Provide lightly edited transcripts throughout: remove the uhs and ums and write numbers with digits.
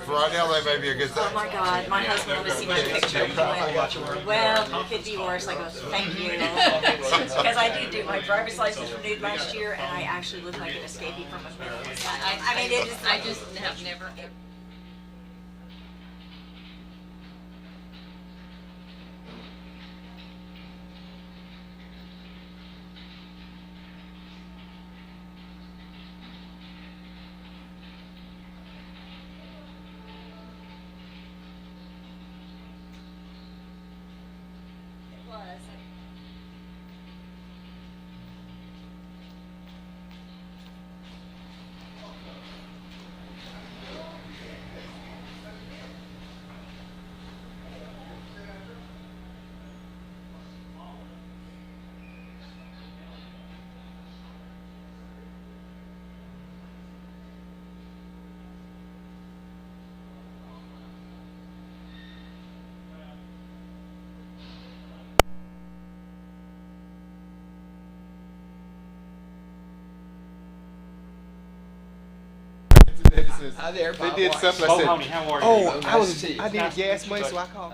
For right now, they may be a good thing. Oh my God, my husband wanted to see my picture. He went, well, it could be worse. I go, thank you. Because I did do my driver's license renewed last year, and I actually look like an escapee from a film. I mean, it is. I just have never. It was. Hi there, They Bob did White. something. Oh, I said, honey, how are you? "Oh, Nice I was. to see you. I needed Nice to gas meet money, you, so I bud. called."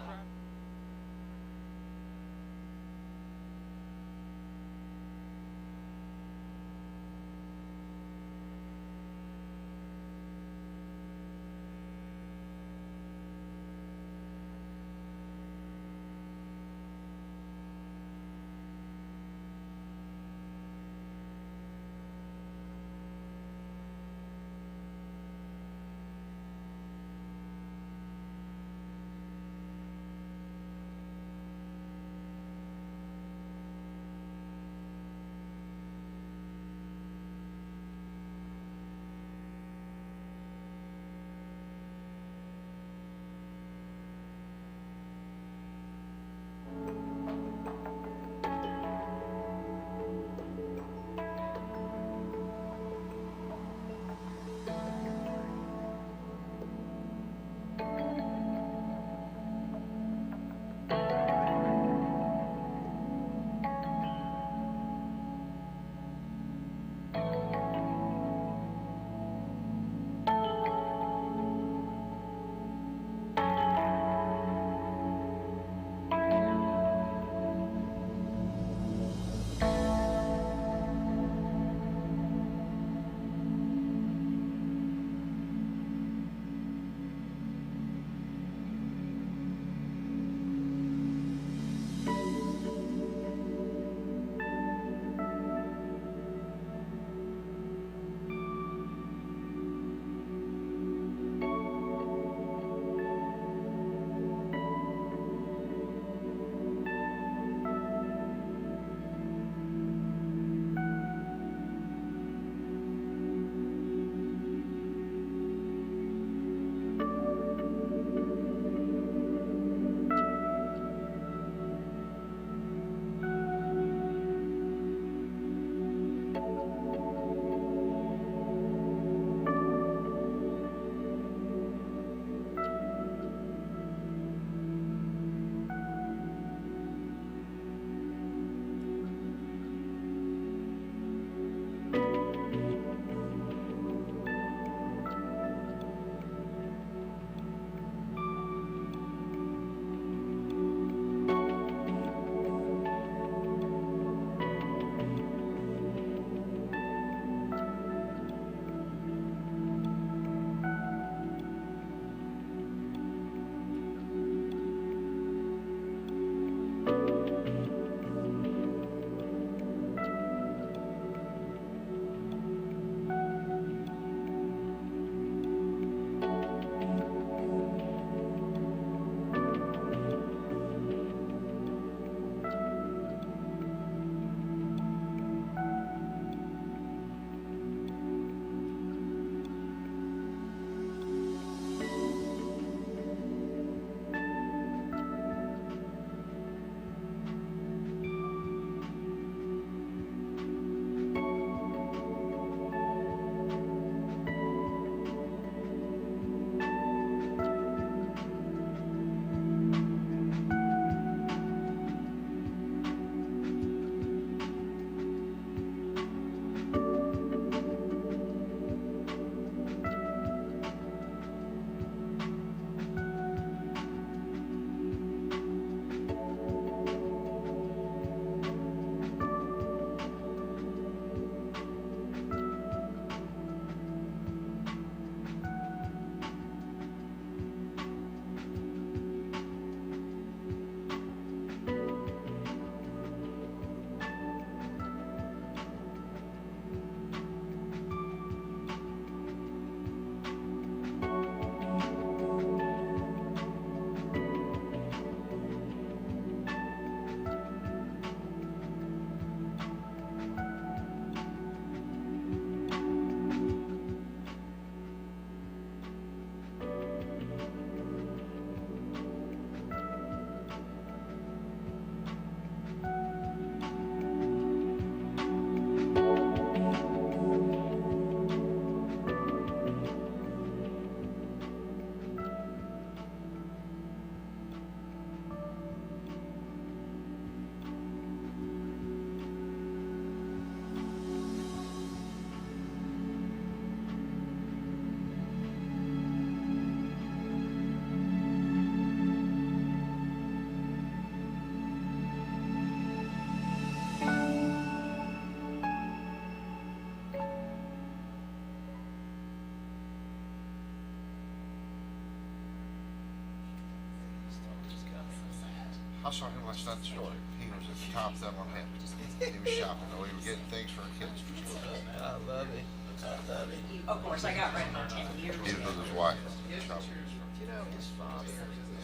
I saw him last night at the store. He was at the top of that one. He was shopping. We were getting things for our kids for school. I love it. I love it. Of course, I got rid of him 10 years He was ago. with his wife. Shopping. You know, his father is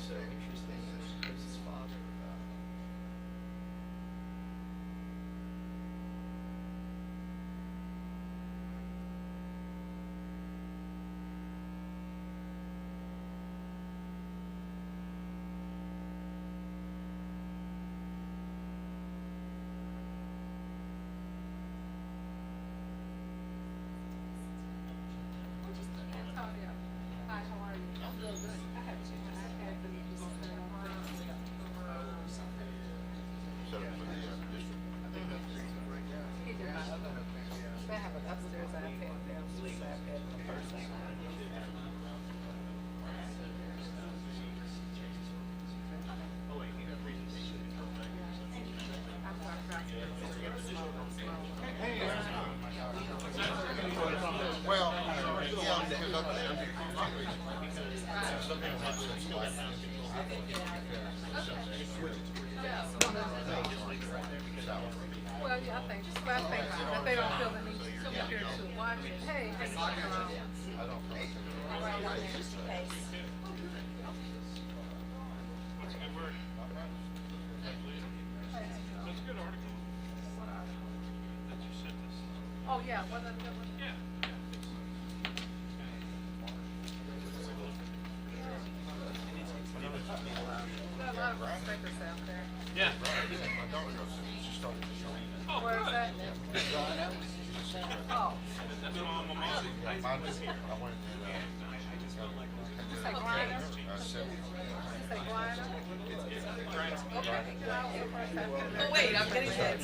so interesting. His father. Hi, how are you? I'm doing good. I have two. I had the Set up for the district. I think that's right now. He did not. They have an upstairs iPad, downstairs iPad, and a person. Well, yeah, because Well, yeah, I think just what I think if they don't feel the need to come up here to watch it, hey, hey, come on. I write it on there just in case. Oh, yeah, what are the one? Yeah. Got a lot of stickers out there. Yeah. Where is that? Oh. You say grinder? You say grinder? Okay. Oh, wait, I'm getting that.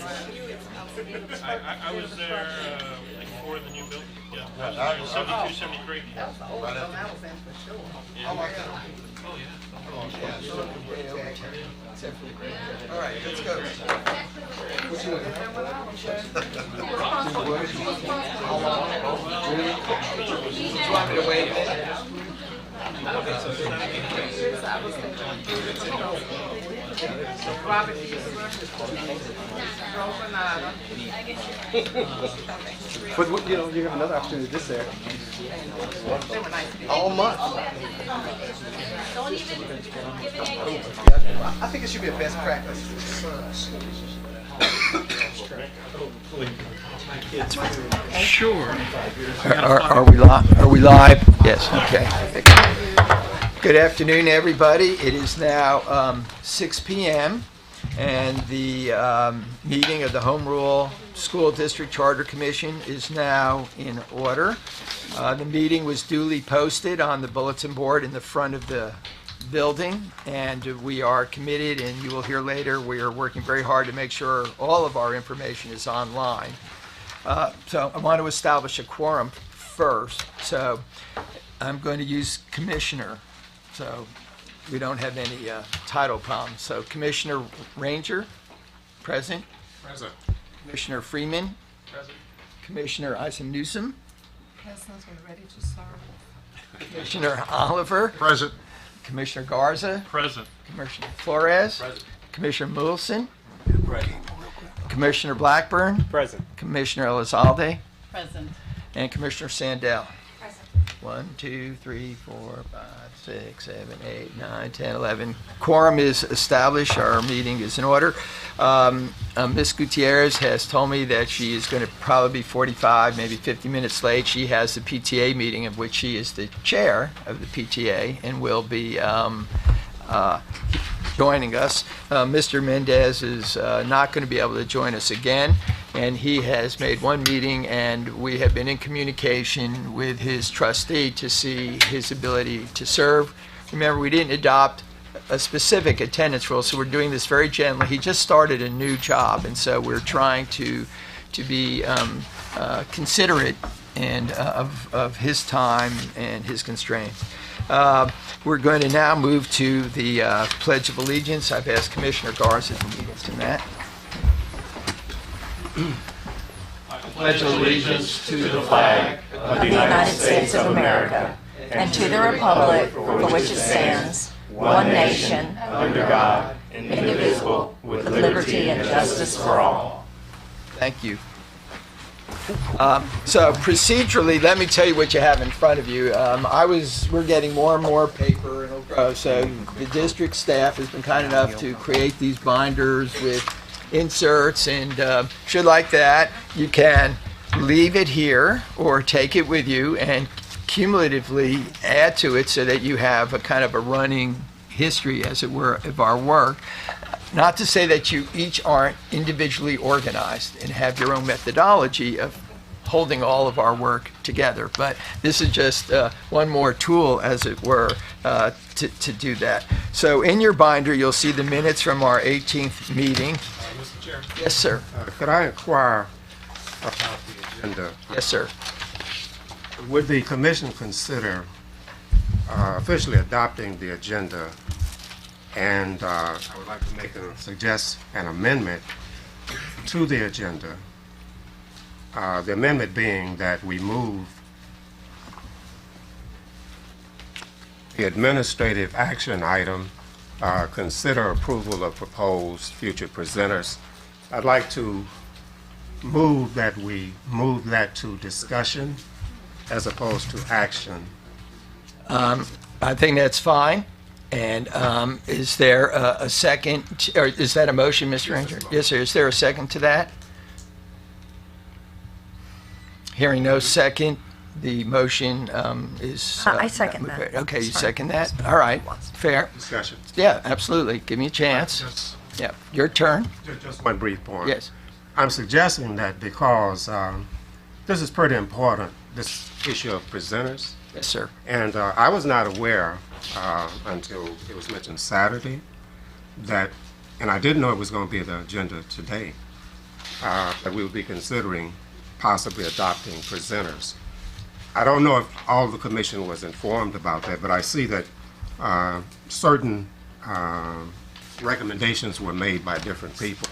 I was there before the new building. Yeah. That was 72, 73. That was the old one I was in for sure. I like that. Oh, yeah. All right, let's go. Do you want me to wait a minute? Robert, But you know, you have another opportunity this there. they were nice. All month. Don't even give it a gift. I think it should be a best practice. Sure. Are we live? Are we live? Yes. Okay. Good afternoon, everybody. It is now 6 p.m. and the meeting of the Home Rule School District Charter Commission is now in order. The meeting was duly posted on the bulletin board in the front of the building, and we are committed, and you will hear later, we are working very hard to make sure all of our information is online. So I want to establish a quorum first. So I'm going to use Commissioner, so we don't have any title problems. So Commissioner Ranger, present. Present. Commissioner Freeman. Present. Commissioner Eisen-Newsom. President's ready to serve. Commissioner Oliver. Present. Commissioner Garza. Present. Commissioner Flores. Present. Commissioner Moulson. Commissioner Blackburn. Present. Commissioner Elizalde. Present. And Commissioner Sandell. Present. 1, 2, 3, 4, 5, 6, 7, 8, 9, 10, 11. Quorum is established. Our meeting is in order. Ms. Gutierrez has told me that she is going to probably be 45, maybe 50 minutes late. She has the PTA meeting of which she is the chair of the PTA and will be joining us. Mr. Mendez is not going to be able to join us again, and he has made one meeting, and we have been in communication with his trustee to see his ability to serve. Remember, we didn't adopt a specific attendance rule, so we're doing this very gently. He just started a new job, and so we're trying to be considerate and of his time and his constraints. We're going to now move to the Pledge of Allegiance. I've asked Commissioner Garza to lead us in that. Pledge allegiance to the flag Of the United States of America, and to the republic for which it stands, one nation, under God, indivisible, with liberty and justice for all. Thank you. So procedurally, let me tell you what you have in front of you. We're getting more and more paper, and it'll grow. So the district staff has been kind enough to create these binders with inserts, and should like that, you can leave it here or take it with you and cumulatively add to it so that you have a kind of a running history, as it were, of our work. Not to say that you each aren't individually organized and have your own methodology of holding all of our work together, but this is just one more tool, as it were, to do that. So in your binder, you'll see the minutes from our 18th meeting. Mr. Chair, Yes, sir. could I inquire about the agenda? Yes, sir. Would the commission consider officially adopting the agenda? And I would like to suggest an amendment to the agenda. The amendment being that we move the administrative action item, consider approval of proposed future presenters. I'd like to move that we move that to discussion as opposed to action. I think that's fine. And is there a second, or is that a motion, Mr. Ranger? Yes, sir. Is there a second to that? Hearing no second, the motion is... I second that. Okay, you It's fine. second that? All right, fair. Discussion. Yeah, absolutely. Give me a chance. Just Yeah, your turn. one brief point. Yes. I'm suggesting that because this is pretty important, this issue of presenters. Yes, sir. And I was not aware until it was mentioned Saturday that, and I didn't know it was going to be the agenda today, that we would be considering possibly adopting presenters. I don't know if all the commission was informed about that, but I see that certain recommendations were made by different people.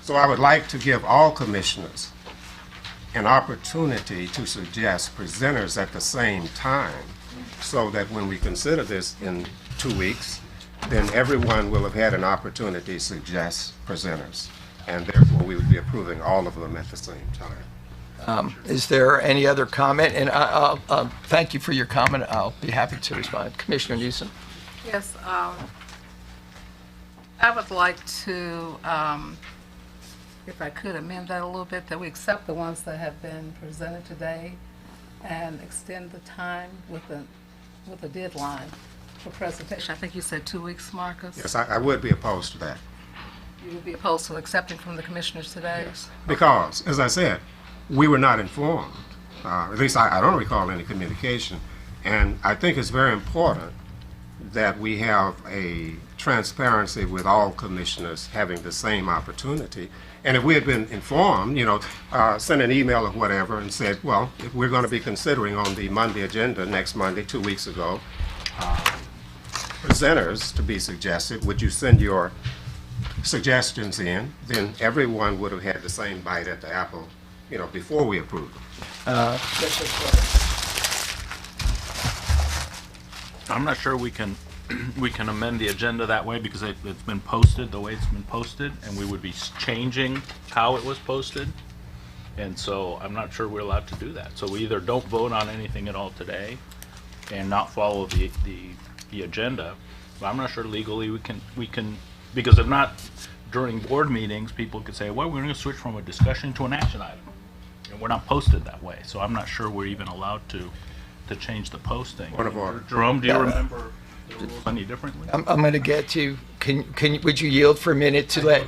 So I would like to give all commissioners an opportunity to suggest presenters at the same time, so that when we consider this in 2 weeks, then everyone will have had an opportunity to suggest presenters, and therefore we would be approving all of them at the same time. Is there any other comment? And I'll thank you for your comment. I'll be happy to respond. Commissioner Newsom? Yes, I would like to, if I could amend that a little bit, that we accept the ones that have been presented today and extend the time with a deadline for presentation. I think you said 2 weeks, Marcus? Yes, I would be opposed to that, You would be opposed to accepting from the commissioners today? because, as I said, we were not informed. At least I don't recall any communication, and I think it's very important that we have a transparency with all commissioners having the same opportunity. And if we had been informed, sent an email or whatever and said, well, if we're going to be considering on the Monday agenda, next Monday, 2 weeks ago, presenters to be suggested, would you send your suggestions in? Then everyone would have had the same bite at the apple, before we approved them. I'm not sure we can amend the agenda that way, because it's been posted the way it's been posted, and we would be changing how it was posted. And so I'm not sure we're allowed to do that. So we either don't vote on anything at all today and not follow the agenda. But I'm not sure legally we can, because if not, during board meetings, people could say, well, we're going to switch from a discussion to an action item. And we're not posted that way. So I'm not sure we're even allowed to change the posting. Point of order. Jerome, do you remember the rules any differently? I'm going to get to, would you yield for a minute to let?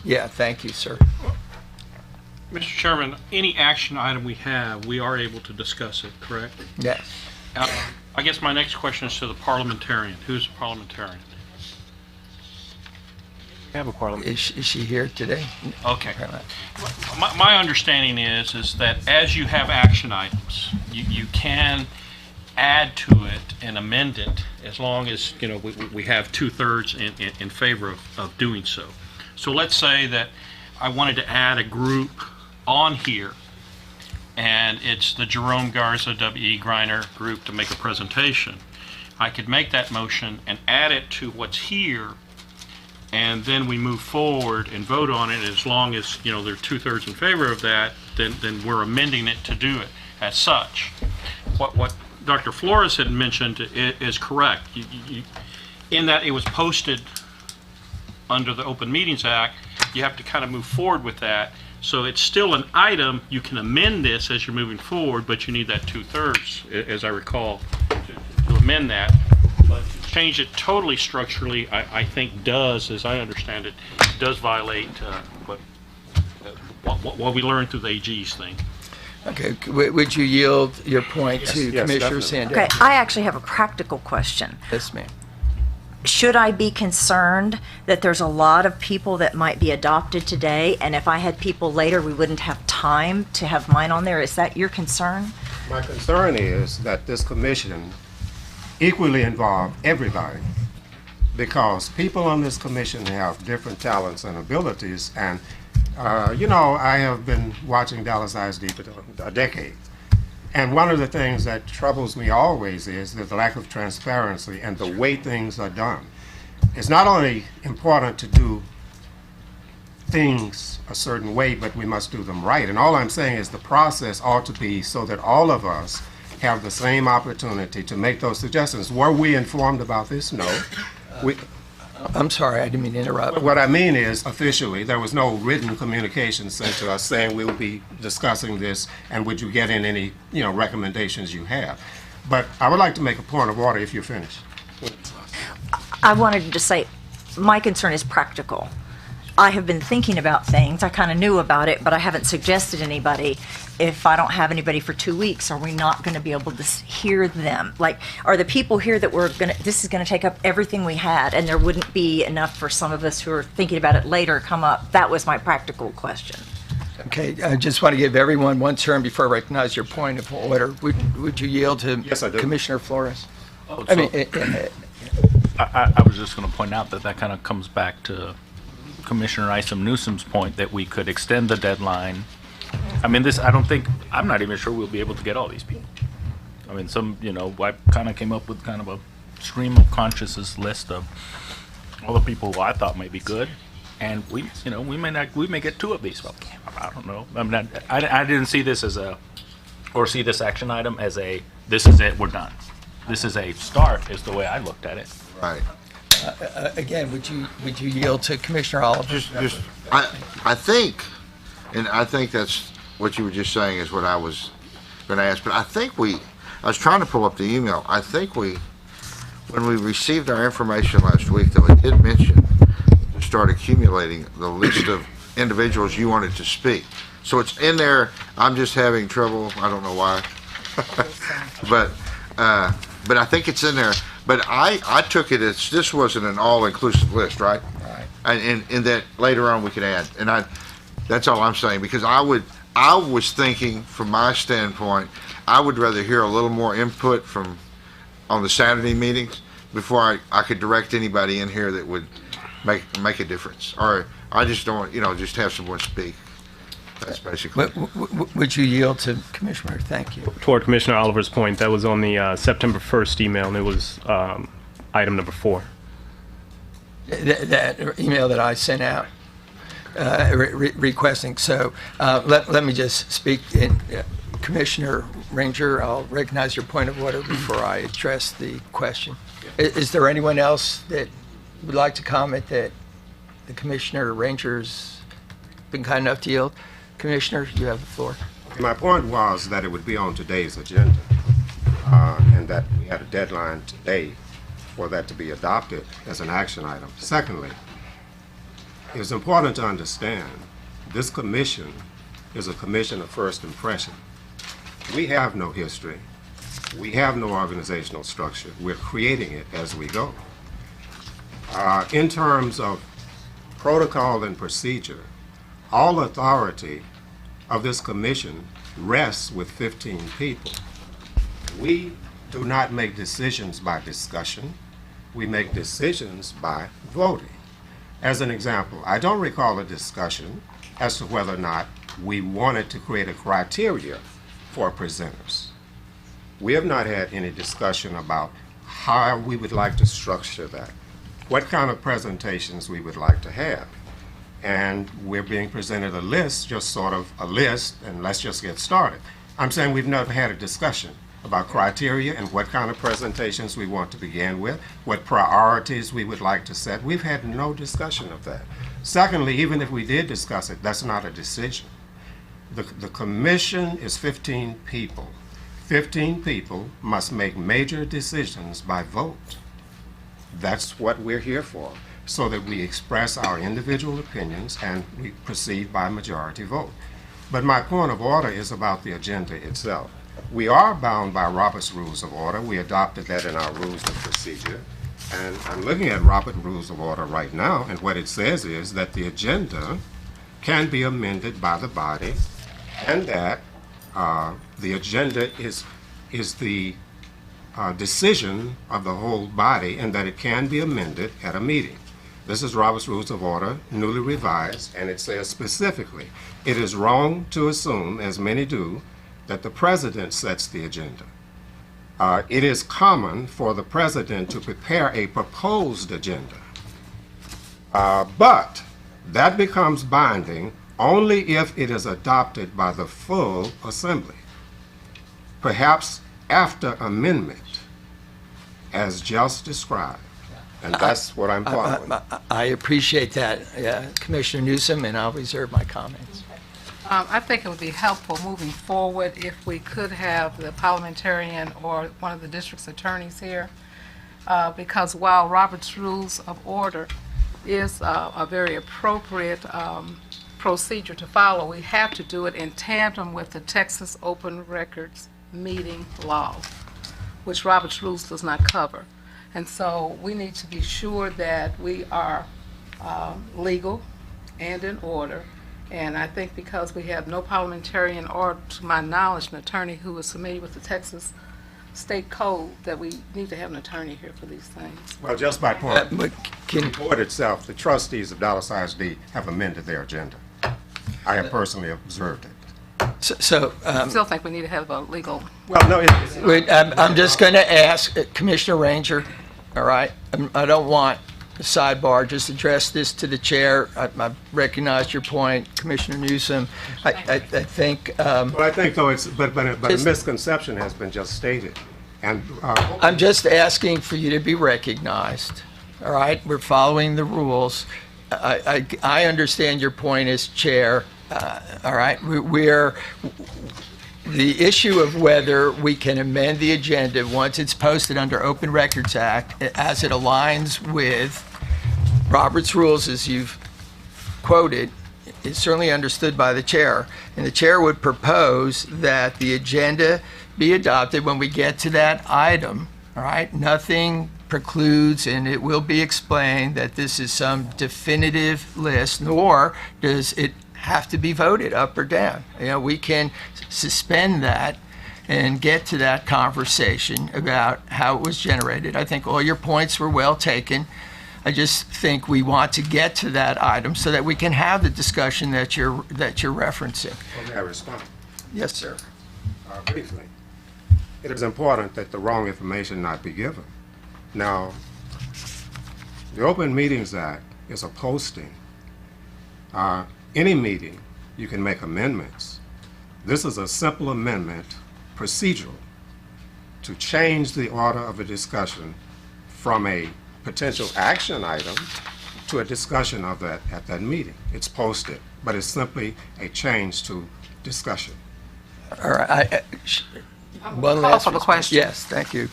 Yeah, thank you, sir. Mr. Chairman, any action item we have, we are able to discuss it, correct? Yes. I guess my next question is to the parliamentarian. Who's the parliamentarian? We have a parliament. Is she here today? Okay. My understanding is that as you have action items, you can add to it and amend it as long as, we have 2/3 in favor of doing so. So let's say that I wanted to add a group on here, and it's the Jerome Garza W.E. Griner group to make a presentation. I could make that motion and add it to what's here, and then we move forward and vote on it. As long as, you know, there are 2/3 in favor of that, then we're amending it to do it as such. What Dr. Flores had mentioned is correct. In that it was posted under the Open Meetings Act, you have to kind of move forward with that. So it's still an item. You can amend this as you're moving forward, but you need that 2/3, as I recall, to amend that. But to change it totally structurally, I think does, as I understand it, does violate what we learned through the AG's thing. Okay, would you yield your point to Yes, Commissioner definitely. Sandell? Okay, I actually have a practical question. Yes, ma'am. Should I be concerned that there's a lot of people that might be adopted today, and if I had people later, we wouldn't have time to have mine on there? Is that your concern? My concern is that this commission equally involve everybody, because people on this commission have different talents and abilities, and you know, I have been watching Dallas ISD for a decade. And one of the things that troubles me always is the lack of transparency and the way things are done. It's not only important to do things a certain way, but we must do them right. And all I'm saying is the process ought to be so that all of us have the same opportunity to make those suggestions. Were we informed about this? No. I'm sorry, I didn't mean to interrupt. What I mean is, officially, there was no written communication sent to us saying we'll be discussing this, and would you get in any, you know, recommendations you have. But I would like to make a point of order if you're finished. I wanted to say, my concern is practical. I have been thinking about things, I kind of knew about it, but I haven't suggested anybody. If I don't have anybody for 2 weeks, are we not going to be able to hear them? Like, are the people here that this is going to take up everything we had, and there wouldn't be enough for some of us who are thinking about it later come up? That was my practical question. Okay, I just want to give everyone one turn before I recognize your point of order. Would you yield to Yes, I do. Commissioner Flores? Oh, I mean, I was just going to point out that kind of comes back to Commissioner Isom Newsom's point that we could extend the deadline. I mean, I'm not even sure we'll be able to get all these people. I mean, I kind of came up with kind of a stream of consciousness list of all the people who I thought might be good, and we may get 2 of these. Well, I don't know. I mean, I didn't see this see this action item as this is it, we're done. This is a start, is the way I looked at it. Right. again, would you yield to Commissioner Oliver? I think, and I think that's what you were just saying is what I was going to ask, but I was trying to pull up the email. I think when we received our information last week, though, it did mention to start accumulating the list of individuals you wanted to speak. So it's in there. I'm just having trouble. I don't know why. But I think it's in there. But I took it as this wasn't an all-inclusive list, right? Right. And that later on we could add. And that's all I'm saying, because I was thinking from my standpoint, I would rather hear a little more input on the Saturday meetings before I could direct anybody in here that would make a difference. Or I just don't, just have someone speak. That's basically. Would you yield to Commissioner? Thank you. Toward Commissioner Oliver's point, that was on the September 1st email, and it was item number 4. That email that I sent out requesting. So let me just speak. Commissioner Ranger, I'll recognize your point of order before I address the question. Is there anyone else that would like to comment that the Commissioner Ranger's been kind enough to yield? Commissioner, you have the floor. My point was that it would be on today's agenda, and that we had a deadline today for that to be adopted as an action item. Secondly, it's important to understand this commission is a commission of first impression. We have no history. We have no organizational structure. We're creating it as we go. In terms of protocol and procedure, all authority of this commission rests with 15 people. We do not make decisions by discussion. We make decisions by voting. As an example, I don't recall a discussion as to whether or not we wanted to create a criteria for presenters. We have not had any discussion about how we would like to structure that. what kind of presentations we would like to have. And we're being presented a list, just sort of a list, and let's just get started. I'm saying we've never had a discussion about criteria and what kind of presentations we want to begin with, what priorities we would like to set. We've had no discussion of that. Secondly, even if we did discuss it, that's not a decision. The commission is 15 people. 15 people must make major decisions by vote. That's what we're here for, so that we express our individual opinions and we proceed by majority vote. But my point of order is about the agenda itself. We are bound by Robert's Rules of Order. We adopted that in our Rules of Procedure. And I'm looking at Robert's Rules of Order right now, and what it says is that the agenda can be amended by the body, and that the agenda is the decision of the whole body, and that it can be amended at a meeting. This is Robert's Rules of Order, newly revised, and it says specifically, it is wrong to assume, as many do, that the president sets the agenda. It is common for the president to prepare a proposed agenda, but that becomes binding only if it is adopted by the full assembly, perhaps after amendment, as just described. And that's what I'm following. I appreciate that, Commissioner Newsom, and I'll reserve my comments. I think it would be helpful moving forward if we could have the parliamentarian or one of the district's attorneys here, because while Robert's Rules of Order is a very appropriate procedure to follow, we have to do it in tandem with the Texas Open Records Meeting Law, which Robert's Rules does not cover. And so we need to be sure that we are legal and in order. And I think because we have no parliamentarian or, to my knowledge, an attorney who is familiar with the Texas State Code, that we need to have an attorney here for these things. Well, just by point, But the board itself, the trustees of Dallas ISD have amended their agenda. I have personally observed it. I still think we need to have a legal. Well, no, I'm just going to ask Commissioner Ranger, all right? I don't want a sidebar, just address this to the chair. I recognize your point, Commissioner Newsom. I think, well, I think, though, but a misconception has been just stated. And I'm just asking for you to be recognized, all right? We're following the rules. I understand your point as chair, all right? The issue of whether we can amend the agenda once it's posted under Open Records Act, as it aligns with Robert's rules, as you've quoted, is certainly understood by the chair. And the chair would propose that the agenda be adopted when we get to that item, all right? Nothing precludes, and it will be explained, that this is some definitive list, nor does it have to be voted up or down. You know, we can suspend that and get to that conversation about how it was generated. I think all your points were well taken. I just think we want to get to that item so that we can have the discussion that you're referencing. may I respond? Yes, sir. Briefly. It is important that the wrong information not be given. Now, the Open Meetings Act is a posting. Any meeting, you can make amendments. This is a simple amendment, procedural, to change the order of a discussion from a potential action item to a discussion of that at that meeting. It's posted, but it's simply a change to discussion. All right. Call for the question. Yes, thank you.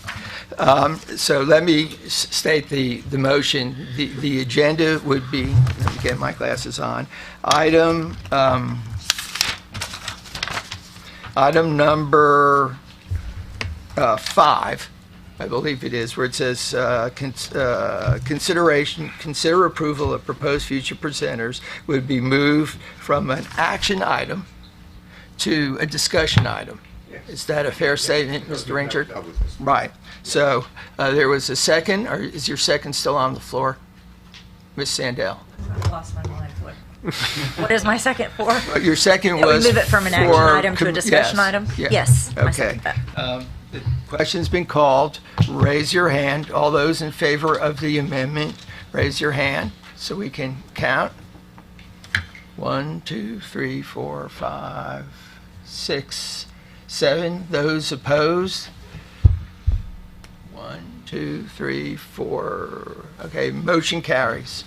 So let me state the motion. The agenda would be, let me get my glasses on, item number 5, I believe it is, where it says consider approval of proposed future presenters, would be moved from an action item to a discussion item. Is that a fair statement, Mr. Ranger? Right. So there was a second, or is your second still on the floor? Ms. Sandell? I lost my mind. What is my second for? Your second That we was move it from an action for item to a discussion yes, item? yeah. Yes. I Okay. second that. The question's been called. Raise your hand. All those in favor of the amendment raise your hand so we can count. 1, 2, 3, 4, 5, 6, 7. Those opposed? 1, 2, 3, 4. Okay, motion carries.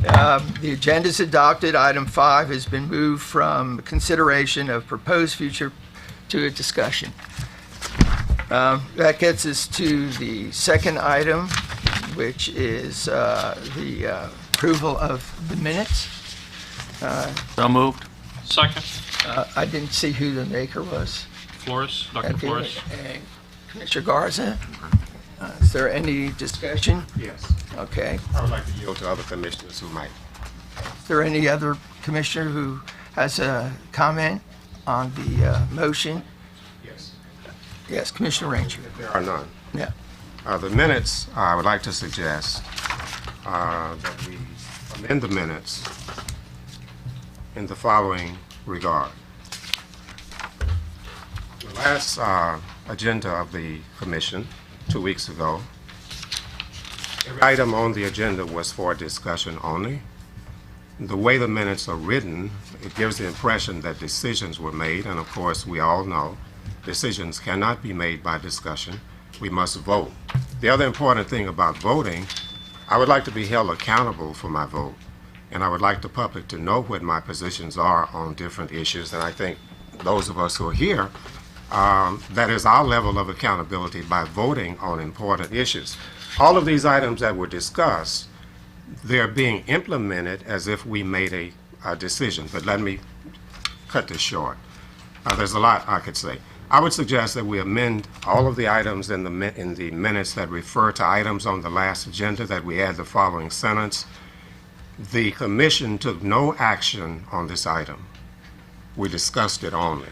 The agenda is adopted. Item 5 has been moved from consideration of proposed future to a discussion. That gets us to the second item, which is the approval of the minutes. So moved. Second, I didn't see who the maker was. Flores, Dr. Okay, Flores. and Commissioner Garza, is there any discussion? Yes. Okay. I would like to yield to other commissioners who might. Is there any other commissioner who has a comment on the motion? Yes. Yes, Commissioner Ranger. There are none. Yeah. The minutes, I would like to suggest that we amend the minutes in the following regard. The last agenda of the commission 2 weeks ago, every item on the agenda was for discussion only. The way the minutes are written, it gives the impression that decisions were made, and of course, we all know decisions cannot be made by discussion. We must vote. The other important thing about voting, I would like to be held accountable for my vote, and I would like the public to know what my positions are on different issues, and I think those of us who are here, that is our level of accountability by voting on important issues. All of these items that were discussed, they're being implemented as if we made a decision, but let me cut this short. There's a lot I could say. I would suggest that we amend all of the items in the minutes that refer to items on the last agenda, that we add the following sentence. The commission took no action on this item. We discussed it only.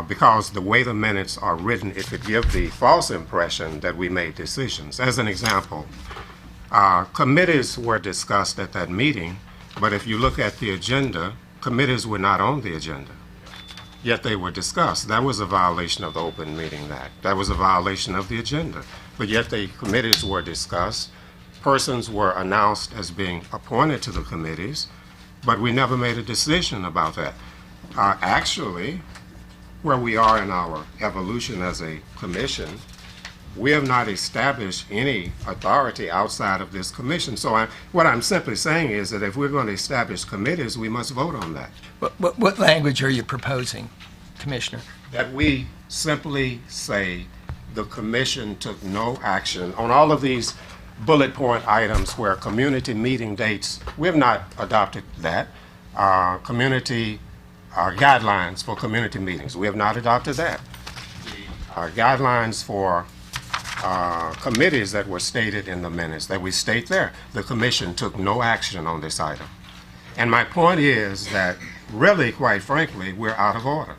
Because the way the minutes are written, it could give the false impression that we made decisions. As an example, committees were discussed at that meeting, but if you look at the agenda, committees were not on the agenda. Yet they were discussed. That was a violation of the Open Meeting Act. That was a violation of the agenda. But yet the committees were discussed. Persons were announced as being appointed to the committees, but we never made a decision about that. Actually, where we are in our evolution as a commission, we have not established any authority outside of this commission. So what I'm simply saying is that if we're going to establish committees, we must vote on that. What language are you proposing, Commissioner? That we simply say the commission took no action on all of these bullet point items where community meeting dates, we have not adopted that. Community guidelines for community meetings, we have not adopted that. Guidelines for committees that were stated in the minutes, that we state there, the commission took no action on this item. And my point is that really, quite frankly, we're out of order.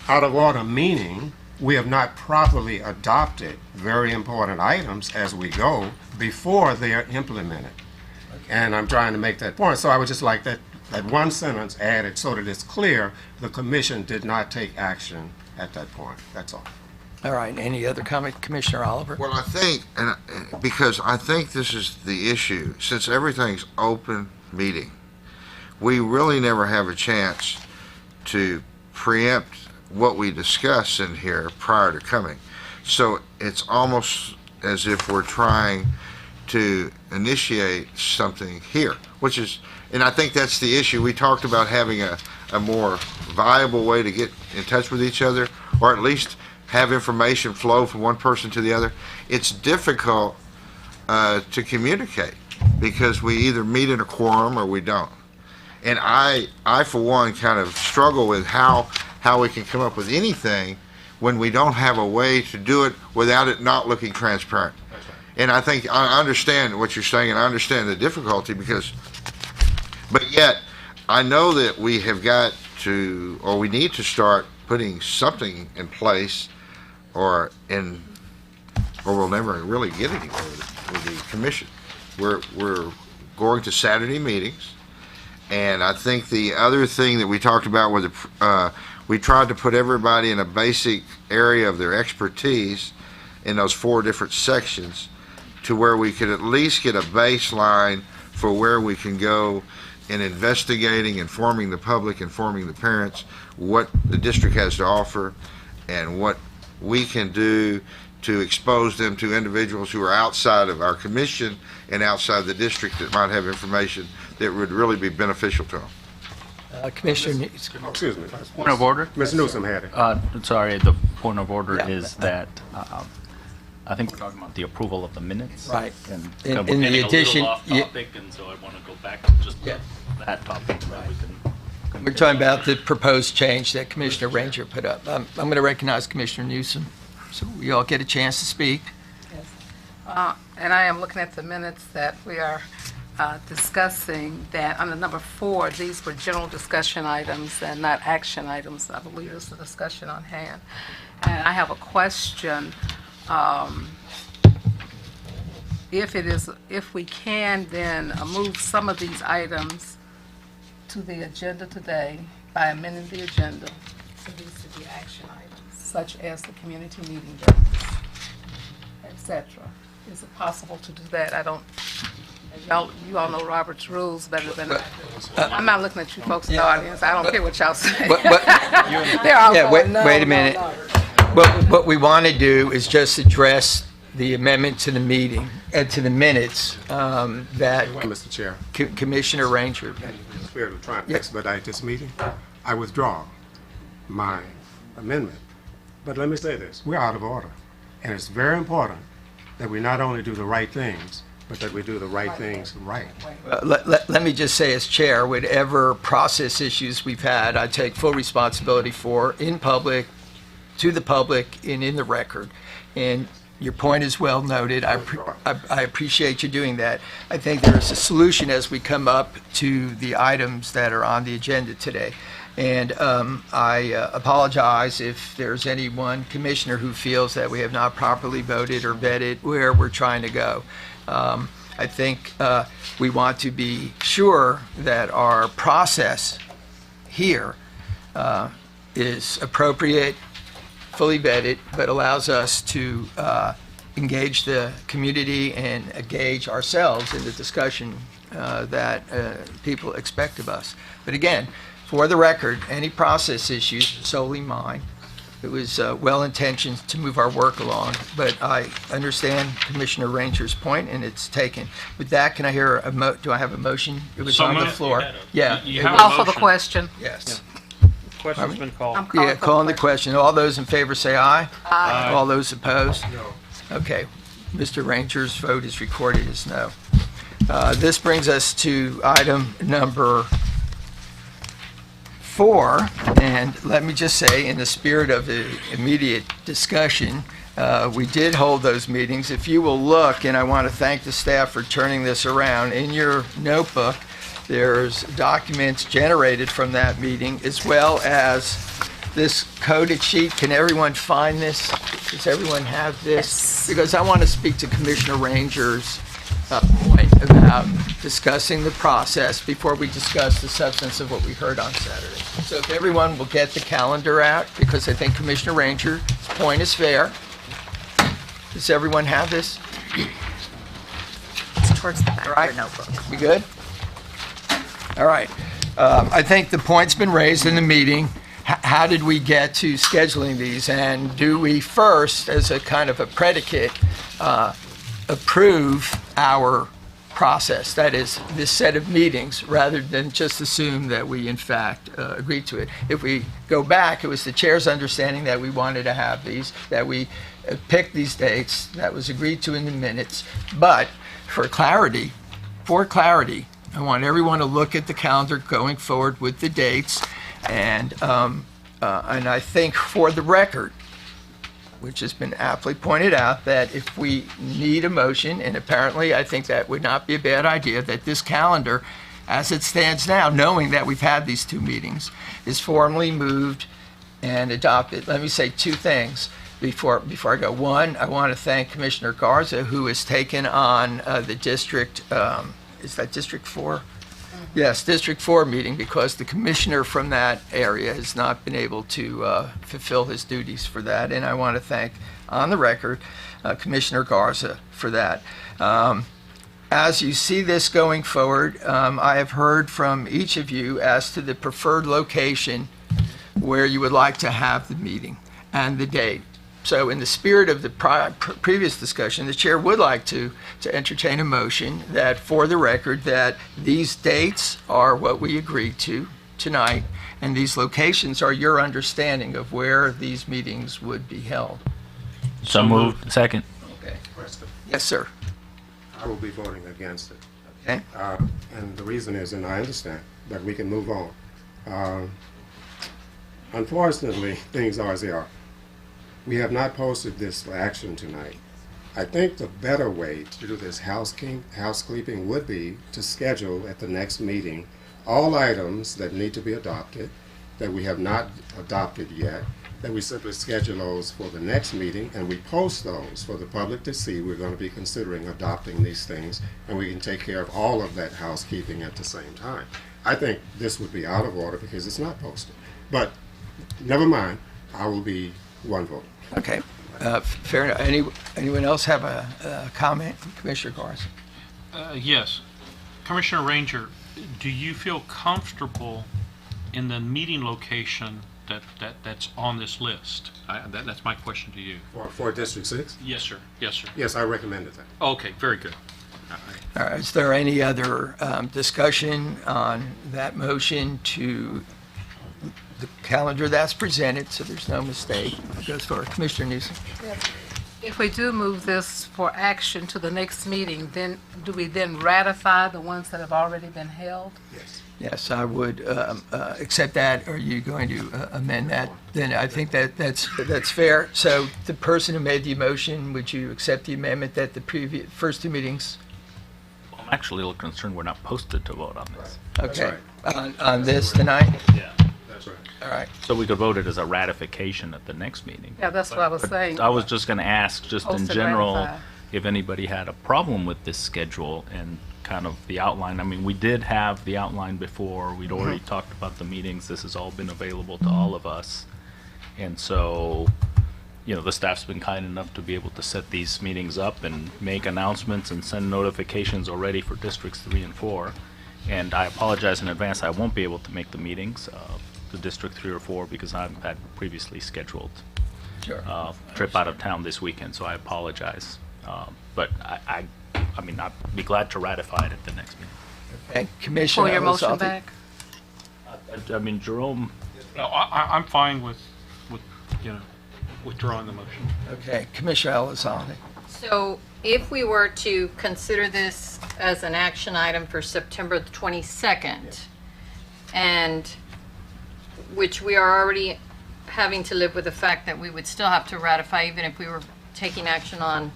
Out of order meaning we have not properly adopted very important items as we go before they are implemented. And I'm trying to make that point. So I would just like that one sentence added so that it's clear the commission did not take action at that point. That's all. All right, any other comment, Commissioner Oliver? Well, I think, because I think this is the issue, since everything's open meeting, we really never have a chance to preempt what we discuss in here prior to coming. So it's almost as if we're trying to initiate something here, which is, and I think that's the issue. We talked about having a more viable way to get in touch with each other, or at least have information flow from one person to the other. It's difficult to communicate because we either meet in a quorum or we don't. And I for one, kind of struggle with how we can come up with anything when we don't have a way to do it without it not looking transparent. And I think I understand what you're saying, and I understand the difficulty but yet I know that we have got to, or we need to start putting something in place, or we'll never really get anywhere with the commission. We're going to Saturday meetings, and I think the other thing that we talked about was we tried to put everybody in a basic area of their expertise in those 4 different sections to where we could at least get a baseline for where we can go in investigating, informing the public, informing the parents, what the district has to offer, and what we can do to expose them to individuals who are outside of our commission and outside the district that might have information that would really be beneficial to them. Commissioner, Excuse me. Point of order? Ms. Newsom had it. Sorry, the point of order Yeah. is that I think we're talking about the approval of the minutes. Right. And In we're the getting addition- a little off yeah. topic, and so I want to go back to just Yeah. that topic so that we can. we're talking about the proposed change that Commissioner Ranger put up. I'm going to recognize Commissioner Newsom, so we all get a chance to speak. And I am looking at the minutes that we are discussing, that under number 4, these were general discussion items and not action items. I believe it's a discussion on hand. And I have a question. If we can then move some of these items to the agenda today by amending the agenda for these to be action items, such as the community meeting dates, etc. Is it possible to do that? I don't, you all know Robert's rules better than I do. I'm not looking at you folks in the audience. I don't care what y'all say. They're all Yeah, going, no, wait a no, minute. no. What we want to do is just address the amendment to the meeting, to the minutes, that Mr. Chair, Commissioner Ranger. in the spirit of trying to Yes. expedite this meeting, I withdraw my amendment. But let me say this, we're out of order. And it's very important that we not only do the right things, but that we do the right things right. Let me just say, as chair, whatever process issues we've had, I take full responsibility for in public, to the public, and in the record. And your point is well noted. I appreciate you doing that. I think there is a solution as we come up to the items that are on the agenda today. And I apologize if there's any one commissioner who feels that we have not properly voted or vetted where we're trying to go. I think we want to be sure that our process here is appropriate, fully vetted, but allows us to engage the community and engage ourselves in the discussion that people expect of us. But again, for the record, any process issues are solely mine. It was well-intentioned to move our work along, but I understand Commissioner Ranger's point, and it's taken. With that, can I hear do I have a motion? It was So on the moved. floor. Yeah. You it have was- a Call for the motion. question. Yes. Question's been called. I'm calling Yeah, for calling the the question. All those in favor say aye. Aye. All those opposed? No. Okay. Mr. Ranger's vote is recorded as no. This brings us to item number 4, and let me just say, in the spirit of the immediate discussion, we did hold those meetings. If you will look, and I want to thank the staff for turning this around, in your notebook, there's documents generated from that meeting, as well as this coded sheet. Can everyone find this? Does everyone have this? Yes. Because I want to speak to Commissioner Ranger's point about discussing the process before we discuss the substance of what we heard on Saturday. So if everyone will get the calendar out, because I think Commissioner Ranger's point is fair. Does everyone have this? It's towards the back All of right. your notebook. We good? All right. I think the point's been raised in the meeting. How did we get to scheduling these? And do we first, as a kind of a predicate, approve our process? That is, this set of meetings, rather than just assume that we, in fact, agreed to it. If we go back, it was the chair's understanding that we wanted to have these, that we picked these dates, that was agreed to in the minutes. But for clarity, I want everyone to look at the calendar going forward with the dates, and I think for the record, which has been aptly pointed out, that if we need a motion, and apparently I think that would not be a bad idea, that this calendar, as it stands now, knowing that we've had these 2 meetings, is formally moved and adopted. Let me say 2 things before I go. One, I want to thank Commissioner Garza, who has taken on the district, is that District 4? Yes, District 4 meeting, because the commissioner from that area has not been able to fulfill his duties for that, and I want to thank, on the record, Commissioner Garza for that. As you see this going forward, I have heard from each of you as to the preferred location where you would like to have the meeting and the date. So in the spirit of the previous discussion, the chair would like to entertain a motion that, for the record, that these dates are what we agreed to tonight, and these locations are your understanding of where these meetings would be held. So moved. Second. Okay. Question. Yes, sir. I will be voting against it. Okay. And the reason is, and I understand, but we can move on. Unfortunately, things are as they are. We have not posted this for action tonight. I think the better way to do this housekeeping would be to schedule at the next meeting all items that need to be adopted, that we have not adopted yet, that we simply schedule those for the next meeting, and we post those for the public to see. We're going to be considering adopting these things, and we can take care of all of that housekeeping at the same time. I think this would be out of order because it's not posted. But never mind, I will be one vote. Okay. Fair enough. Anyone else have a comment? Commissioner Garza? Yes. Commissioner Ranger, do you feel comfortable in the meeting location that's on this list? That's my question to you. For District 6? Yes, sir. Yes, sir. Yes, I recommended that. Okay, very good. All right. Is there any other discussion on that motion to the calendar that's presented, so there's no mistake? It goes for Commissioner Newsom. If we do move this for action to the next meeting, then do we then ratify the ones that have already been held? Yes. Yes, I would accept that. Are you going to amend that? Then I think that's fair. So the person who made the motion, would you accept the amendment that the first two meetings? I'm actually a little concerned we're not posted to vote on this. Okay. That's On this tonight? Yeah. That's right. All right. So we could vote it as a ratification at the next meeting. Yeah, that's what I was saying. I was just going to ask, just in Post and general, ratify. if anybody had a problem with this schedule and kind of the outline. I mean, we did have the outline before. We'd already talked about the meetings. This has all been available to all of us. And so, you know, the staff's been kind enough to be able to set these meetings up and make announcements and send notifications already for Districts 3 and 4. And I apologize in advance, I won't be able to make the meetings, the District 3 or 4, because I've had previously scheduled Sure. trip out of town this weekend, so I apologize. But I mean, I'd be glad to ratify it at the next meeting. Okay. Commissioner Pull your motion Elizondo. back? I mean, Jerome, No, I'm fine with withdrawing the motion. Okay. Commissioner Elizondo. So if we were to consider this as an action item for September the 22nd, and which we are already having to live with the fact that we would still have to ratify even if we were taking action on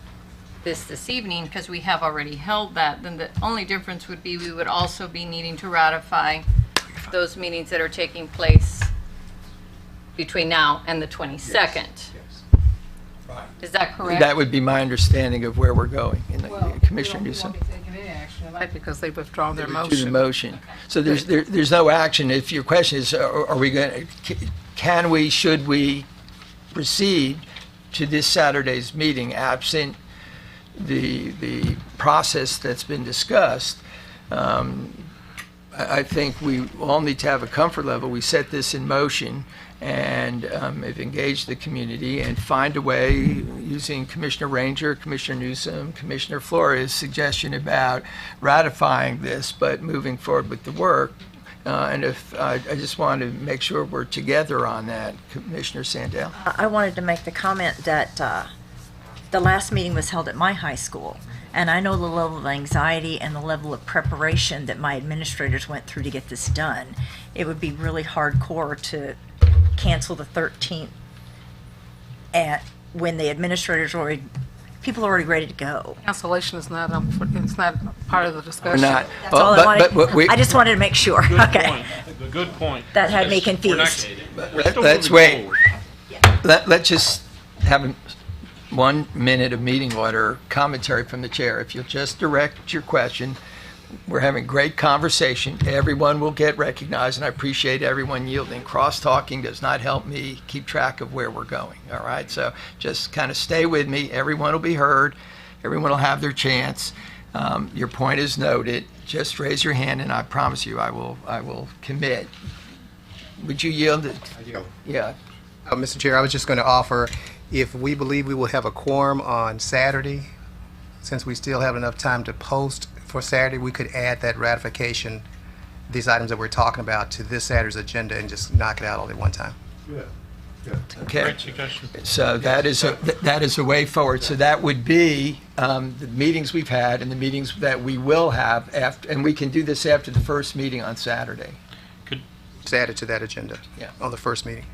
this evening, because we have already held that, then the only difference would be we would also be needing to ratify those meetings that are taking place between now and the 22nd. Is that correct? That would be my understanding of where we're going. Commissioner Newsom. We won't be taking any action tonight because they've withdrawn their To the motion. motion. So there's no action. If your question is, are we going to, should we proceed to this Saturday's meeting absent the process that's been discussed? I think we all need to have a comfort level. We set this in motion and have engaged the community and find a way, using Commissioner Ranger, Commissioner Newsom, Commissioner Flores' suggestion about ratifying this, but moving forward with the work. And if I just want to make sure we're together on that, Commissioner Sandell. I wanted to make the comment that the last meeting was held at my high school, and I know the level of anxiety and the level of preparation that my administrators went through to get this done. It would be really hardcore to cancel the 13th when the administrators people are already ready to go. Cancellation is not, it's not part of the We're discussion. not. That's all I wanted. But we, I just wanted to make sure. Okay. Good point. That had me Yes, we're not- confused. we're still let's moving wait. forward. Let's just have 1 minute of meeting order commentary from the chair. If you'll just direct your question, we're having great conversation. Everyone will get recognized, and I appreciate everyone yielding. Cross-talking does not help me keep track of where we're going, all right? So just kind of stay with me. Everyone will be heard. Everyone will have their chance. Your point is noted. Just raise your hand, and I promise you I will commit. Would you yield? I yield. Yeah. Mr. Chair, I was just going to offer, if we believe we will have a quorum on Saturday, since we still have enough time to post for Saturday, we could add that ratification, these items that we're talking about, to this Saturday's agenda and just knock it out all at one time. Good. Okay. Great suggestion. So that is a way forward. So that would be the meetings we've had and the meetings that we will have after, and we can do this after the first meeting on Saturday. Just add it to that agenda. Yeah. On the first meeting.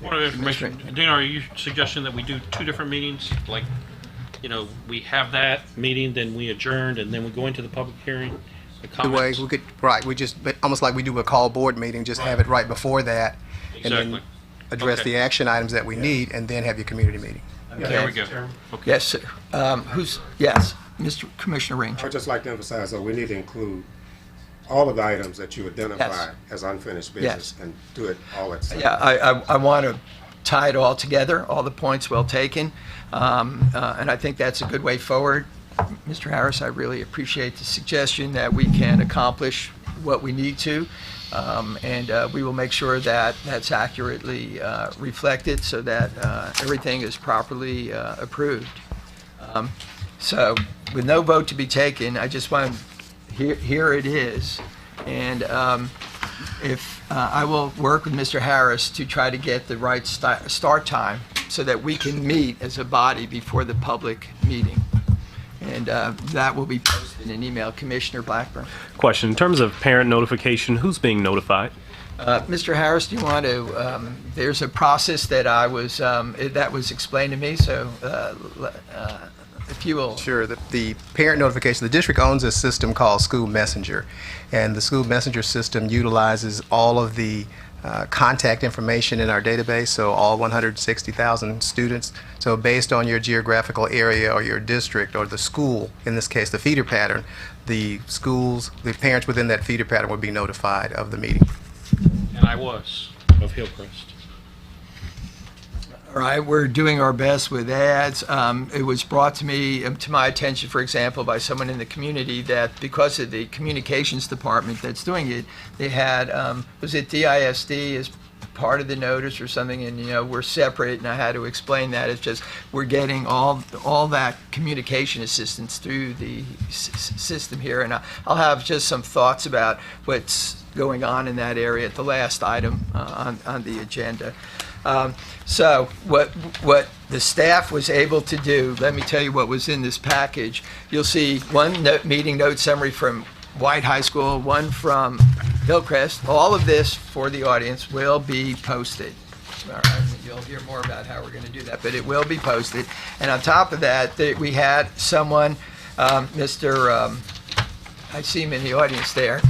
Point of information, Dana, are you suggesting that we do 2 different meetings? Like, we have that meeting, then we adjourned, and then we go into the public hearing, the The way comments? we could, right, we just, almost like we do a call board meeting, just have it right before that. And Exactly. then address Okay. the action items that we need, and then have your community meeting. There we go. Okay. Yes, sir. Yes, Mr. Commissioner I Ranger. would just like to emphasize that we need to include all of the items that you identify Yes. as unfinished business Yes. and do it all at the same Yeah, time. I want to tie it all together, all the points well taken, and I think that's a good way forward. Mr. Harris, I really appreciate the suggestion that we can accomplish what we need to, and we will make sure that that's accurately reflected so that everything is properly approved. So, with no vote to be taken, I just want, here it is, and if I will work with Mr. Harris to try to get the right start time so that we can meet as a body before the public meeting. And that will be posted in an email. Commissioner Blackburn. Question, in terms of parent notification, who's being notified? Mr. Harris, do you want to, there's a process that that was explained to me, so if you will. Sure. The parent notification, the district owns a system called School Messenger, and the School Messenger system utilizes all of the contact information in our database, so all 160,000 students. So based on your geographical area or your district or the school, in this case the feeder pattern, the parents within that feeder pattern would be notified of the meeting. And I was, of Hillcrest. All right, we're doing our best with ads. It was brought to me, to my attention, for example, by someone in the community that because of the communications department that's doing it, they had, was it DISD as part of the notice or something, and we're separate, and I had to explain that. It's just we're getting all that communication assistance through the system here, and I'll have just some thoughts about what's going on in that area at the last item on the agenda. So what the staff was able to do, let me tell you what was in this package. You'll see one meeting note summary from White High School, one from Hillcrest. All of this for the audience will be posted. All right, you'll hear more about how we're going to do that, but it will be posted. And on top of that, we had someone, Mr. I see him in the audience there.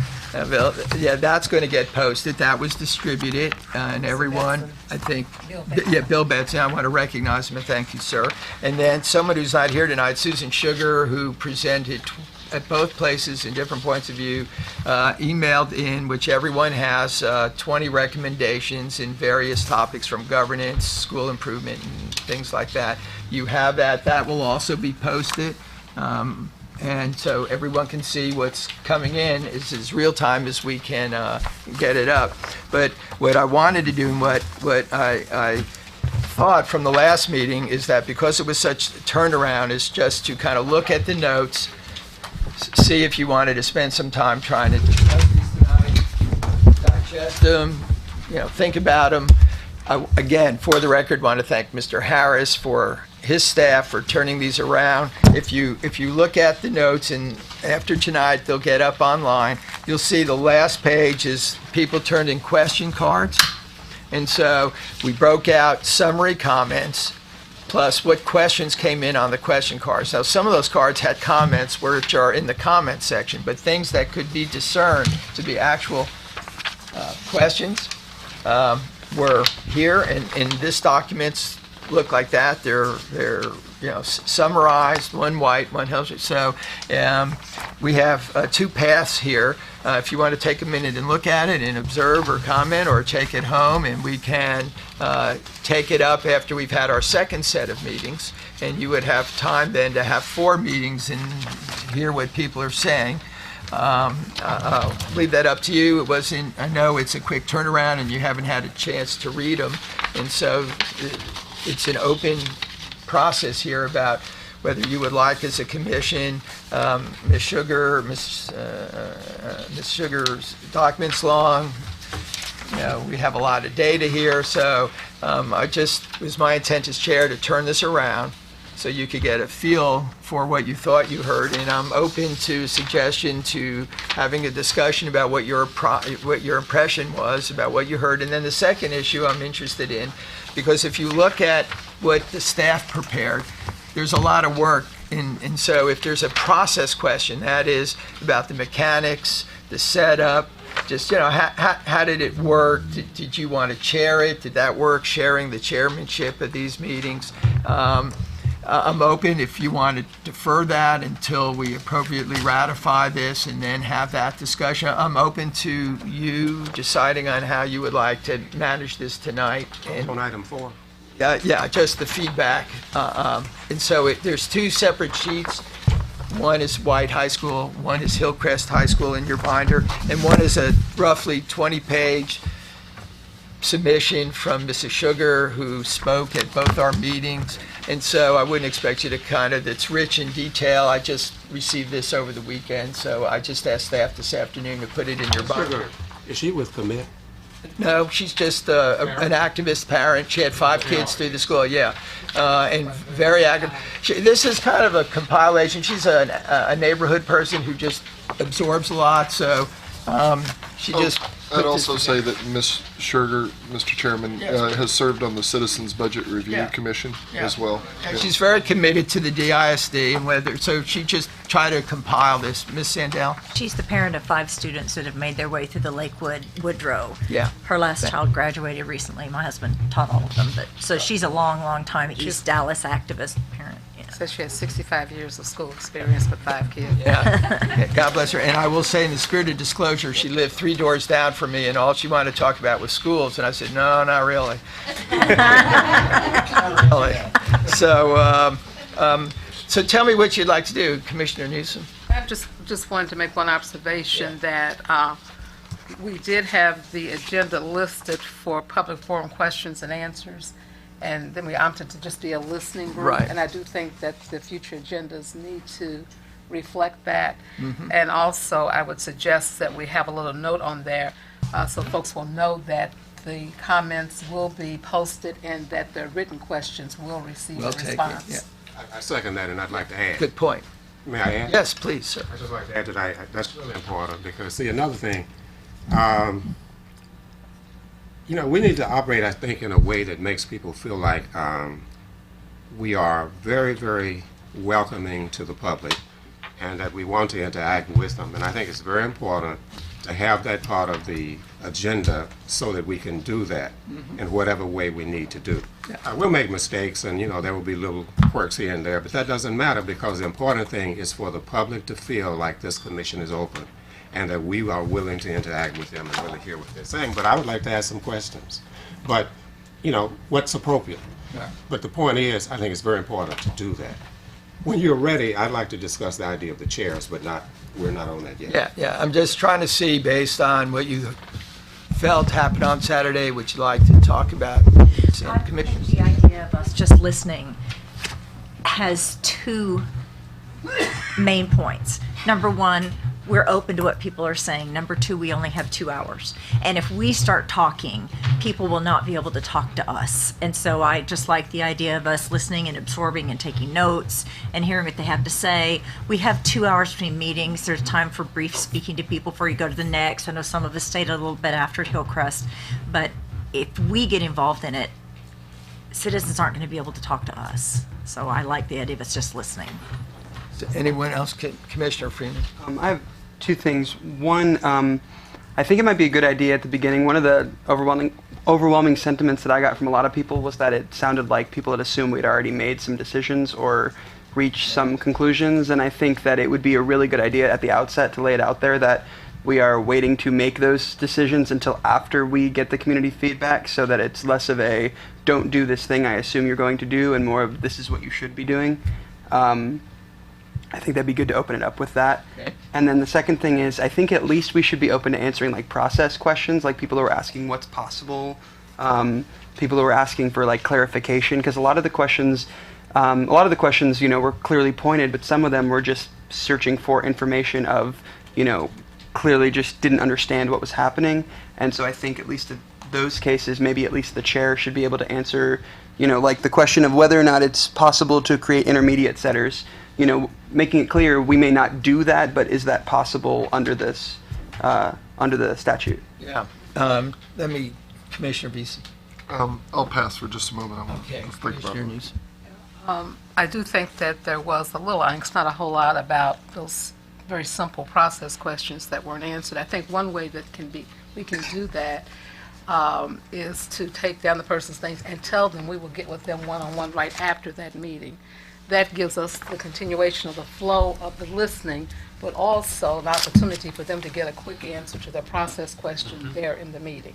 Yeah, that's going to get posted. That was distributed, and everyone, I think, Bill Betson, I want to recognize him and thank you, sir. And then someone who's not here tonight, Susan Sugar, who presented at both places in different points of view, emailed in, which everyone has, 20 recommendations in various topics from governance, school improvement, and things like that. You have that. That will also be posted. And so everyone can see what's coming in as real time as we can get it up. But what I wanted to do and what I thought from the last meeting is that because it was such a turnaround is just to kind of look at the notes, see if you wanted to spend some time trying to digest them, think about them. I, again, for the record, want to thank Mr. Harris for his staff for turning these around. If you look at the notes, and after tonight they'll get up online, you'll see the last page is people turned in question cards. And so we broke out summary comments plus what questions came in on the question cards. Now some of those cards had comments which are in the comment section, but things that could be discerned to be actual questions were here, and this documents look like that. They're summarized, one white, one Hillshire. So we have two paths here. If you want to take a minute and look at it and observe or comment or take it home, and we can take it up after we've had our second set of meetings, and you would have time then to have 4 meetings and hear what people are saying. I'll leave that up to you. It wasn't, I know it's a quick turnaround and you haven't had a chance to read them, and so it's an open process here about whether you would like, as a commission, Ms. Sugar's documents long. We have a lot of data here, so it was my intent as chair to turn this around so you could get a feel for what you thought you heard, and I'm open to suggestion to having a discussion about what your impression was about what you heard. And then the second issue I'm interested in, because if you look at what the staff prepared, there's a lot of work, and so if there's a process question, that is about the mechanics, the setup, just, how did it work? Did you want to chair it? Did that work, sharing the chairmanship of these meetings? I'm open if you want to defer that until we appropriately ratify this and then have that discussion. I'm open to you deciding on how you would like to manage this tonight. And On item 4. yeah, just the feedback. And so there's 2 separate sheets. One is White High School, one is Hillcrest High School in your binder, and one is a roughly 20-page submission from Mrs. Sugar, who spoke at both our meetings. And so I wouldn't expect you to it's rich in detail. I just received this over the weekend, so I just asked staff this afternoon to put it in your binder. Is she with commit? No, she's just an activist parent. She had 5 kids through the school, and very active. This is kind of a compilation. She's a neighborhood person who just absorbs a lot, so she just... I'd also say that Ms. Sugar, Mr. Chairman, has served on the Citizens Budget Review Commission as well. And she's very committed to the DISD, and so she just tried to compile this. Ms. Sandell? She's the parent of 5 students that have made their way through the Lakewood Woodrow. Yeah. Her last child graduated recently. My husband taught all of them, so she's a long time East Dallas activist parent. Says she has 65 years of school experience with 5 kids. Yeah. God bless her. And I will say, in the spirit of disclosure, she lived 3 doors down from me, and all she wanted to talk about was schools. And I said, no, not really. Not really. So tell me what you'd like to do, Commissioner Newsom. I just wanted to make one observation that we did have the agenda listed for public forum questions and answers, and then we opted to just be a listening group. Right. And I do think that the future agendas need to reflect that. And also, I would suggest that we have a little note on there so folks will know that the comments will be posted and that the written questions will receive a response. Yeah. I second that, and I'd like to add. Good point. May I add? Yes, please, sir. I'd just like to add that that's really important, because, see, another thing, we need to operate, I think, in a way that makes people feel like we are very, very welcoming to the public and that we want to interact with them. And I think it's very important to have that part of the agenda so that we can do that in whatever way we need to do. We'll make mistakes, and there will be little quirks here and there, but that doesn't matter, because the important thing is for the public to feel like this commission is open and that we are willing to interact with them and really hear what they're saying. But I would like to ask some questions. But, what's appropriate? But the point is, I think it's very important to do that. When you're ready, I'd like to discuss the idea of the chairs, but we're not on that yet. Yeah. I'm just trying to see, based on what you felt happened on Saturday, what you'd like to talk about. Commissioners. The idea of us just listening has 2 main points. Number 1, we're open to what people are saying. Number 2, we only have 2 hours. And if we start talking, people will not be able to talk to us. And so I just like the idea of us listening and absorbing and taking notes and hearing what they have to say. We have 2 hours between meetings. There's time for brief speaking to people before you go to the next. I know some of us stayed a little bit after Hillcrest. But if we get involved in it, citizens aren't going to be able to talk to us. So I like the idea of us just listening. Anyone else? Commissioner Freeman? I have 2 things. One, I think it might be a good idea at the beginning. One of the overwhelming overwhelming sentiments that I got from a lot of people was that it sounded like people had assumed we'd already made some decisions or reached some conclusions, and I think that it would be a really good idea at the outset to lay it out there that we are waiting to make those decisions until after we get the community feedback, so that it's less of a don't do this thing I assume you're going to do and more of this is what you should be doing. I think that'd be good to open it up with that. Okay. And then the second thing is, I think at least we should be open to answering like process questions, like people who are asking what's possible, people who are asking for like clarification, because a lot of the questions, you know, were clearly pointed, but some of them were just searching for information of, you know, clearly just didn't understand what was happening. And so I think at least in those cases, maybe at least the chair should be able to answer, you know, like the question of whether or not it's possible to create intermediate setters. You know, making it clear we may not do that, but is that possible under this, under the statute? Yeah. Let me, Commissioner Beasley. I'll pass for just a moment. I want Okay, to think about Commissioner it. News. I do think that there was a little angst, not a whole lot, about those very simple process questions that weren't answered. I think one way that we can do that is to take down the person's names and tell them we will get with them one-on-one right after that meeting. That gives us the continuation of the flow of the listening, but also an opportunity for them to get a quick answer to their process question there in the meeting.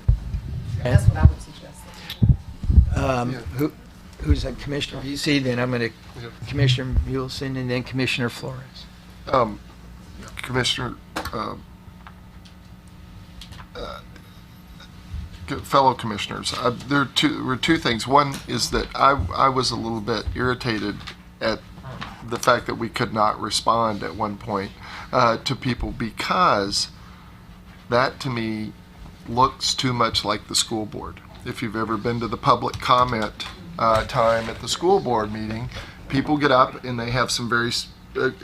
That's what I would suggest. Who's that? Commissioner Beasley, then I'm going to Commissioner Mulesen, and then Commissioner Flores. Commissioner, fellow commissioners, there were two things. One is that I was a little bit irritated at the fact that we could not respond at one point to people, because that to me looks too much like the school board. If you've ever been to the public comment time at the school board meeting, people get up and they have some very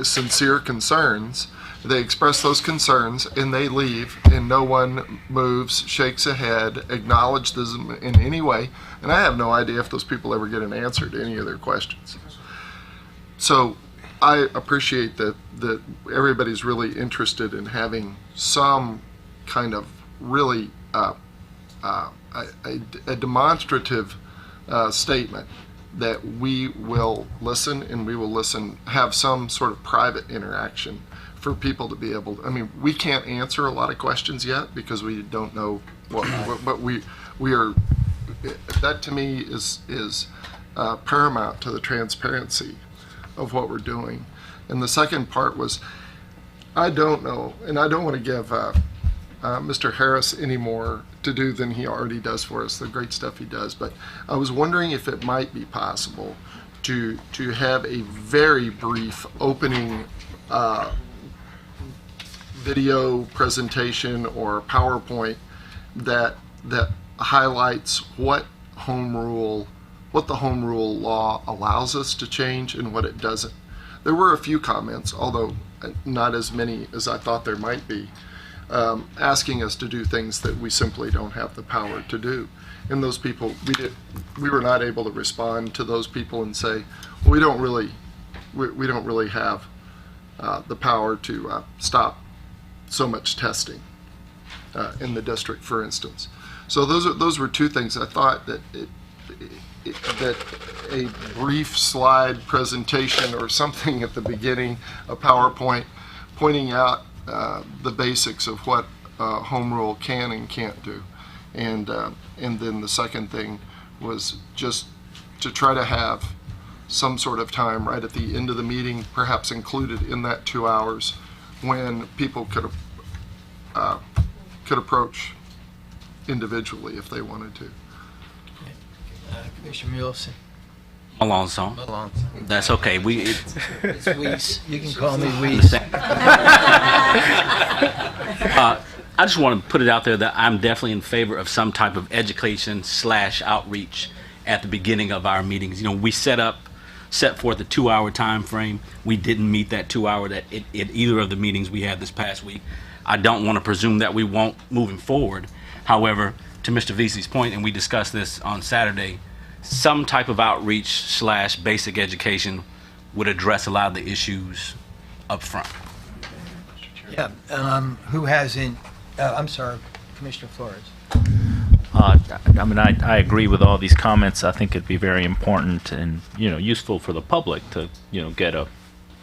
sincere concerns. They express those concerns and they leave, and no one moves, shakes a head, acknowledges them in any way, and I have no idea if those people ever get an answer to any of their questions. So I appreciate that everybody's really interested in having some kind of really a demonstrative statement that we will listen, and we will listen, have some sort of private interaction for people to be able to, I mean, we can't answer a lot of questions yet because we don't know but we are, that to me is paramount to the transparency of what we're doing. And the second part was, I don't know, and I don't want to give Mr. Harris any more to do than he already does for us, the great stuff he does, but I was wondering if it might be possible to have a very brief opening video presentation or PowerPoint that highlights what the home rule law allows us to change and what it doesn't. There were a few comments, although not as many as I thought there might be, asking us to do things that we simply don't have the power to do. And those people, we were not able to respond to those people and say, well, we don't really have the power to stop so much testing in the district, for instance. So those were two things. I thought that that a brief slide presentation or something at the beginning, a PowerPoint, pointing out the basics of what home rule can and can't do, and then the second thing was just to try to have some sort of time right at the end of the meeting, perhaps included in that 2 hours, when people could approach individually if they wanted to. Commissioner Mulesen. Alonso. That's okay. It's Weiss. You can call me Weiss. I just want to put it out there that I'm definitely in favor of some type of education / outreach at the beginning of our meetings. You know, we set forth a 2-hour time frame. We didn't meet that 2 hour that at either of the meetings we had this past week. I don't want to presume that we won't moving forward. However, to Mr. Vesey's point, and we discussed this on Saturday, some type of outreach / basic education would address a lot of the issues up front. Yeah. Who hasn't? I'm sorry, Commissioner Flores. I mean, I agree with all these comments. I think it'd be very important and, useful for the public to, get a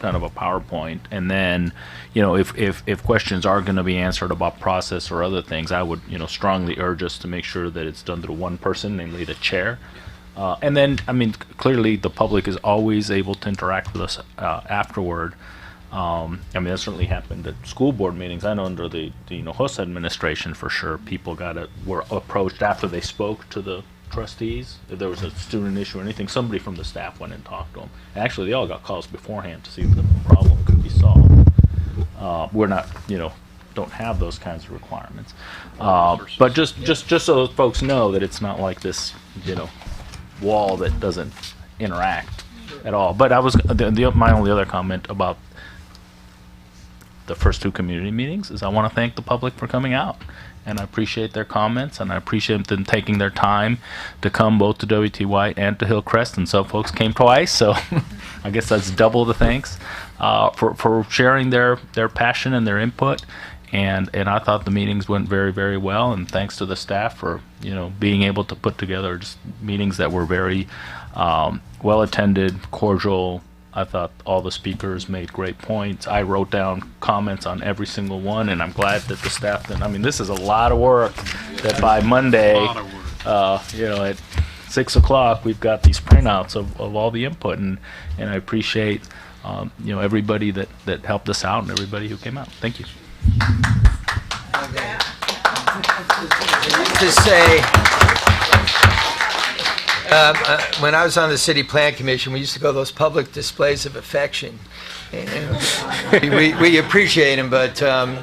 kind of a PowerPoint. And then, if questions are going to be answered about process or other things, I would, strongly urge us to make sure that it's done through one person, namely the chair. And then, I mean, clearly the public is always able to interact with us afterward. I mean, that certainly happened at school board meetings. I know under the Hinojosa administration, for sure, people were approached after they spoke to the trustees. If there was a student issue or anything, somebody from the staff went and talked to them. Actually, they all got calls beforehand to see if the problem could be solved. We're not, don't have those kinds of requirements. But just so folks know that it's not like this, wall that doesn't interact at all. But I was my only other comment about the first two community meetings is I want to thank the public for coming out, and I appreciate their comments, and I appreciate them taking their time to come both to W.T. White and to Hillcrest, and some folks came twice, so I guess that's double the thanks for sharing their passion and their input. And I thought the meetings went very, very well, and thanks to the staff for being able to put together just meetings that were very well attended, cordial. I thought all the speakers made great points. I wrote down comments on every single one, and I'm glad that the staff did. I mean, this is a lot of work. That by Monday, at 6 o'clock, we've got these printouts of all the input, and I appreciate everybody that helped us out and everybody who came out. Thank you. To say, when I was on the City Plan Commission, we used to go those public displays of affection. We appreciate them, but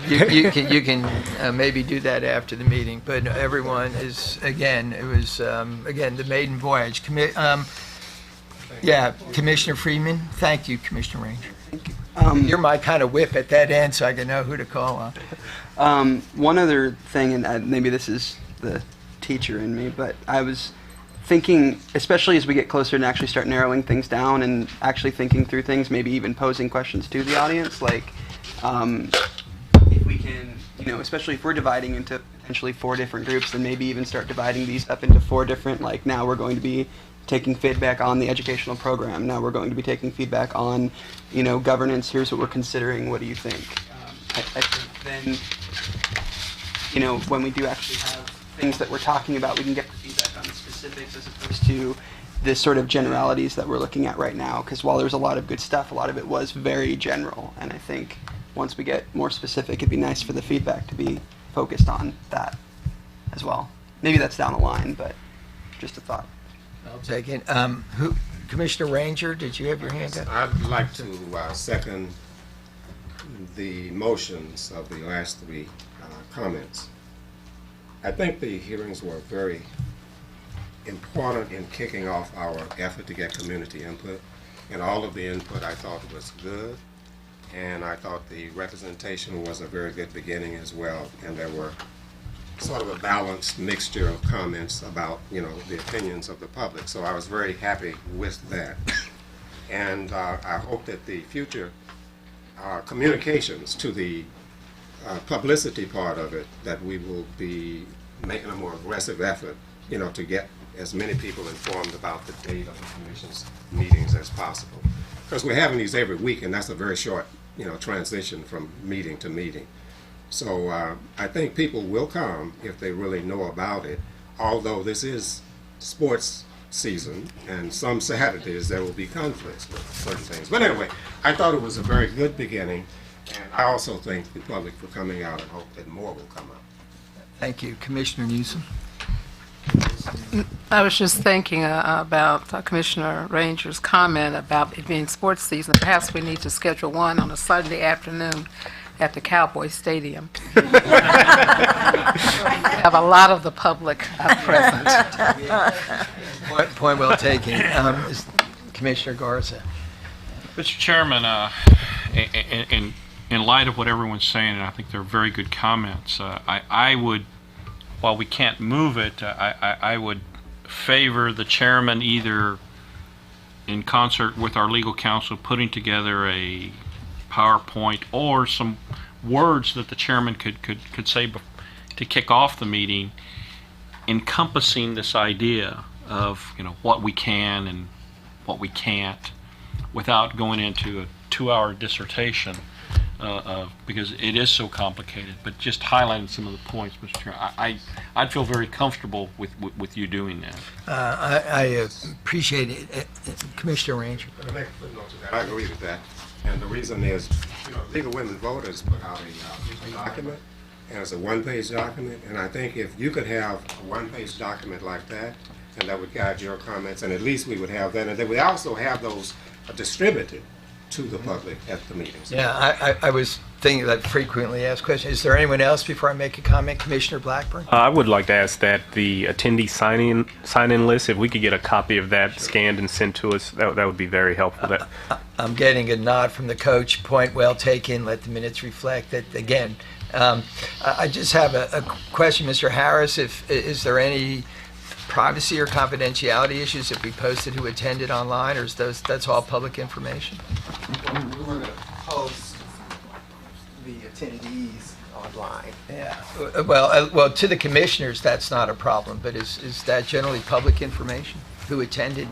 you can maybe do that after the meeting. But everyone is, again, it was, again, the maiden voyage. Commissioner Freeman, thank you, Commissioner Ranger. You're my kind of whip at that end, so I can know who to call on. One other thing, and maybe this is the teacher in me, but I was thinking, especially as we get closer and actually start narrowing things down and actually thinking through things, maybe even posing questions to the audience, like if we can, especially if we're dividing into potentially 4 different groups, then maybe even start dividing these up into 4 different, like now we're going to be taking feedback on the educational program. Now we're going to be taking feedback on, governance. Here's what we're considering. What do you think? I think then, when we do actually have things that we're talking about, we can get the feedback on the specifics as opposed to the sort of generalities that we're looking at right now. Because while there's a lot of good stuff, a lot of it was very general. And I think once we get more specific, it'd be nice for the feedback to be focused on that as well. Maybe that's down the line, but just a thought. I'll take it. Commissioner Ranger, did you have your hand up? I'd like to second the motions of the last 3 comments. I think the hearings were very important in kicking off our effort to get community input, and all of the input I thought was good, and I thought the representation was a very good beginning as well, and there were sort of a balanced mixture of comments about, the opinions of the public. So I was very happy with that. And I hope that the future communications to the publicity part of it, that we will be making a more aggressive effort, to get as many people informed about the date of the commission's meetings as possible. Because we're having these every week, and that's a very short, transition from meeting to meeting. So I think people will come if they really know about it, although this is sports season, and some Saturdays there will be conflicts with certain things. But anyway, I thought it was a very good beginning, and I also thank the public for coming out and hope that more will come out. Thank you. Commissioner Newsom. I was just thinking about Commissioner Ranger's comment about it being sports season. Perhaps we need to schedule one on a Sunday afternoon at the Cowboy Stadium. Have a lot of the public present. Point well taken. Commissioner Garza. Mr. Chairman, in light of what everyone's saying, and I think they're very good comments, I would, while we can't move it, I would favor the chairman either in concert with our legal counsel putting together a PowerPoint or some words that the chairman could say to kick off the meeting encompassing this idea of, what we can and what we can't, without going into a 2-hour dissertation, because it is so complicated. But just highlighting some of the points, Mr. Chair, I'd feel very comfortable with you doing that. I appreciate it. Commissioner Ranger. To make a footnote to that, I agree with that. And the reason is, League of Women Voters put out a document, and it's a one-page document, and I think if you could have a one-page document like that, and that would guide your comments, and at least we would have that, and then we also have those distributed to the public at the meetings. Yeah, I was thinking that frequently asked question. Is there anyone else before I make a comment? Commissioner Blackburn? I would like to ask that the attendee sign-in list, if we could get a copy of that scanned and sent to us, that would be very helpful. I'm getting a nod from the coach. Point well taken. Let the minutes reflect that. Again, I just have a question, Mr. Harris. Is there any privacy or confidentiality issues if we posted who attended online, or is that's all public information? We're going to post the attendees online. Yeah. Well, to the commissioners, that's not a problem. But is that generally public information? Who attended?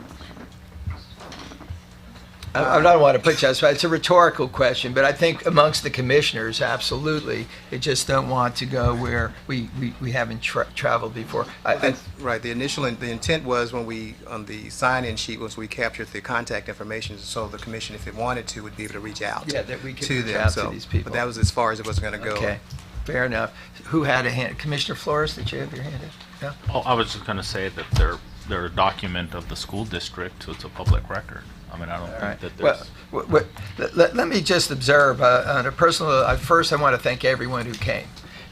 I don't want to put you on the spot. It's a rhetorical question, but I think amongst the commissioners, absolutely, they just don't want to go where we haven't traveled before. Right. The intent was when we, on the sign-in sheet, was we captured the contact information, so the commission, if it wanted to, would be able to reach out. Yeah, that we could to reach them. out to these people. But that was as far as it was going to go. Okay, fair enough. Who had a hand? Commissioner Flores, did you have your hand up? No? Oh, I was just going to say that they're a document of the school district, so it's a public record. I mean, I don't think that there's... Let me just observe on a personal. First, I want to thank everyone who came.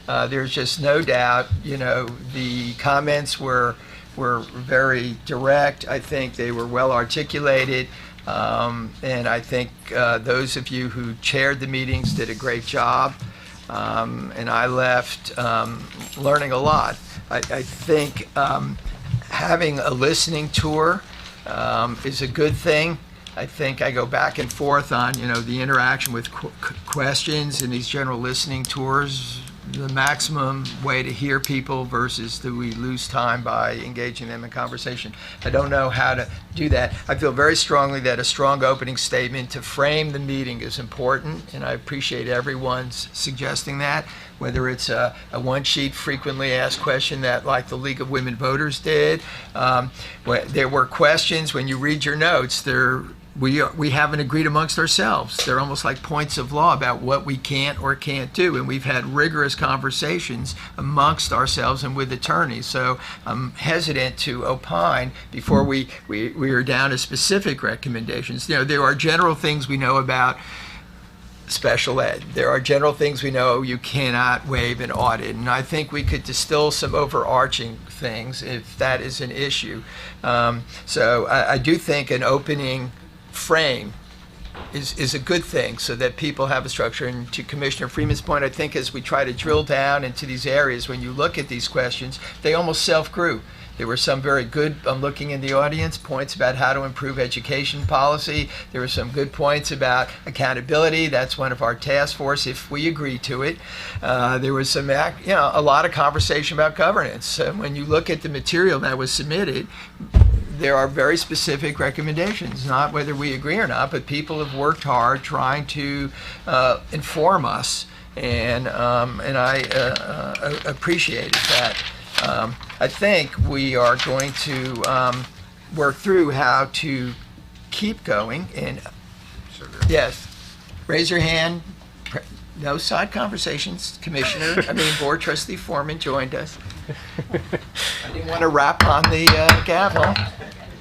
There's just no doubt. The comments were very direct. I think they were well articulated, and I think those of you who chaired the meetings did a great job. And I left learning a lot. I think having a listening tour is a good thing. I think I go back and forth on, the interaction with questions in these general listening tours, the maximum way to hear people versus do we lose time by engaging them in conversation. I don't know how to do that. I feel very strongly that a strong opening statement to frame the meeting is important, and I appreciate everyone's suggesting that, whether it's a one-sheet frequently asked question that like the League of Women Voters did. There were questions, when you read your notes, we haven't agreed amongst ourselves. They're almost like points of law about what we can or can't do, and we've had rigorous conversations amongst ourselves and with attorneys. So I'm hesitant to opine before we are down to specific recommendations. There are general things we know about special ed. There are general things we know you cannot waive an audit, and I think we could distill some overarching things if that is an issue. So I do think an opening frame is a good thing so that people have a structure. And to Commissioner Freeman's point, I think as we try to drill down into these areas, when you look at these questions, they almost self-grew. There were some very good, I'm looking in the audience, points about how to improve education policy. There were some good points about accountability. That's one of our task force if we agree to it. There was some, a lot of conversation about governance. When you look at the material that was submitted, there are very specific recommendations, not whether we agree or not, but people have worked hard trying to inform us, and I appreciated that. I think we are going to work through how to keep going. And yes, raise your hand. No side conversations, Commissioner. Board Trustee Foreman joined us. I didn't want to rap on the gavel.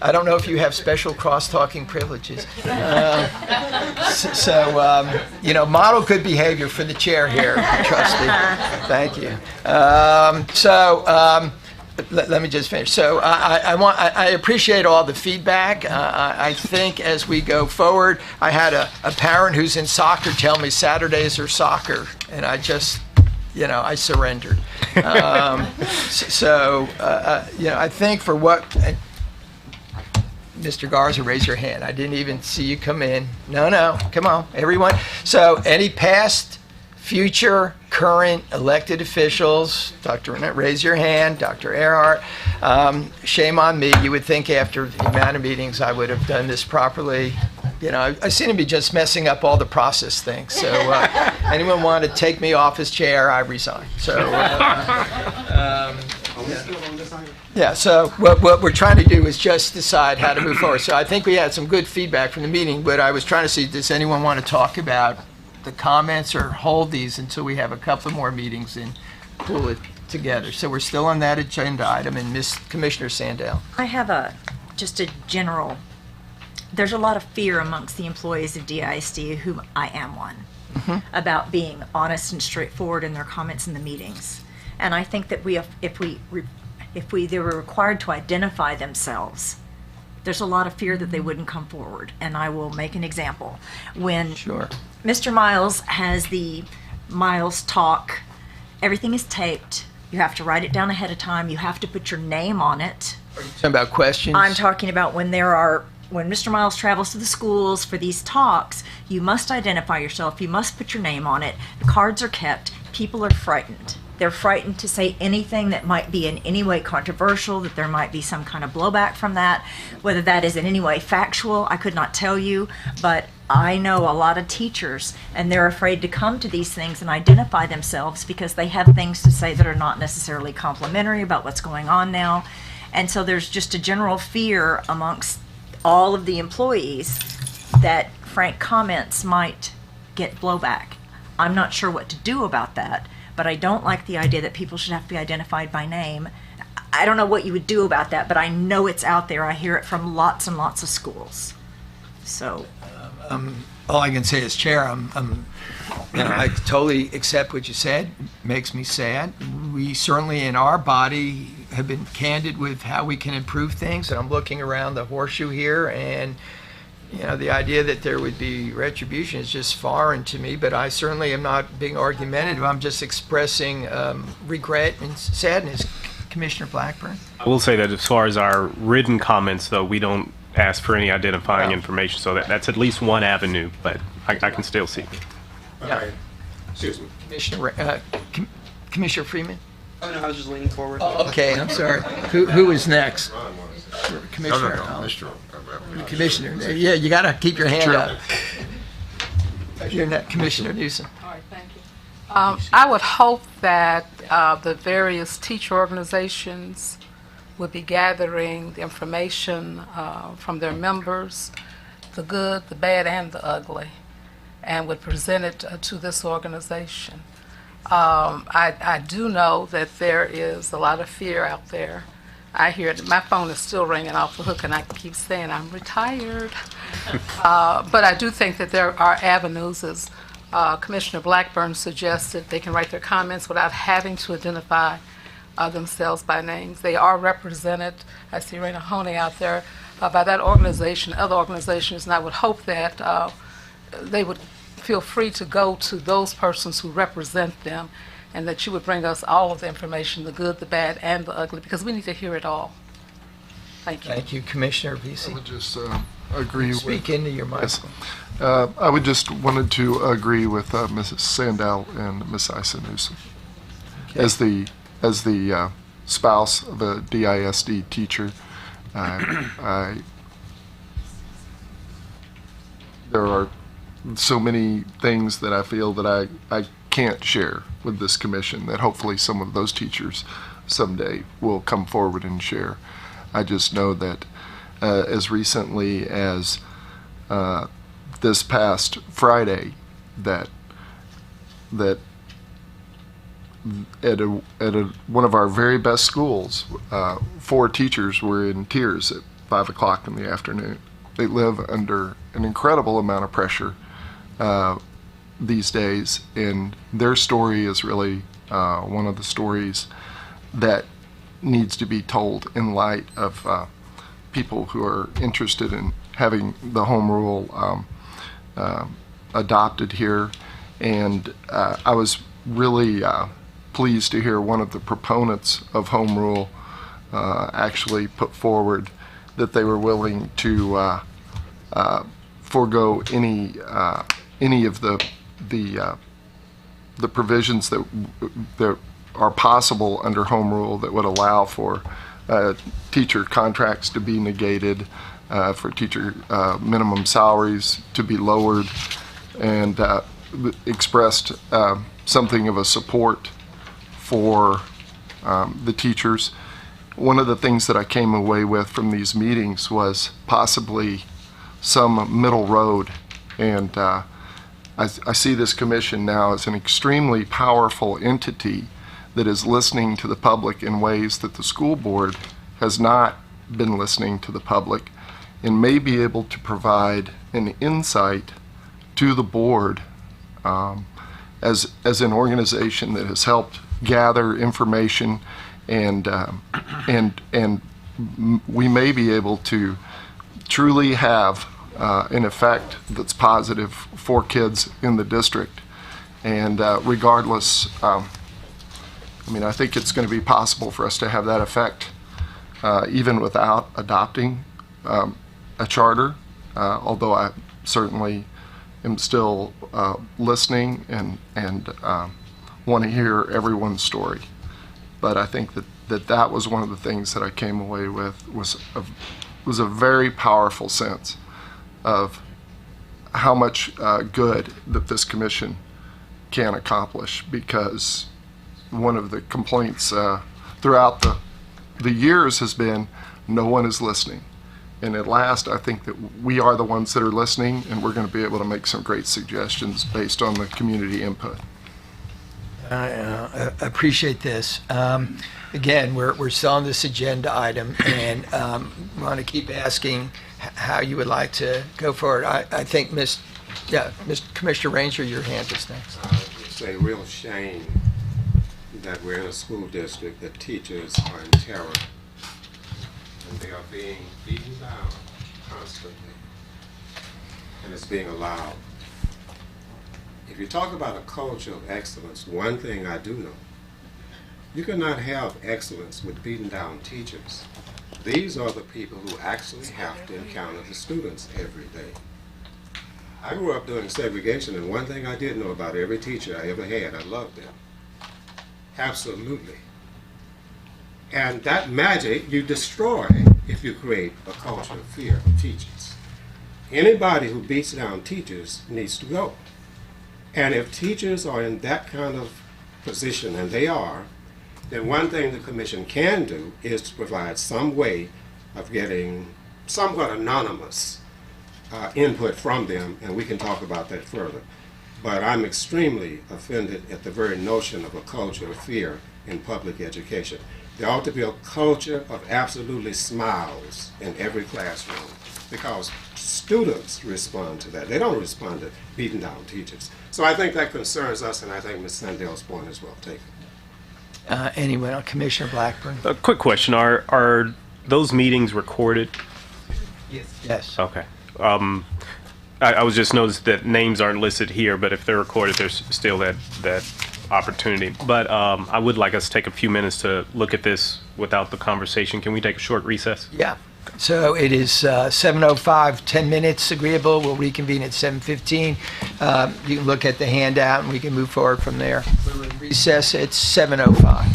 I don't know if you have special cross-talking privileges. Model good behavior for the chair here, Trustee. Thank you. Let me just finish. So I appreciate all the feedback. I think as we go forward, I had a parent who's in soccer tell me Saturdays are soccer, and I just, I surrendered. I think for what. Mr. Garza, raise your hand. I didn't even see you come in. No, come on, everyone. So any past future, current elected officials. Dr. Renette, raise your hand. Dr. Earhart, shame on me. You would think after the amount of meetings I would have done this properly. You know, I seem to be just messing up all the process things. So anyone want to take me off his chair, I resign. So yeah, so what we're trying to do is just decide how to move forward. So I think we had some good feedback from the meeting, but I was trying to see, does anyone want to talk about the comments or hold these until we have a couple more meetings and pull it together? So we're still on that agenda item, and Commissioner Sandell. I have just a general, there's a lot of fear amongst the employees of DISD, whom I am one, about being honest and straightforward in their comments in the meetings. And I think that if they were required to identify themselves, there's a lot of fear that they wouldn't come forward. And I will make an example. When Mr. Miles has the Miles talk, everything is taped. You have to write it down ahead of time. You have to put your name on it. Are you talking about questions? I'm talking about when Mr. Miles travels to the schools for these talks, you must identify yourself. You must put your name on it. The cards are kept. People are frightened. They're frightened to say anything that might be in any way controversial, that there might be some kind of blowback from that. Whether that is in any way factual, I could not tell you, but I know a lot of teachers, and they're afraid to come to these things and identify themselves because they have things to say that are not necessarily complimentary about what's going on now. And so there's just a general fear amongst all of the employees that frank comments might get blowback. I'm not sure what to do about that, but I don't like the idea that people should have to be identified by name. I don't know what you would do about that, but I know it's out there. I hear it from lots and lots of schools. So, all I can say is, Chair, I totally accept what you said. It makes me sad. We certainly in our body have been candid with how we can improve things, and I'm looking around the horseshoe here, and the idea that there would be retribution is just foreign to me, but I certainly am not being argumentative. I'm just expressing regret and sadness. Commissioner Blackburn? I will say that as far as our written comments, though, we don't ask for any identifying information, so that's at least one avenue, but I can still see it. Yeah. Excuse me. Commissioner Freeman? Oh, no, I was just leaning forward. Oh, okay, I'm sorry. Who is next? Commissioner. Commissioner. Yeah, you got to keep your hand up. You're not Commissioner Newsom. All right, thank you. I would hope that the various teacher organizations would be gathering the information from their members, the good, the bad, and the ugly, and would present it to this organization. I do know that there is a lot of fear out there. I hear it. My phone is still ringing off the hook, and I keep saying I'm retired. But I do think that there are avenues, as Commissioner Blackburn suggested. They can write their comments without having to identify themselves by names. They are represented, I see Raina Honey out there, by that organization, other organizations, and I would hope that they would feel free to go to those persons who represent them, and that you would bring us all of the information, the good, the bad, and the ugly, because we need to hear it all. Thank you. Thank you, Commissioner Vesey. I would just agree with... Speak into your microphone. Yes. I would just wanted to agree with Mrs. Sandell and Ms. Isa-Newsom. Okay. As the spouse of a DISD teacher, there are so many things that I feel that I can't share with this commission that hopefully some of those teachers someday will come forward and share. I just know that as recently as this past Friday, that at one of our very best schools, 4 teachers were in tears at 5 o'clock in the afternoon. They live under an incredible amount of pressure these days, and their story is really one of the stories that needs to be told in light of people who are interested in having the home rule adopted here. And I was really pleased to hear one of the proponents of home rule actually put forward that they were willing to forego any of the the provisions that are possible under home rule that would allow for teacher contracts to be negated, for teacher minimum salaries to be lowered, and expressed something of a support for the teachers. One of the things that I came away with from these meetings was possibly some middle road, and I see this commission now as an extremely powerful entity that is listening to the public in ways that the school board has not been listening to the public, and may be able to provide an insight to the board as an organization that has helped gather information, and we may be able to truly have an effect that's positive for kids in the district. And regardless, I think it's going to be possible for us to have that effect even without adopting a charter, although I certainly am still listening and want to hear everyone's story. But I think that was one of the things that I came away with was a very powerful sense of how much good that this commission can accomplish, because one of the complaints throughout the years has been no one is listening. And at last, I think that we are the ones that are listening, and we're going to be able to make some great suggestions based on the community input. I appreciate this. Again, we're still on this agenda item, and want to keep asking how you would like to go forward. I think Mr. Commissioner Ranger, your hand is next. It's a real shame that we're in a school district that teachers are in terror and they are being beaten down constantly, and it's being allowed. If you talk about a culture of excellence, one thing I do know, you cannot have excellence with beaten down teachers. These are the people who actually have to encounter the students every day. I grew up doing segregation, and one thing I did know about every teacher I ever had, I loved them. Absolutely. And that magic you destroy if you create a culture of fear of teachers. Anybody who beats down teachers needs to go. And if teachers are in that kind of position, and they are, then one thing the commission can do is to provide some way of getting somewhat anonymous input from them, and we can talk about that further. But I'm extremely offended at the very notion of a culture of fear in public education. There ought to be a culture of absolutely smiles in every classroom, because students respond to that. They don't respond to beating down teachers. So I think that concerns us, and I think Ms. Sandell's point is well taken. Anyway, Commissioner Blackburn. A quick question: Are those meetings recorded? Yes. Okay. I was just noticed that names aren't listed here, but if they're recorded, there's still that opportunity. But I would like us to take a few minutes to look at this without the conversation. Can we take a short recess? Yeah. So it is 7:05, 10 minutes agreeable. We'll reconvene at 7:15. You can look at the handout and we can move forward from there. We'll recess at 7:05.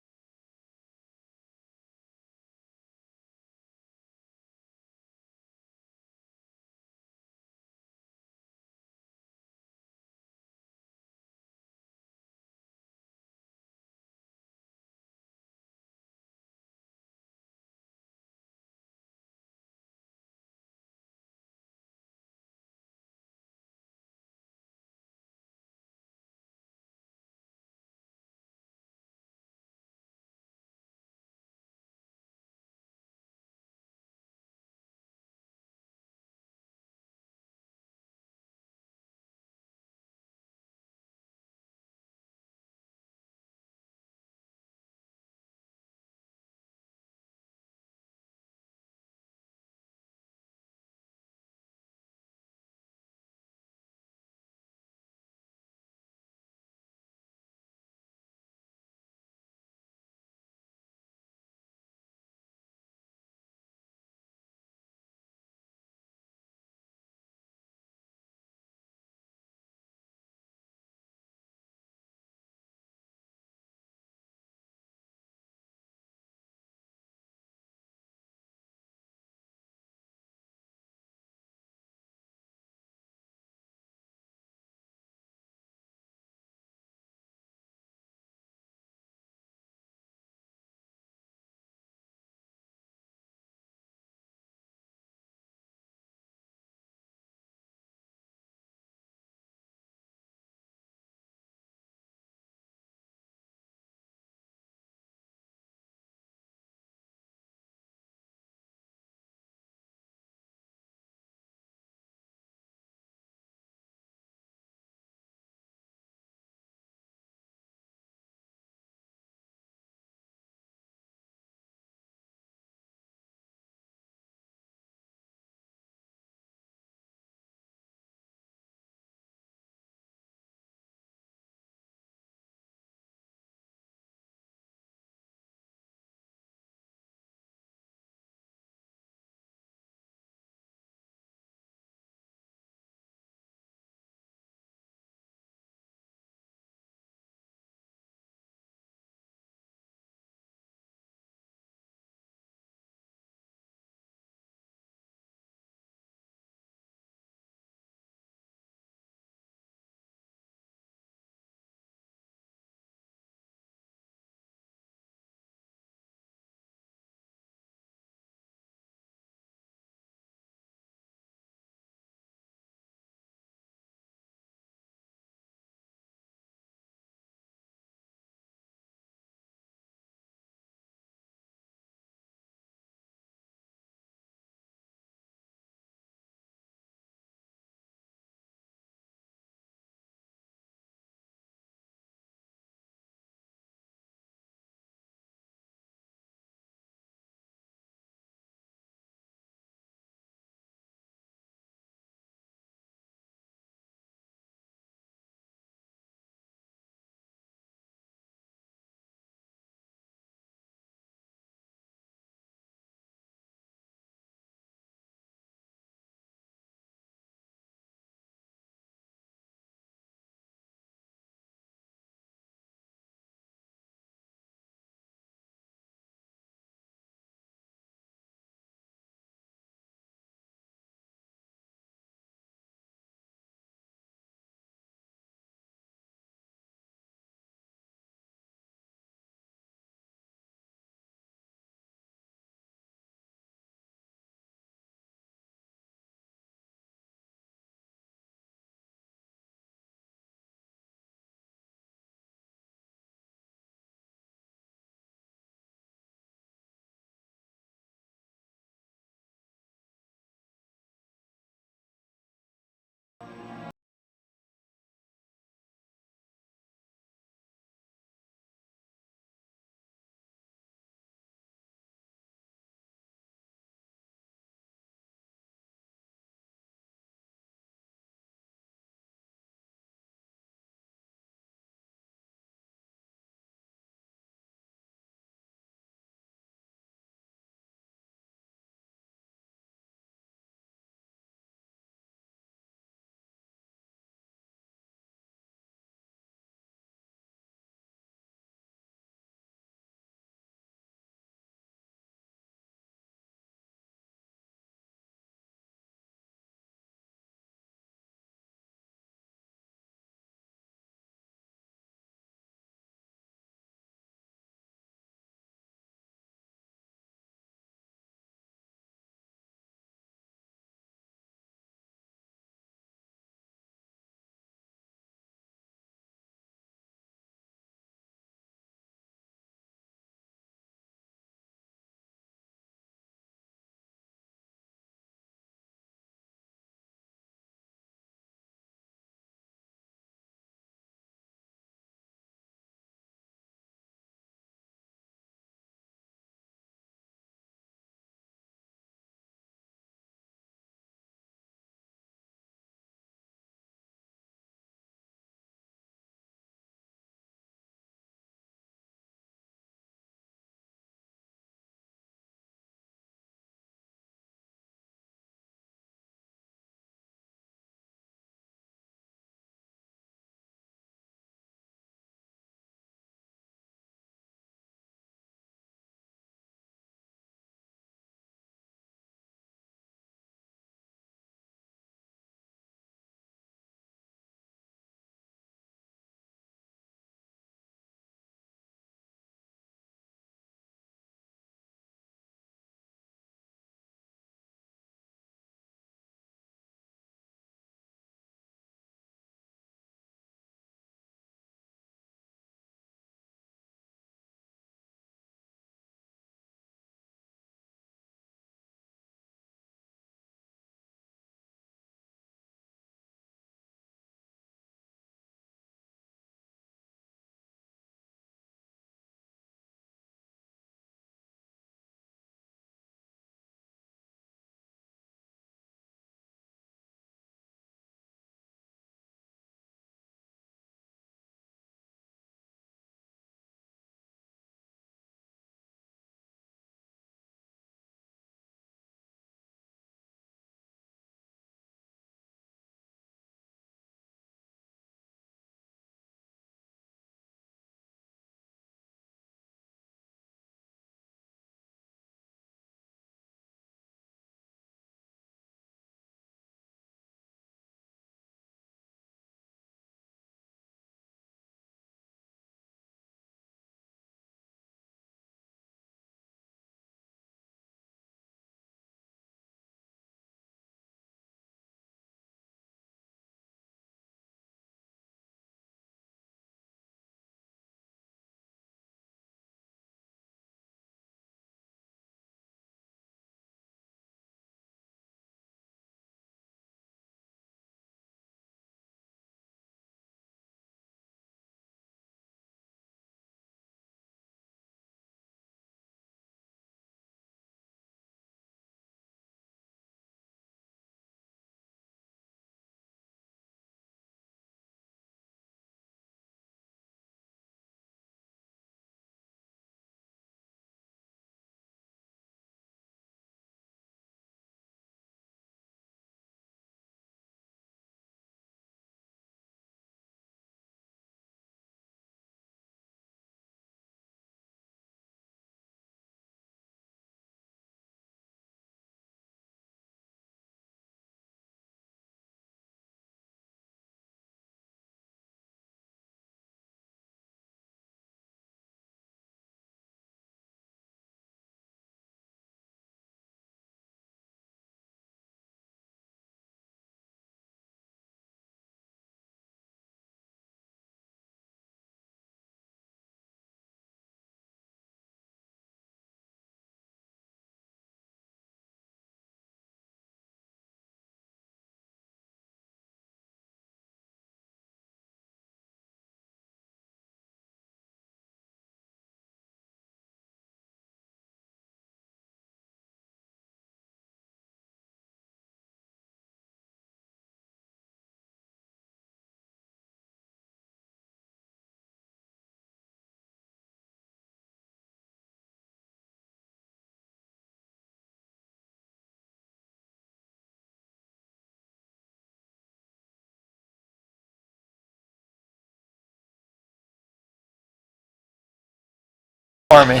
for me.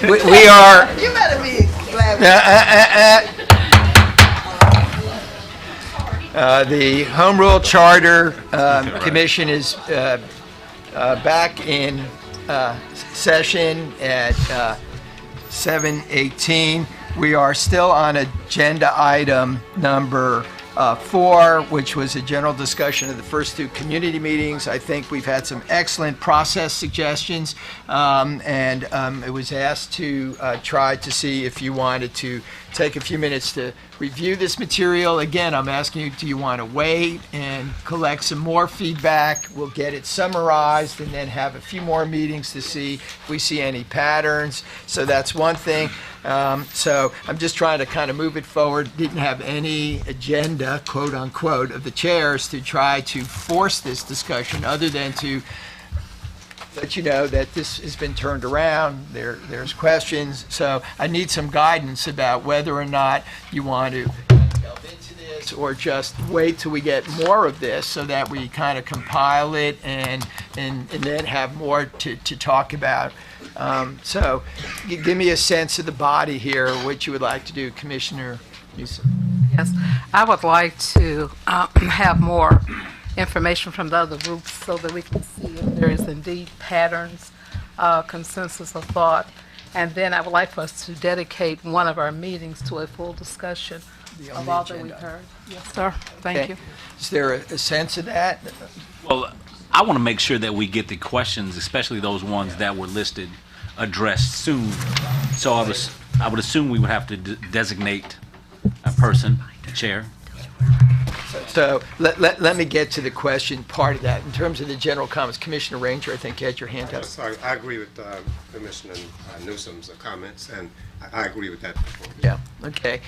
We are. You better be glad. The Home Rule Charter Commission is back in session at 7:18. We are still on agenda item number 4, which was a general discussion of the first 2 community meetings. I think we've had some excellent process suggestions, and it was asked to try to see if you wanted to take a few minutes to review this material. Again, I'm asking you, do you want to wait and collect some more feedback? We'll get it summarized and then have a few more meetings to see if we see any patterns. So that's one thing. So I'm just trying to kind of move it forward. Didn't have any agenda, quote unquote, of the chairs to try to force this discussion other than to let you know that this has been turned around. There's questions. So I need some guidance about whether or not you want to delve into this or just wait till we get more of this so that we kind of compile it and then have more to talk about. So give me a sense of the body here, what you would like to do, Commissioner Newsom. Yes, I would like to have more information from the other groups so that we can see if there is indeed patterns, consensus of thought. And then I would like for us to dedicate one of our meetings to a full discussion of all that we've heard. Yes, sir. Thank Okay. you. Is there a sense of that? Well, I want to make sure that we get the questions, especially those ones that were listed, addressed soon. So I would assume we would have to designate a person, the chair. So let me get to the question part of that. In terms of the general comments, Commissioner Ranger, I think you had your hand up. Yes, I agree with Commissioner Newsom's comments, and I agree with that. Yeah, okay.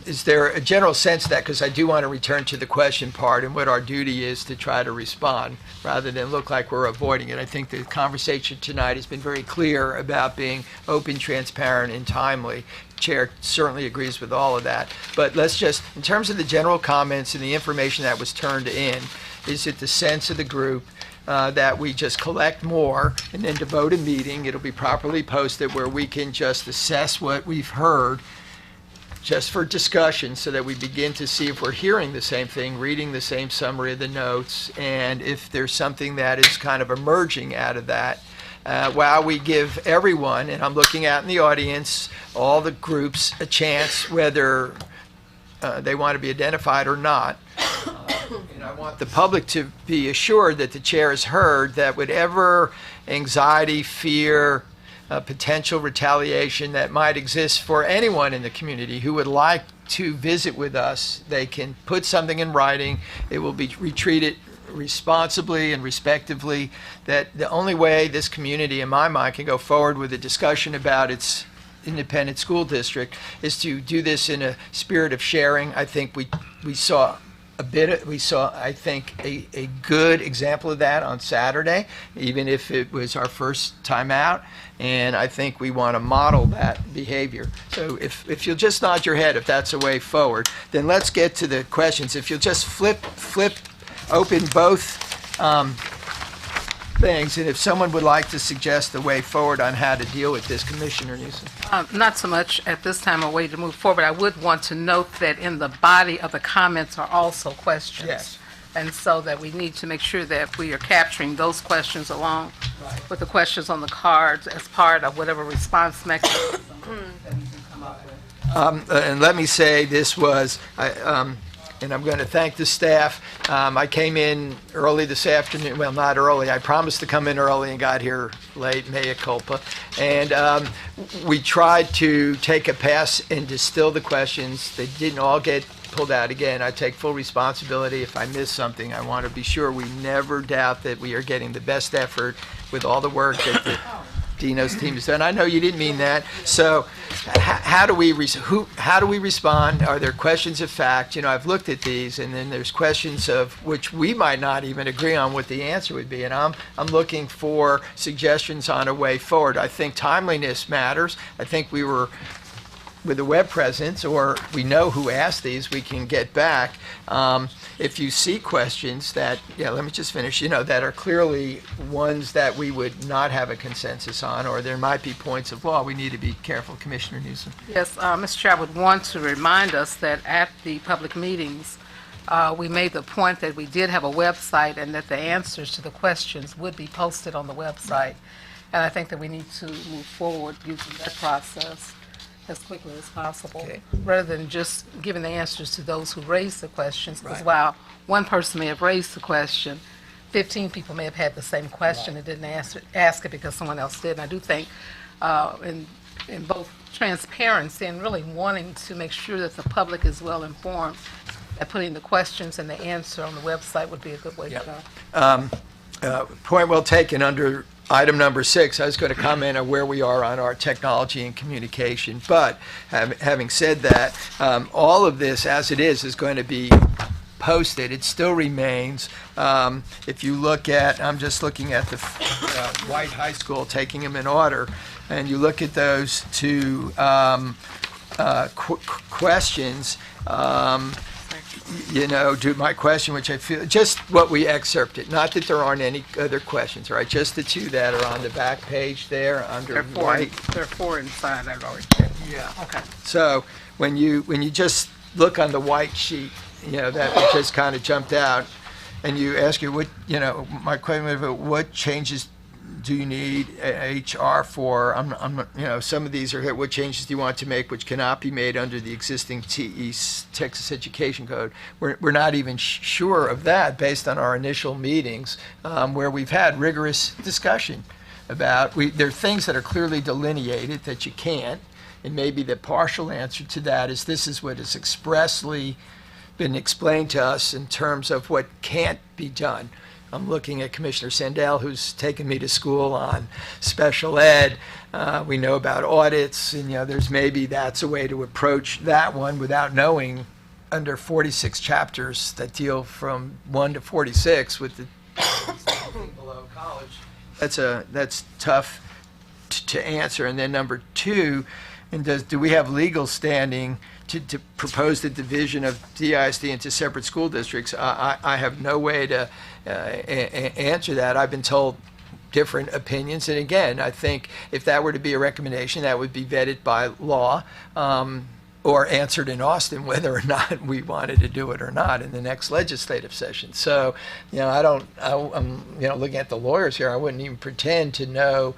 Is there a general sense of that? Because I do want to return to the question part and what our duty is to try to respond rather than look like we're avoiding it. I think the conversation tonight has been very clear about being open, transparent, and timely. Chair certainly agrees with all of that. But let's just, in terms of the general comments and the information that was turned in, is it the sense of the group that we just collect more and then devote a meeting? It'll be properly posted where we can just assess what we've heard just for discussion so that we begin to see if we're hearing the same thing, reading the same summary of the notes, and if there's something that is kind of emerging out of that. While we give everyone, and I'm looking out in the audience, all the groups a chance whether they want to be identified or not. And I want the public to be assured that the chair has heard that whatever anxiety, fear, potential retaliation that might exist for anyone in the community who would like to visit with us, they can put something in writing. It will be retreated responsibly and respectively. That the only way this community, in my mind, can go forward with a discussion about its independent school district is to do this in a spirit of sharing. I think we saw I think a good example of that on Saturday, even if it was our first time out, and I think we want to model that behavior. So if you'll just nod your head if that's a way forward, then let's get to the questions. If you'll just flip open both things, and if someone would like to suggest a way forward on how to deal with this, Commissioner Newsom. Not so much at this time a way to move forward. I would want to note that in the body of the comments are also questions. Yes. And so that we need to make sure that we are capturing those questions along with the questions on the cards as part of whatever response mechanism that we can come up with. And let me say this was, and I'm going to thank the staff. I came in early this afternoon. Well, not early. I promised to come in early and got here late, mea culpa. And we tried to take a pass and distill the questions. They didn't all get pulled out again. I take full responsibility. If I miss something, I want to be sure we never doubt that we are getting the best effort with all the work that the Dino's team has done. I know you didn't mean that. So how do we respond? Are there questions of fact? You know, I've looked at these, and then there's questions of which we might not even agree on what the answer would be. And I'm looking for suggestions on a way forward. I think timeliness matters. I think we were with the web presence, or we know who asked these, we can get back. If you see questions that, let me just finish, that are clearly ones that we would not have a consensus on, or there might be points of law, we need to be careful. Commissioner Newsom. Yes, Mr. Chair, I would want to remind us that at the public meetings, we made the point that we did have a website and that the answers to the questions would be posted on the website. And I think that we need to move forward using that process as quickly as possible, rather than just giving the answers to those who raised the questions. Because while one person may have raised the question, 15 people may have had the same question and didn't ask it because someone else did. And I do think in both transparency and really wanting to make sure that the public is well informed, that putting the questions and the answer on the website would be a good way to go. Point well taken. Under item number 6, I was going to comment on where we are on our technology and communication. But having said that, all of this, as it is going to be posted. It still remains. If you look at, I'm just looking at the White High School, taking them in order, and you look at those two questions, to my question, which I feel, just what we excerpted, not that there aren't any other questions, right? Just the two that are on the back page there under white. There are 4 inside, I've already checked. Yeah. Okay. So when you just look on the white sheet, that just kind of jumped out, and you ask you my question was, what changes do you need HR for? Some of these are here. What changes do you want to make which cannot be made under the existing Texas Education Code? We're not even sure of that based on our initial meetings where we've had rigorous discussion about, there are things that are clearly delineated that you can't, and maybe the partial answer to that is this is what is expressly been explained to us in terms of what can't be done. I'm looking at Commissioner Sandell, who's taken me to school on special ed. We know about audits, and there's maybe that's a way to approach that one without knowing under 46 chapters that deal from 1 to 46 with the below college. That's tough to answer. And then number 2, and do we have legal standing to propose the division of DISD into separate school districts? I have no way to answer that. I've been told different opinions, and again, I think if that were to be a recommendation, that would be vetted by law or answered in Austin whether or not we wanted to do it or not in the next legislative session. So, I'm looking at the lawyers here. I wouldn't even pretend to know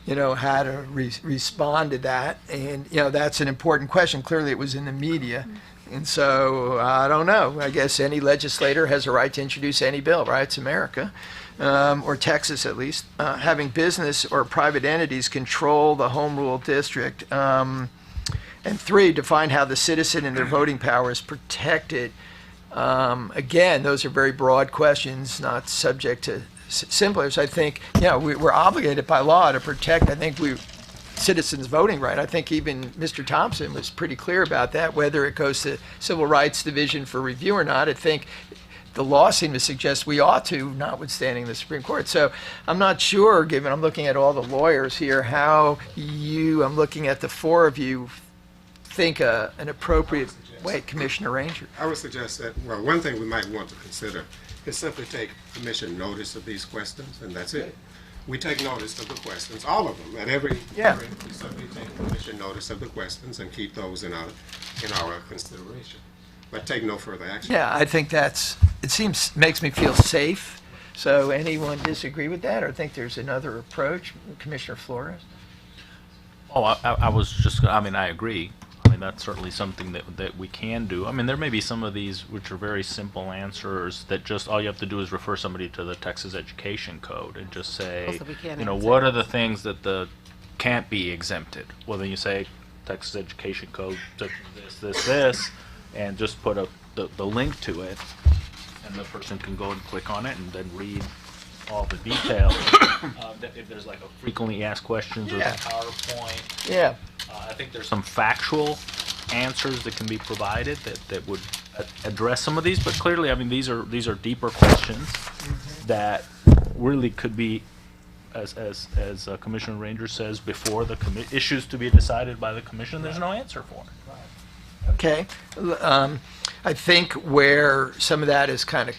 how to respond to that. And, that's an important question. Clearly, it was in the media. And so, I don't know. I guess any legislator has a right to introduce any bill, right? It's America, or Texas at least. Having business or private entities control the home rule district. And 3, define how the citizen and their voting power is protected. Again, those are very broad questions, not subject to simplers. I think, we're obligated by law to protect, citizens' voting right. I think even Mr. Thompson was pretty clear about that, whether it goes to Civil Rights Division for review or not. I think the law seemed to suggest we ought to, notwithstanding the Supreme Court. So I'm not sure, given I'm looking at all the lawyers here, how I'm looking at the 4 of you, think an appropriate way, Commissioner Ranger. I would suggest that, one thing we might want to consider is simply take commission notice of these questions, and that's it. We take notice of the questions, all of them, at every hearing. We simply take commission notice of the questions and keep those in our consideration, but take no further action. Yeah, I think makes me feel safe. So anyone disagree with that or think there's another approach? Commissioner Flores? Oh, I agree. That's certainly something that we can do. There may be some of these which are very simple answers that just all you have to do is refer somebody to the Texas Education Code and just say, what are the things that can't be exempted? Well, then you say Texas Education Code, this, and just put the link to it, and the person can go and click on it and then read all the details. If there's like a frequently asked questions or a PowerPoint. Yeah. I think there's some factual answers that can be provided that would address some of these, but clearly, these are deeper questions that really could be as Commissioner Ranger says, before the issues to be decided by the commission, there's no answer for it. Okay. I think where some of that is kind of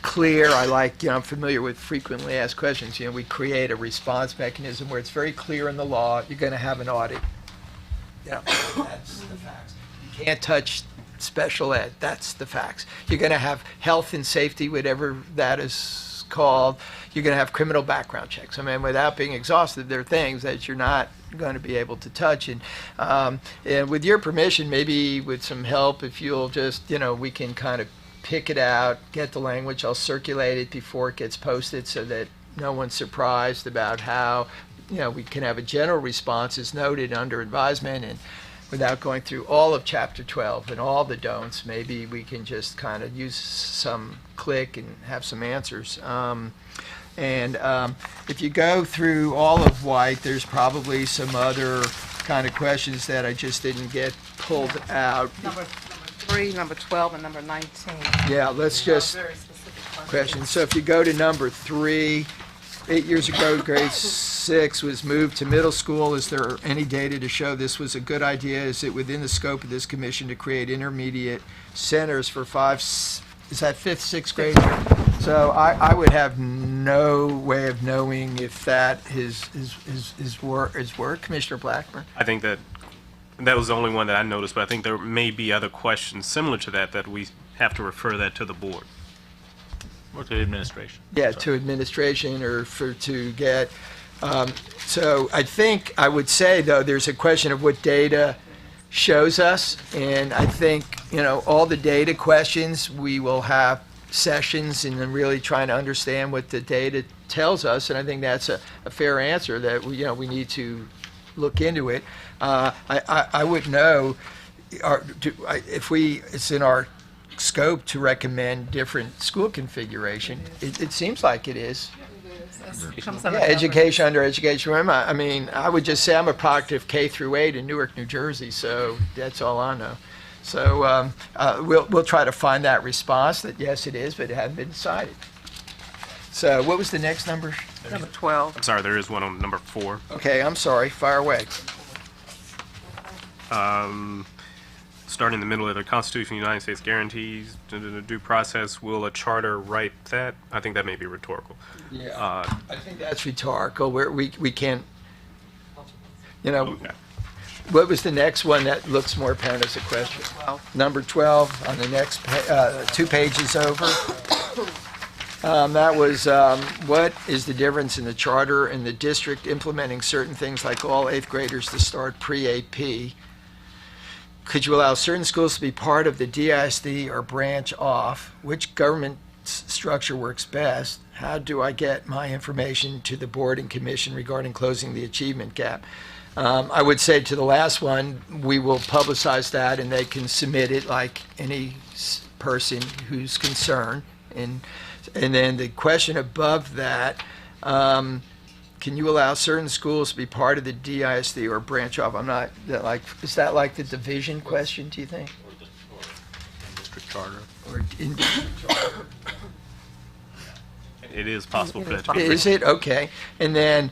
clear, I'm familiar with frequently asked questions. We create a response mechanism where it's very clear in the law, you're going to have an audit. That's the facts. You can't touch special ed. That's the facts. You're going to have health and safety, whatever that is called. You're going to have criminal background checks. I mean, without being exhaustive, there are things that you're not going to be able to touch. And with your permission, maybe with some help, if you'll just, we can kind of pick it out, get the language. I'll circulate it before it gets posted so that no one's surprised about how, we can have a general response as noted under advisement, and without going through all of Chapter 12 and all the don'ts, maybe we can just kind of use some click and have some answers. If you go through all of White, there's probably some other kind of questions that I just didn't get pulled out. Number 3, number 12, and number 19. Yeah, let's just Very specific questions. So if you go to number 3, 8 years ago, grade 6 was moved to middle school. Is there any data to show this was a good idea? Is it within the scope of this commission to create intermediate centers for 5th, 6th grade? So I would have no way of knowing if that is work. Commissioner Blackburn? I think that was the only one that I noticed, but I think there may be other questions similar to that we have to refer that to the board. Or to administration. Yeah, to administration or to get. So I think I would say, though, there's a question of what data shows us. And I think, all the data questions, we will have sessions and then really trying to understand what the data tells us. And I think that's a fair answer that we need to look into it. I would know if it's in our scope to recommend different school configuration. It seems like it is. Yeah, education under education. I mean, I would just say I'm a product of K through 8 in Newark, New Jersey, so that's all I know. So we'll try to find that response that yes, it is, but it hadn't been decided. So what was the next number? Number 12. I'm sorry, there is one on number 4. Okay, I'm sorry. Fire away. Starting in the middle of the Constitution of the United States guarantees due process. Will a charter write that? I think that may be rhetorical. Yeah, I think that's rhetorical. We can't, Okay. What was the next one that looks more apparent as a question? 12. Number 12 on the next 2 pages over. That was, what is the difference in the charter and the district implementing certain things like all 8th graders to start pre-AP? Could you allow certain schools to be part of the DISD or branch off? Which government structure works best? How do I get my information to the board and commission regarding closing the achievement gap? I would say to the last one, we will publicize that and they can submit it like any person who's concerned. And then the question above that, can you allow certain schools to be part of the DISD or branch off? Is that like the division question, do you think? Or district charter. Or in charter? It is possible for that to be. Is it? Okay. And then,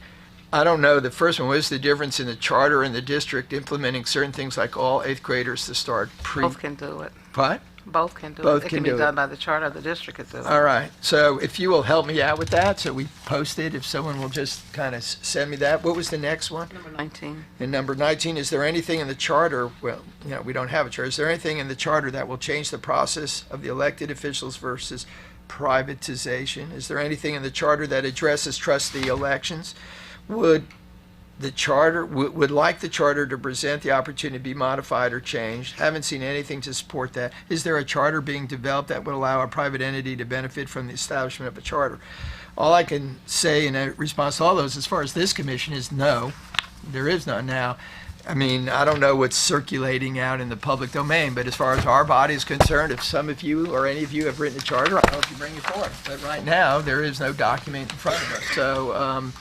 I don't know, the first one, what is the difference in the charter and the district implementing certain things like all 8th graders to start Both can do it. What? Both can do Both it. It can can be do done it. by the charter of the district. It does. All right. So if you will help me out with that, so we post it, if someone will just kind of send me that. What was the next one? Number 19. And number 19, is there anything in the charter, well, we don't have a charter, is there anything in the charter that will change the process of the elected officials versus privatization? Is there anything in the charter that addresses trustee elections? Would the charter, would like the charter to present the opportunity to be modified or changed? Haven't seen anything to support that. Is there a charter being developed that would allow a private entity to benefit from the establishment of a charter? All I can say in response to all those, as far as this commission, is no, there is none now. I mean, I don't know what's circulating out in the public domain, but as far as our body is concerned, if some of you or any of you have written a charter, I hope you bring it forward. But right now, there is no document in front of us. So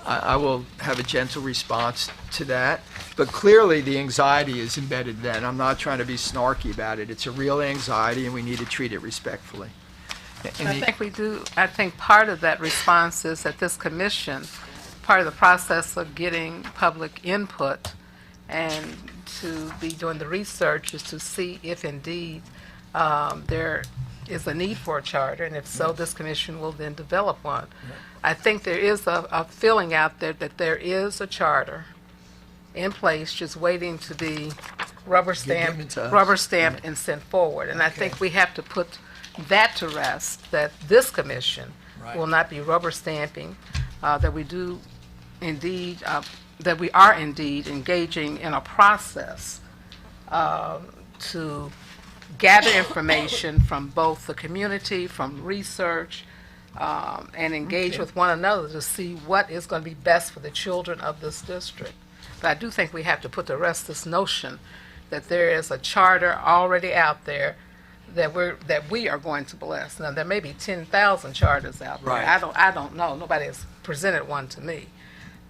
I will have a gentle response to that. But clearly, the anxiety is embedded then. I'm not trying to be snarky about it. It's a real anxiety, and we need to treat it respectfully. I think we do. I think part of that response is that this commission part of the process of getting public input and to be doing the research is to see if indeed there is a need for a charter, and if so, this commission will then develop one. I think there is a feeling out there that there is a charter in place, just waiting to be rubber stamped and sent forward. And I think we have to put that to rest, that this commission will not be rubber stamping, that we do indeed, that we are indeed engaging in a process to gather information from both the community, from research, and engage with one another to see what is going to be best for the children of this district. But I do think we have to put to rest this notion that there is a charter already out there that we are going to bless. Now, there may be 10,000 charters out there. Right. I don't know. Nobody has presented one to me.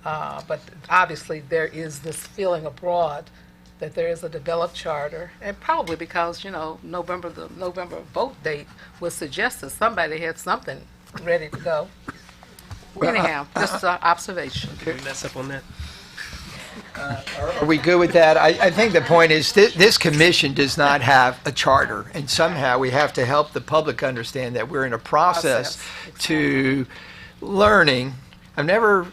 But obviously there is this feeling abroad that there is a developed charter, and probably because, the November vote date would suggest that somebody had something ready to go. Anyhow, just an observation. Can we mess up on that? Are we good with that? I think the point is this commission does not have a charter, and somehow we have to help the public understand that we're in a process to learning. I've never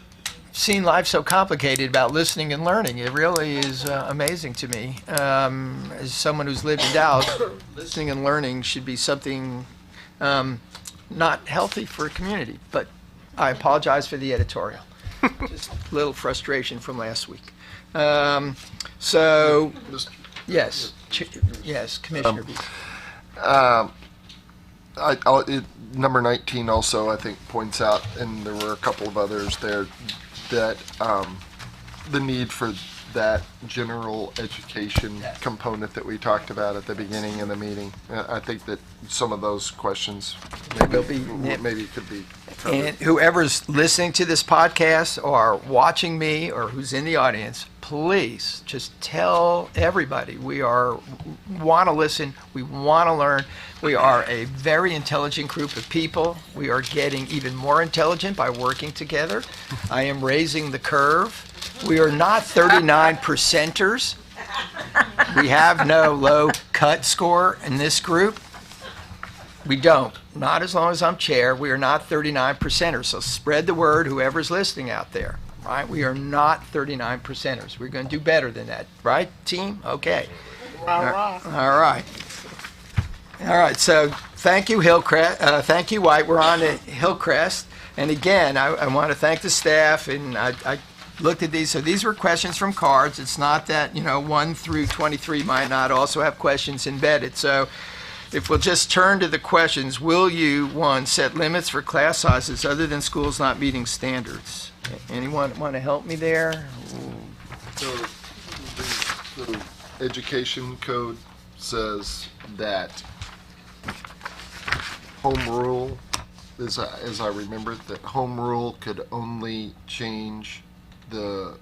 seen life so complicated about listening and learning. It really is amazing to me. As someone who's lived in Dallas, listening and learning should be something not healthy for a community. But I apologize for the editorial. Just a little frustration from last week. So, yes, Commissioner. Number 19 also, I think, points out, and there were a couple of others there, that the need for that general education component that we talked about at the beginning of the meeting. I think that some of those questions maybe could be covered. And whoever's listening to this podcast or watching me or who's in the audience, please just tell everybody we want to listen, we want to learn. We are a very intelligent group of people. We are getting even more intelligent by working together. I am raising the curve. We are not 39 percenters. We have no low cut score in this group. We don't. Not as long as I'm chair. We are not 39 percenters. So spread the word, whoever's listening out there. Right? We are not 39 percenters. We're going to do better than that. Right, team? Okay. All right. All right. So thank you, Hillcrest. Thank you, White. We're on to Hillcrest. And again, I want to thank the staff. And I looked at these. So these were questions from cards. It's not that, 1 through 23 might not also have questions embedded. So if we'll just turn to the questions, will you, 1, set limits for class sizes other than schools not meeting standards? Anyone want to help me there? So the education code says that home rule, as I remember, that home rule could only change the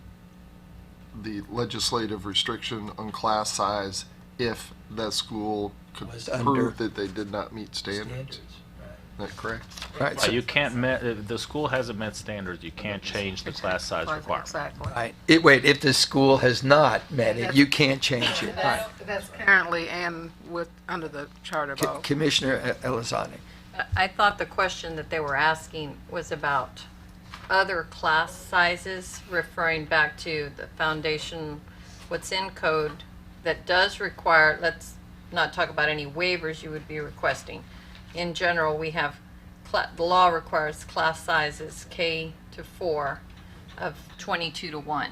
legislative restriction on class size if the school could prove that they did not meet standards. Is that correct? Right. So you can't if the school hasn't met standards, you can't change the class size requirement. Exactly. Right. Wait, if the school has not met it, you can't change it. Right. That's currently and under the charter vote. Commissioner Elizani. I thought the question that they were asking was about other class sizes, referring back to the foundation, what's in code that does require, let's not talk about any waivers you would be requesting. In general, we have, the law requires class sizes K to 4 of 22 to 1.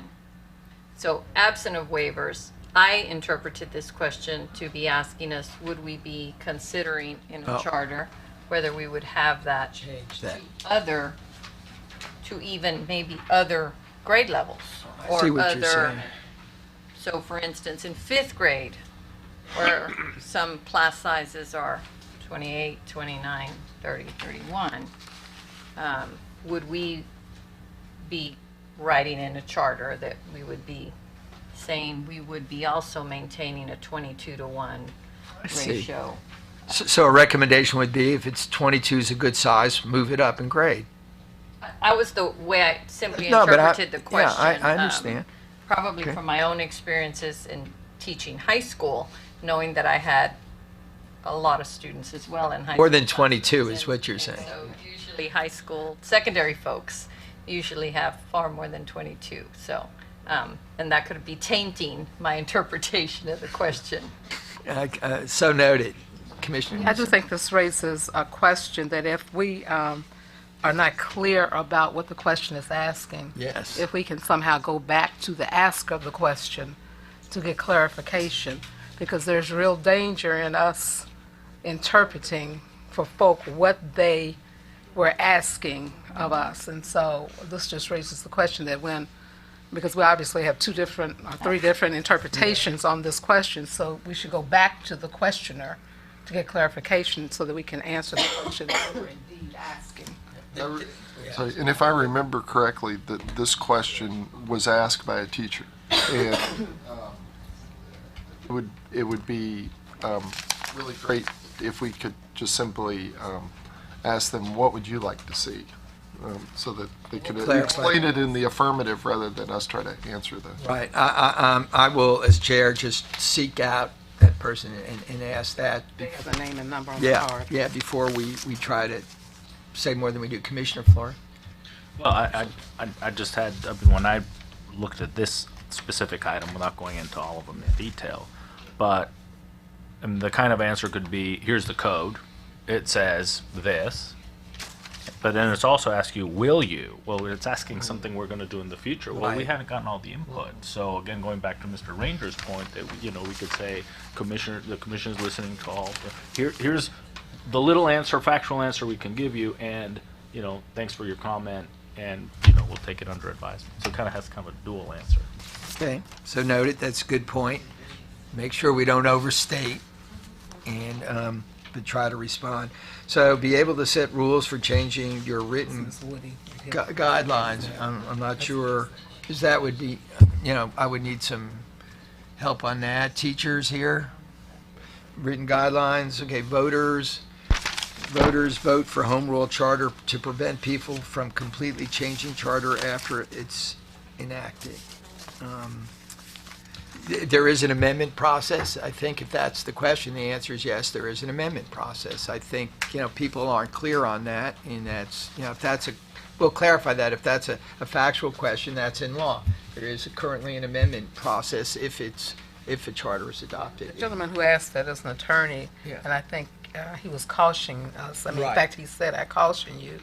So absent of waivers, I interpreted this question to be asking us, would we be considering in a charter whether we would have that Change that. to even maybe other grade levels or see what you're saying. So for instance, in 5th grade, where some class sizes are 28, 29, 30, 31, would we be writing in a charter that we would be saying we would be also maintaining a 22 to 1 ratio? So a recommendation would be if it's 22 is a good size, move it up in grade. I was the way I simply No, but interpreted the question. I understand. Probably Okay. from my own experiences in teaching high school, knowing that I had a lot of students as well in high More school. than 22 is what you're saying. So usually high school, secondary folks usually have far more than 22. So, and that could be tainting my interpretation of the question. So noted. Commissioner I do Newsom. think this raises a question that if we are not clear about what the question is asking, Yes. if we can somehow go back to the ask of the question to get clarification, because there's real danger in us interpreting for folk what they were asking of us. And so this just raises the question that because we obviously have 2 different or 3 different interpretations on this question, so we should go back to the questioner to get clarification so that we can answer the question that we're indeed asking. So, and if I remember correctly, that this question was asked by a teacher, and it would be really great if we could just simply ask them, what would you like to see? So that they could Clarify. explain it in the affirmative rather than us try to answer the. Right. I will, as chair, just seek out that person and ask that. They have a name and number on the Yeah, card. yeah, before we try to say more than we do. Commissioner Flora? Well, I just had, I mean, when I looked at this specific item, without going into all of them in detail, but the kind of answer could be, here's the code, it says this, but then it's also asking you, will you? Well, it's asking something we're going to do in the future. Well, we Right. haven't gotten all the input. So again, going back to Mr. Ranger's point, that we could say, the commissioner's listening to all. Here's the little answer, factual answer we can give you, and thanks for your comment, and we'll take it under advisement. So it kind of has kind of a dual answer. Okay, so noted, that's a good point. Make sure we don't overstate and but try to respond. So be able to set rules for changing your written guidelines. I'm not sure, because that would be, I would need some help on that. Teachers here, written guidelines, okay, voters vote for home rule charter to prevent people from completely changing charter after it's enacted. There is an amendment process. I think if that's the question, the answer is yes, there is an amendment process. I think, people aren't clear on that, and that's, if that's we'll clarify that. If that's a factual question, that's in law. There is currently an amendment process if a charter is adopted. The gentleman who asked that is an attorney, Yeah. and I think he was cautioning us. I mean, Right. in fact, he said, I caution you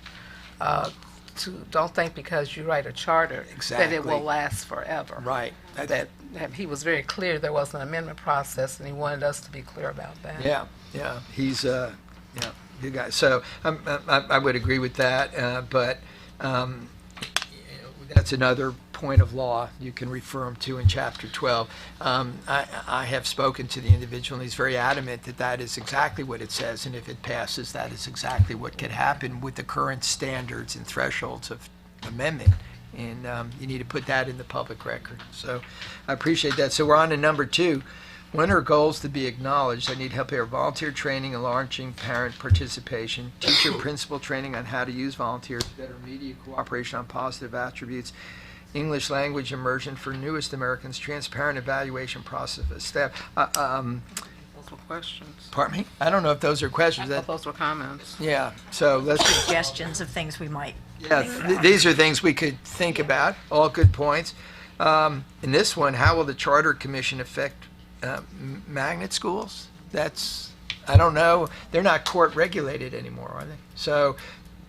to don't think because you write a charter that it will Exactly. last forever. Right. That he was very clear there was an amendment process, and he wanted us to be clear about that. Yeah, he's good guy. So I would agree with that, but that's another point of law you can refer him to in Chapter 12. I have spoken to the individual, and he's very adamant that that is exactly what it says, and if it passes, that is exactly what could happen with the current standards and thresholds of amendment. And you need to put that in the public record. So I appreciate that. So we're on to number 2. When are goals to be acknowledged? I need help here. Volunteer training and launching parent participation. Teacher principal training on how to use volunteers. Better media cooperation on positive attributes. English language immersion for newest Americans. Transparent evaluation process of staff. Those were questions. Pardon me? I don't know if those are I questions. thought those were comments. Yeah. So let's just. Suggestions of things we might. Yeah, these are things we could think about, all good points. In this one, how will the Charter Commission affect magnet schools? I don't know, they're not court regulated anymore, are they? So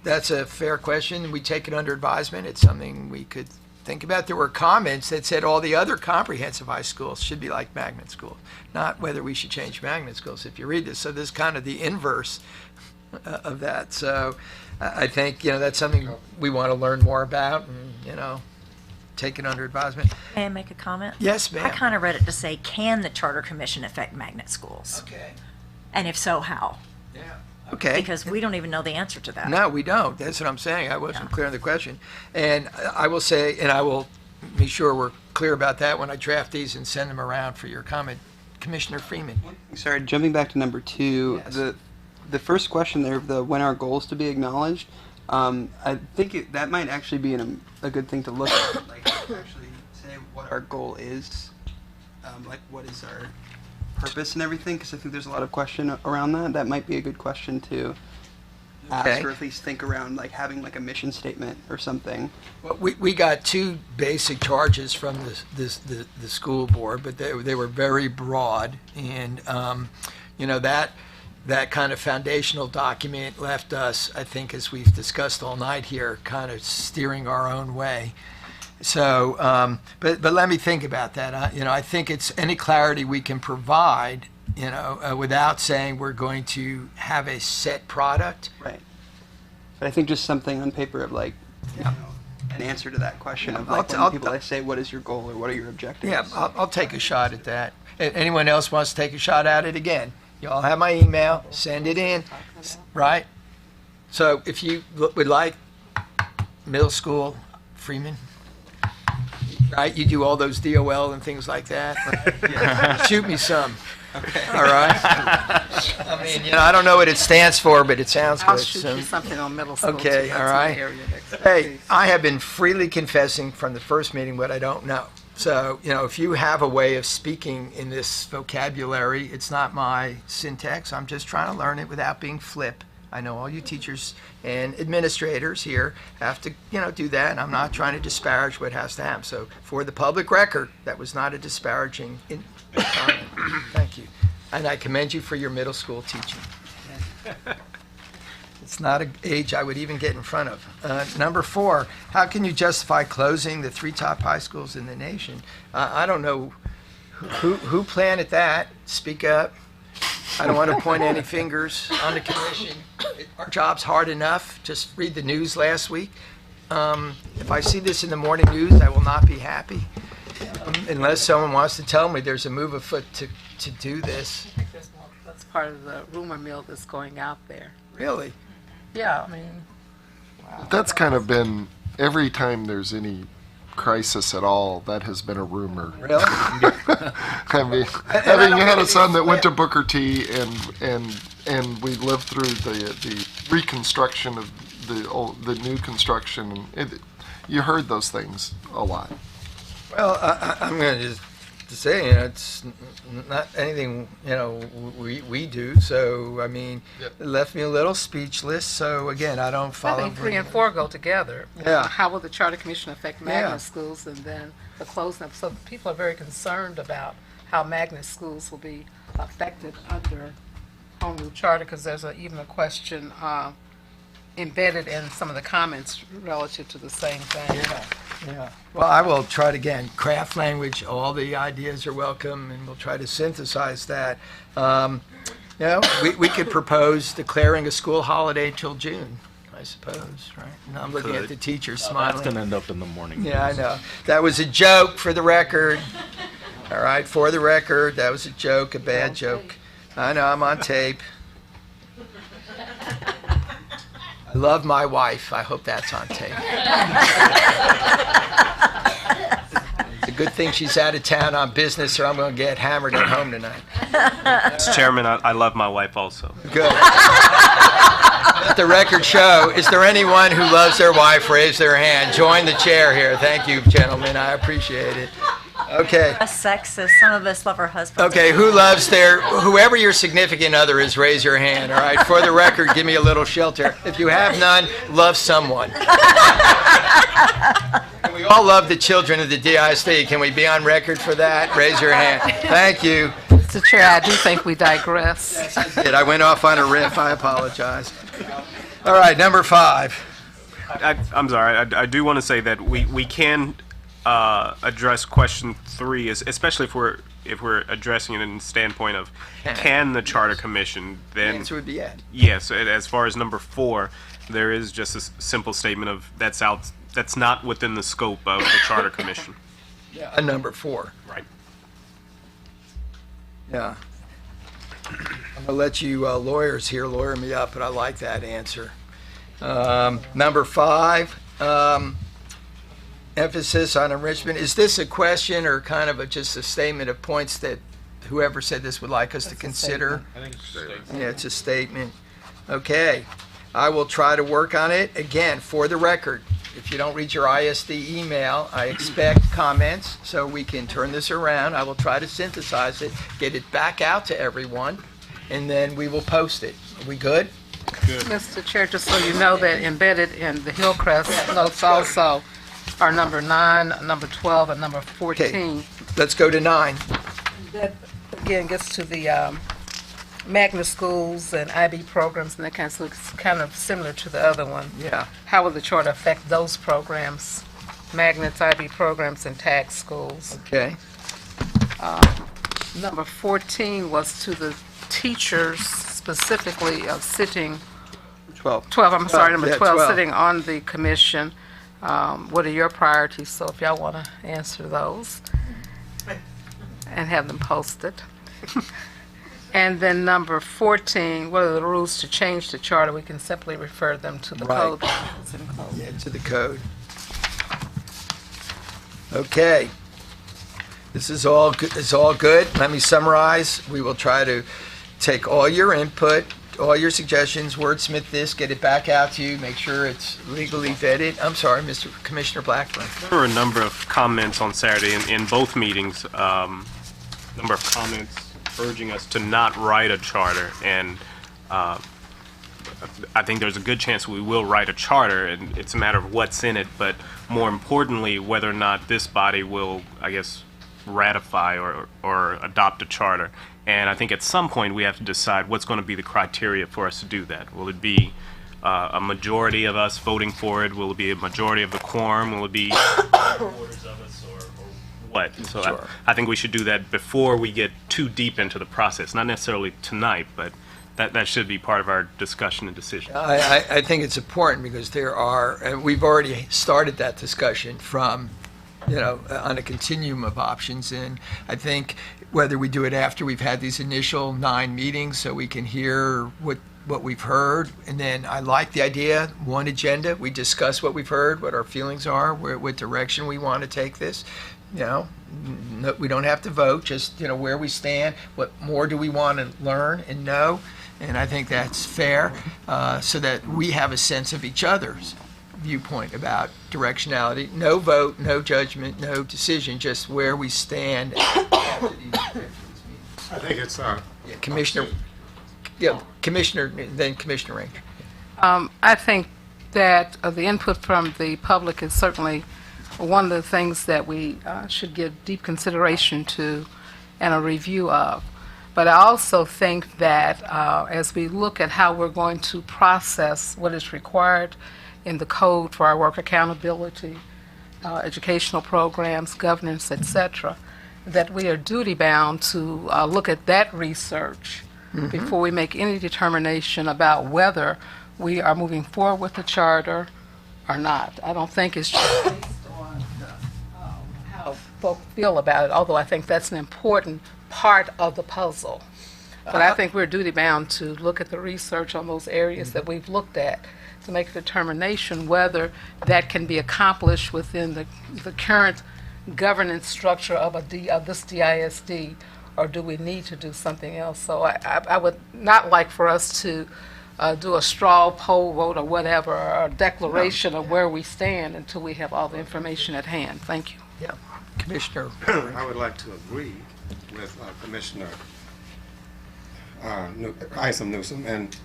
that's a fair question. We take it under advisement. It's something we could think about. There were comments that said all the other comprehensive high schools should be like magnet schools, not whether we should change magnet schools if you read this. So this is kind of the inverse of that. So I think, that's something we want to learn more about and, take it under advisement. May I make a comment? Yes, ma'am. I kind of read it to say, can the Charter Commission affect magnet schools? Okay. And if so, how? Yeah. Okay. Because we don't even know the answer to that. No, we don't. That's what I'm saying. I wasn't clear on the question. And I will say, and I will be sure we're clear about that when I draft these and send them around for your comment. Commissioner Freeman. Sorry, jumping back to number 2, Yes. the first question there, the when are goals to be acknowledged, I think that might actually be a good thing to look at, like actually say what our goal is, like what is our purpose and everything, because I think there's a lot of question around that. That might be a good question to ask, Okay. or at least think around, like having like a mission statement or something. Well, we got two basic charges from the school board, but they were very broad, and you know, that kind of foundational document left us, I think, as we've discussed all night here, kind of steering our own way. So, but let me think about that. You know, I think it's any clarity we can provide, you know, without saying we're going to have a set product. Right. But I think just something on paper of like, you know, an answer to that question of like when people say, what is your goal or what are your objectives? Yeah, I'll take a shot at that. Anyone else wants to take a shot at it again? You all have my email, send it in, right? So if you would like middle school, Freeman, right? You do all those DOL and things like that, right? Shoot me some. Okay. All right. I mean, you know, I don't know what it stands for, but it sounds I'll good. shoot So- you something on middle school. Okay, too. all That's right. my area of expertise. Hey, I have been freely confessing from the first meeting what I don't know. So, you know, if you have a way of speaking in this vocabulary, it's not my syntax. I'm just trying to learn it without being flip. I know all you teachers and administrators here have to, you know, do that, and I'm not trying to disparage what has to happen. So, for the public record, that was not a disparaging comment. Thank you. And I commend you for your middle school teaching. It's not an age I would even get in front of. Number 4, how can you justify closing the 3 top high schools in the nation? I don't know who planted that. Speak up. I don't want to point any fingers on the commission. Our job's hard enough. Just read the news last week. If I see this in the morning news, I will not be happy. Unless someone wants to tell me there's a move afoot to do this. I think that's part of the rumor mill that's going out there. Really? Yeah, I mean, That's kind of been, every time there's any crisis at all, that has been a rumor. Really? I mean, having had a son that went to Booker T and we lived through the reconstruction of the new construction, and you heard those things a lot. Well, I'm going to just say, you know, it's not anything, you know, we do. So, I mean, it left me a little speechless. So, again, I don't I follow. think 3 and 4 go together. Yeah. How will the charter commission affect magnet Yeah. schools, and then the closing up? So people are very concerned about how magnet schools will be affected under home rule charter, because there's even a question embedded in some of the comments relative to the same thing. Yeah. Well, I will try it again. Craft language, all the ideas are welcome, and we'll try to synthesize that. You know, we could propose declaring a school holiday till June, I suppose, right? And I'm looking at the teachers smiling. That's going to end up in the morning. Yeah, I know. That was a joke, for the record. All right, for the record, that was a joke, a bad joke. I know, I'm on tape. I love my wife. I hope that's on tape. It's a good thing she's out of town on business, or I'm going to get hammered at home tonight. Mr. Chairman, I love my wife also. Good. Let the record show. Is there anyone who loves their wife? Raise their hand. Join the chair here. Thank you, gentlemen. I appreciate it. Okay. Us sexist. Some of us love our husbands. Okay, whoever your significant other is, raise your hand, all right? For the record, give me a little shelter. If you have none, love someone. And we all love the children of the DISD. Can we be on record for that? Raise your hand. Thank you. Mr. Chair, I do think we digress. Yes, I did. I went off on a riff. I apologize. All right, number 5. I'm sorry. I do want to say that we can address question 3, especially if we're addressing it in the standpoint of can the Charter Commission then. The answer would be yes. Yes. As far as number 4, there is just a simple statement of that's not within the scope of the Charter Commission. Yeah. A number 4. Right. Yeah. I'm going to let you lawyers here lawyer me up, but I like that answer. Number 5, emphasis on enrichment. Is this a question or kind of just a statement of points that whoever said this would like us to consider? I think it's a statement. Yeah, it's a statement. Okay. I will try to work on it. Again, for the record, if you don't read your ISD email, I expect comments so we can turn this around. I will try to synthesize it, get it back out to everyone, and then we will post it. Are we good? Mr. Chair, just so you know that embedded in the Hillcrest notes also are number 9, number 12, and number 14. Okay, let's go to 9. That, again, gets to the magnet schools and IB programs, and that kind of, so it's kind of similar to the other one. Yeah. How will the charter affect those programs? Magnets, IB programs, and tag schools. Okay. Number 14 was to the teachers specifically of sitting 12. 12, I'm sorry, number Yeah, 12, 12. sitting on the commission. What are your priorities? So if y'all want to answer those and have them posted. And then number 14, what are the rules to change the charter? We can simply refer them to the Right. code. Yeah, to the code. Okay. This is all good. It's all good. Let me summarize. We will try to take all your input, all your suggestions, wordsmith this, get it back out to you, make sure it's legally vetted. I'm sorry, Mr. Commissioner Blackburn. There were a number of comments on Saturday in both meetings, number of comments urging us to not write a charter, and I think there's a good chance we will write a charter, and it's a matter of what's in it, but more importantly, whether or not this body will, I guess, ratify or adopt a charter. And I think at some point we have to decide what's going to be the criteria for us to do that. Will it be a majority of us voting for it? Will it be a majority of the quorum? Will it be quarters of us or what? So Sure. I think we should do that before we get too deep into the process. Not necessarily tonight, but that should be part of our discussion and decision. I think it's important because there are, and we've already started that discussion from, on a continuum of options. And I think whether we do it after we've had these initial 9 meetings so we can hear what we've heard. And then I like the idea, one agenda, we discuss what we've heard, what our feelings are, what direction we want to take this. No, we don't have to vote, just, where we stand, what more do we want to learn and know. And I think that's fair, so that we have a sense of each other's viewpoint about directionality. No vote, no judgment, no decision, just where we stand after these meetings. I think it's Commissioner Ranger. I think that the input from the public is certainly one of the things that we should give deep consideration to and a review of. But I also think that as we look at how we're going to process what is required in the code for our work accountability, educational programs, governance, etc., that we are duty-bound to look at that research before we make any determination about whether we are moving forward with the charter or not. I don't think it's just based on how folk feel about it, although I think that's an important part of the puzzle. But I think we're duty-bound to look at the research on those areas that we've looked at to make a determination whether that can be accomplished within the current governance structure of this DISD, or do we need to do something else? So I would not like for us to do a straw poll vote or whatever, or a declaration of where we stand until we have all the information at hand. Thank you. Yeah, Commissioner. I would like to agree with Commissioner Isom Newsom, and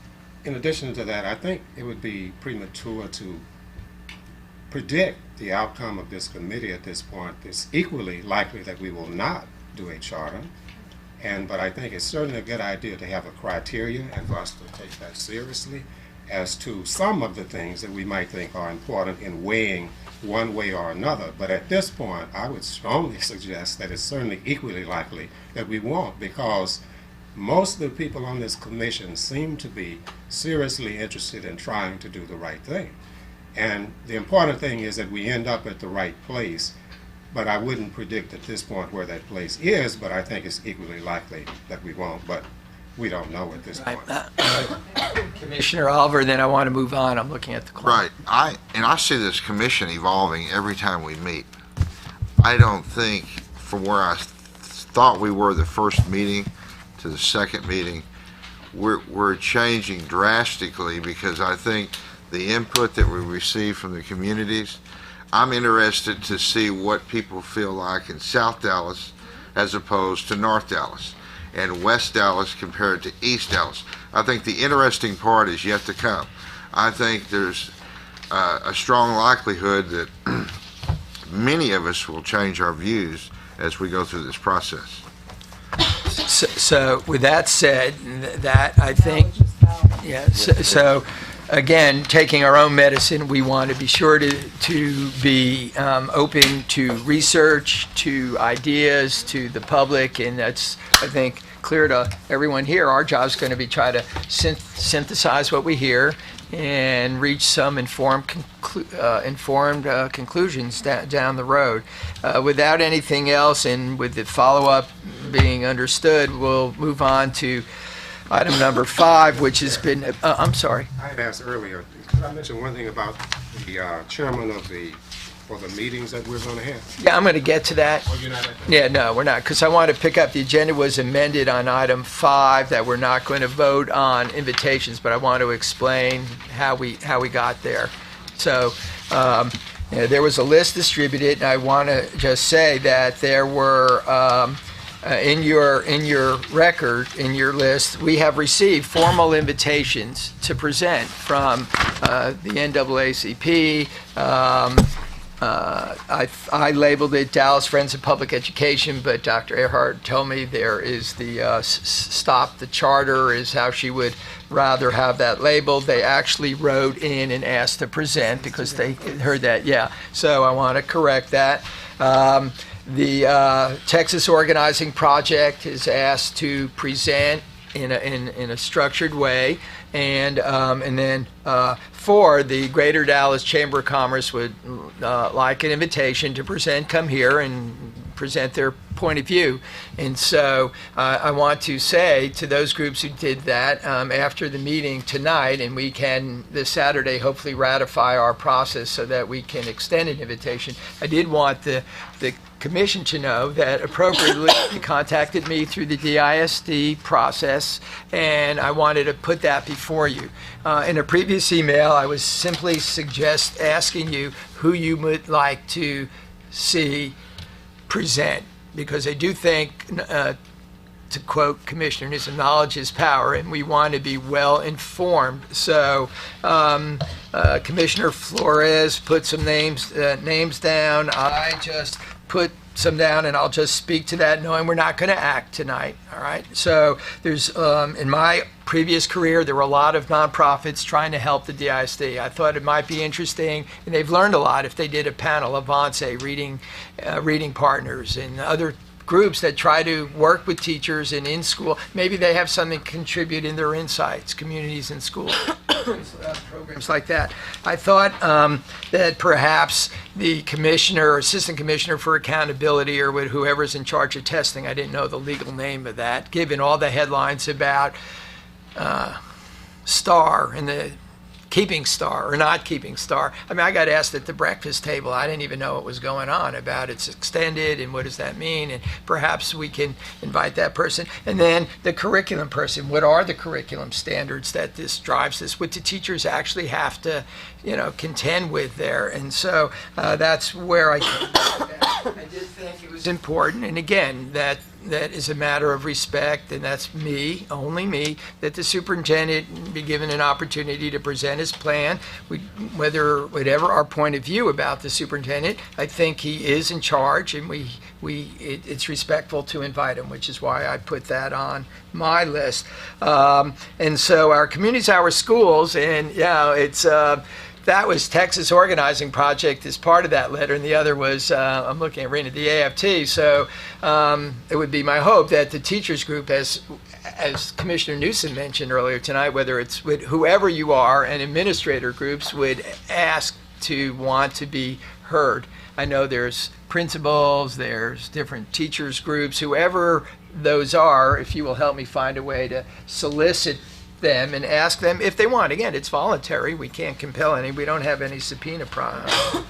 in addition to that, I think it would be premature to predict the outcome of this committee at this point. It's equally likely that we will not do a charter, but I think it's certainly a good idea to have a criteria and for us to take that seriously as to some of the things that we might think are important in weighing one way or another. But at this point, I would strongly suggest that it's certainly equally likely that we won't, because most of the people on this commission seem to be seriously interested in trying to do the right thing. And the important thing is that we end up at the right place, but I wouldn't predict at this point where that place is, but I think it's equally likely that we won't, but we don't know at this point. Commissioner Oliver, then I want to move on. I'm looking at the clock. Right. I see this commission evolving every time we meet. I don't think, from where I thought we were the first meeting to the second meeting, we're changing drastically, because I think the input that we receive from the communities, I'm interested to see what people feel like in South Dallas as opposed to North Dallas, and West Dallas compared to East Dallas. I think the interesting part is yet to come. I think there's a strong likelihood that many of us will change our views as we go through this process. So with that said, that I think, yeah, so again, taking our own medicine, we want to be sure to be open to research, to ideas, to the public, and that's, I think, clear to everyone here. Our job is going to be try to synthesize what we hear and reach some informed conclusions down the road. Without anything else, and with the follow-up being understood, we'll move on to item number 5, which has been, I'm sorry. I had asked earlier, could I mention one thing about the chairman for the meetings that we're going to have? Yeah, I'm going to get to that. Oh, you're not at that? Yeah, no, we're not, because I want to pick up, the agenda was amended on item 5, that we're not going to vote on invitations, but I want to explain how we got there. So, there was a list distributed, and I want to just say that there were, in your record, in your list, we have received formal invitations to present from the NAACP. I labeled it Dallas Friends of Public Education, but Dr. Earhart told me there is the Stop the Charter is how she would rather have that labeled. They actually wrote in and asked to present because they heard that, yeah. So I want to correct that. The Texas Organizing Project is asked to present in a structured way, and then for the Greater Dallas Chamber of Commerce would like an invitation to come here and present their point of view. And so I want to say to those groups who did that, after the meeting tonight, and we can this Saturday hopefully ratify our process so that we can extend an invitation. I did want the Commission to know that appropriately they contacted me through the DISD process, and I wanted to put that before you. In a previous email, I was simply asking you who you would like to see present, because I do think, to quote Commissioner Newsom, knowledge is power, and we want to be well informed. So Commissioner Flores put some names down. I just put some down, and I'll just speak to that, knowing we're not going to act tonight. All right. So there's in my previous career, there were a lot of nonprofits trying to help the DISD. I thought it might be interesting, and they've learned a lot if they did a panel, Avance, reading partners, and other groups that try to work with teachers and in school. Maybe they have something to contribute in their insights, communities and schools, programs like that. I thought that perhaps the commissioner or assistant commissioner for accountability, or whoever's in charge of testing, I didn't know the legal name of that, given all the headlines about STAR and the keeping STAR or not keeping STAR. I mean, I got asked at the breakfast table. I didn't even know what was going on about it's extended and what does that mean, and perhaps we can invite that person. And then the curriculum person. What are the curriculum standards that this drives this? What do teachers actually have to, contend with there? And so that's where I came I did think it was important, and again, that is a matter of respect, and that's me, only me, that the superintendent be given an opportunity to present his plan. Whatever our point of view about the superintendent, I think he is in charge, and it's respectful to invite him, which is why I put that on my list. And so our communities, our schools, and it's that was Texas Organizing Project as part of that letter, and the other was, I'm looking at reading the AFT, so it would be my hope that the teachers group, as Commissioner Newsom mentioned earlier tonight, whether it's with whoever you are, and administrator groups would ask to want to be heard. I know there's principals, there's different teachers groups, whoever those are, if you will help me find a way to solicit them and ask them if they want. Again, it's voluntary. We can't compel any. We don't have any subpoena process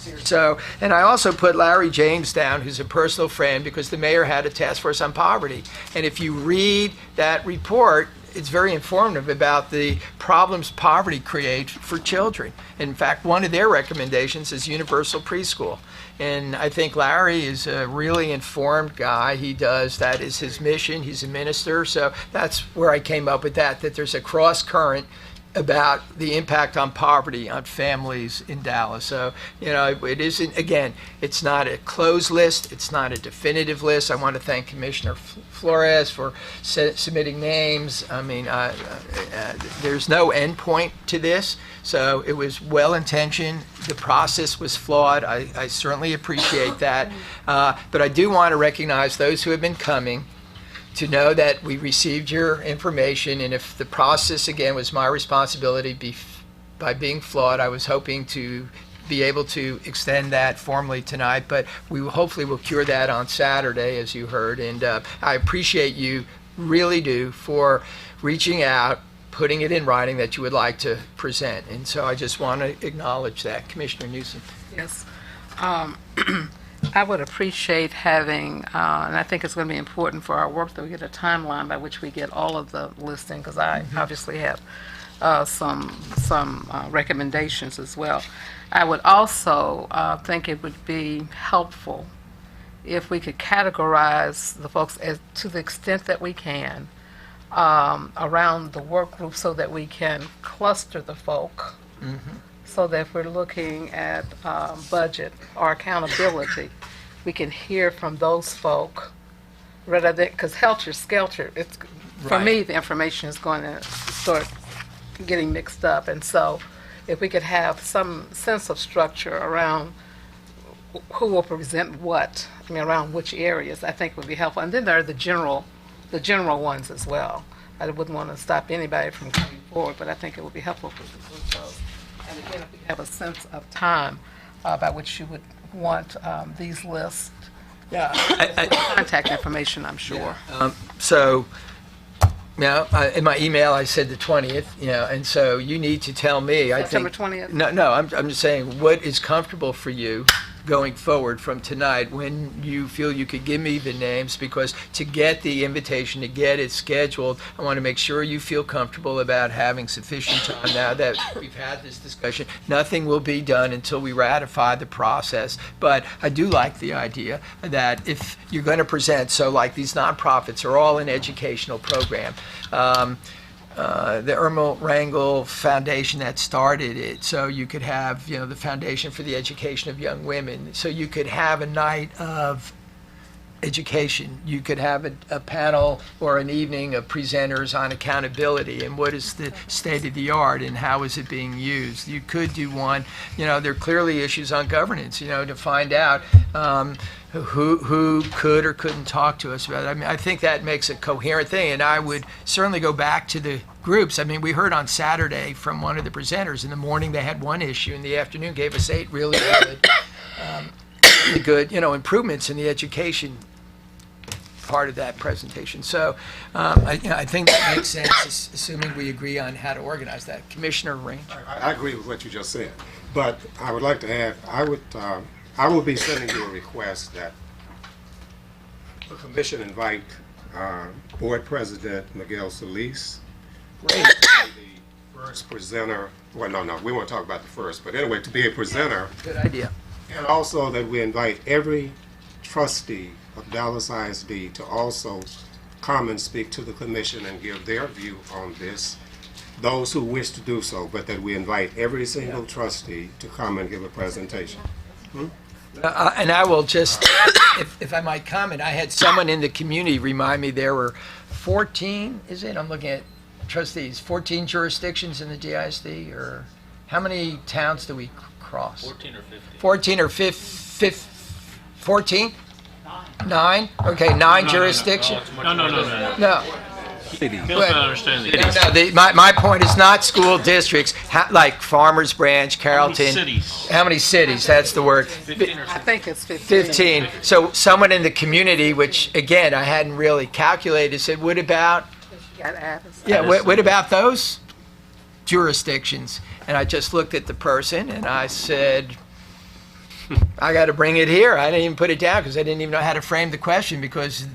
here. So, and I also put Larry James down, who's a personal friend, because the mayor had a task force on poverty. And if you read that report, it's very informative about the problems poverty creates for children. In fact, one of their recommendations is universal preschool. And I think Larry is a really informed guy. That is his mission. He's a minister. So that's where I came up with that there's a cross current about the impact on poverty on families in Dallas. So, it isn't, again, it's not a closed list. It's not a definitive list. I want to thank Commissioner Flores for submitting names. I mean, there's no end point to this. So it was well-intentioned. The process was flawed. I certainly appreciate that. But I do want to recognize those who have been coming, to know that we received your information, and if the process, again, was my responsibility by being flawed, I was hoping to be able to extend that formally tonight, but we hopefully will cure that on Saturday, as you heard, and I appreciate you, really do, for reaching out, putting it in writing that you would like to present, and so I just want to acknowledge that. Commissioner Newsom. Yes. I would appreciate having, and I think it's going to be important for our work that we get a timeline by which we get all of the listing, because I obviously have some recommendations as well. I would also think it would be helpful if we could categorize the folks to the extent that we can around the work group, so that we can cluster the folk. So that if we're looking at budget or accountability, we can hear from those folk rather than, because helter-skelter, for me, the information is going to start getting mixed up. And so if we could have some sense of structure around who will present what, around which areas, I think would be helpful. And then there are the general ones as well. I wouldn't want to stop anybody from coming forward, but I think it would be helpful for the group those. And again, if we have a sense of time by which you would want these lists, contact information, I'm sure. In my email I said the 20th, and so you need to tell me. September 20th? No, I'm just saying what is comfortable for you going forward from tonight, when you feel you could give me the names, because to get the invitation, to get it scheduled, I want to make sure you feel comfortable about having sufficient time. Now that we've had this discussion, nothing will be done until we ratify the process, but I do like the idea that if you're going to present, so like these nonprofits are all an educational program. The Irma Rangel Foundation that started it, so you could have, the Foundation for the Education of Young Women, so you could have a night of education. You could have a panel or an evening of presenters on accountability and what is the state of the art and how is it being used. You could do one, there are clearly issues on governance, to find out who could or couldn't talk to us about it. I think that makes a coherent thing, and I would certainly go back to the groups. We heard on Saturday from one of the presenters. In the morning they had one issue, in the afternoon gave us 8 really good, improvements in the education part of that presentation. So I think that makes sense, assuming we agree on how to organize that. Commissioner Range. I agree with what you just said, but I would like to add, I will be sending you a request that the commission invite Board President Miguel Solis, Great. the first presenter. Well, no, we won't talk about the first, but anyway, to be a presenter. Good idea. And also that we invite every trustee of Dallas ISD to also come and speak to the commission and give their view on this, those who wish to do so, but that we invite every single trustee to come and give a presentation. And I will just, if I might comment, I had someone in the community remind me there were 14, is it? I'm looking at trustees, 14 jurisdictions in the DISD, or how many towns do we cross? 14 or 15. 14 or 14? 9? Okay, 9 jurisdictions? No. Cities. Bill's not understanding. My point is not school districts, like Farmers Branch, Carrollton. How many cities? That's the word. 15 or I think it's 15. 15. So someone in the community, which again I hadn't really calculated, said, "What about?" What about those jurisdictions? And I just looked at the person and I said, "I got to bring it here." I didn't even put it down because I didn't even know how to frame the question, because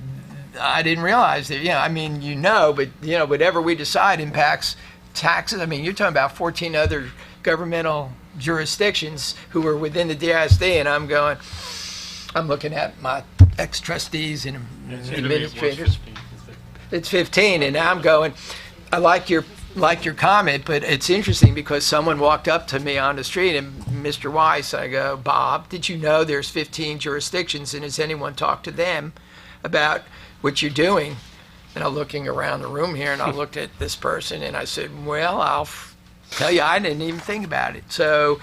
I didn't realize that, I mean, but, whatever we decide impacts taxes. I mean, you're talking about 14 other governmental jurisdictions who are within the DSD, and I'm looking at my ex-trustees and administrators. It's 15, and I'm going, I like your comment, but it's interesting because someone walked up to me on the street, and Mr. Weiss, I go, Bob, did you know there's 15 jurisdictions, and has anyone talked to them about what you're doing? And I'm looking around the room here, and I looked at this person, and I said, well, I'll tell you, I didn't even think about it. So,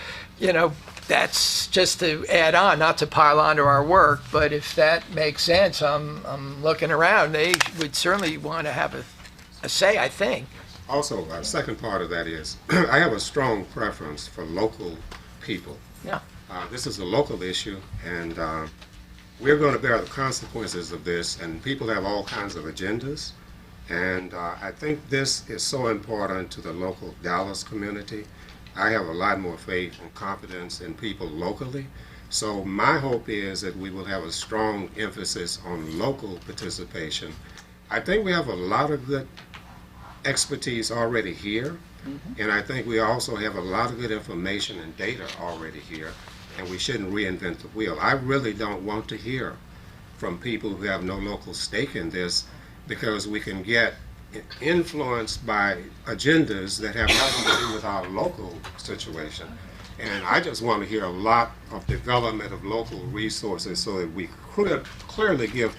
that's just to add on, not to pile on to our work, but if that makes sense, I'm looking around. They would certainly want to have a say, I think. Also, the second part of that is, I have a strong preference for local people. Yeah. This is a local issue, and we're going to bear the consequences of this, and people have all kinds of agendas, and I think this is so important to the local Dallas community. I have a lot more faith and confidence in people locally, so my hope is that we will have a strong emphasis on local participation. I think we have a lot of good expertise already here, and I think we also have a lot of good information and data already here, and we shouldn't reinvent the wheel. I really don't want to hear from people who have no local stake in this, because we can get influenced by agendas that have nothing to do with our local situation. And I just want to hear a lot of development of local resources so that we clearly get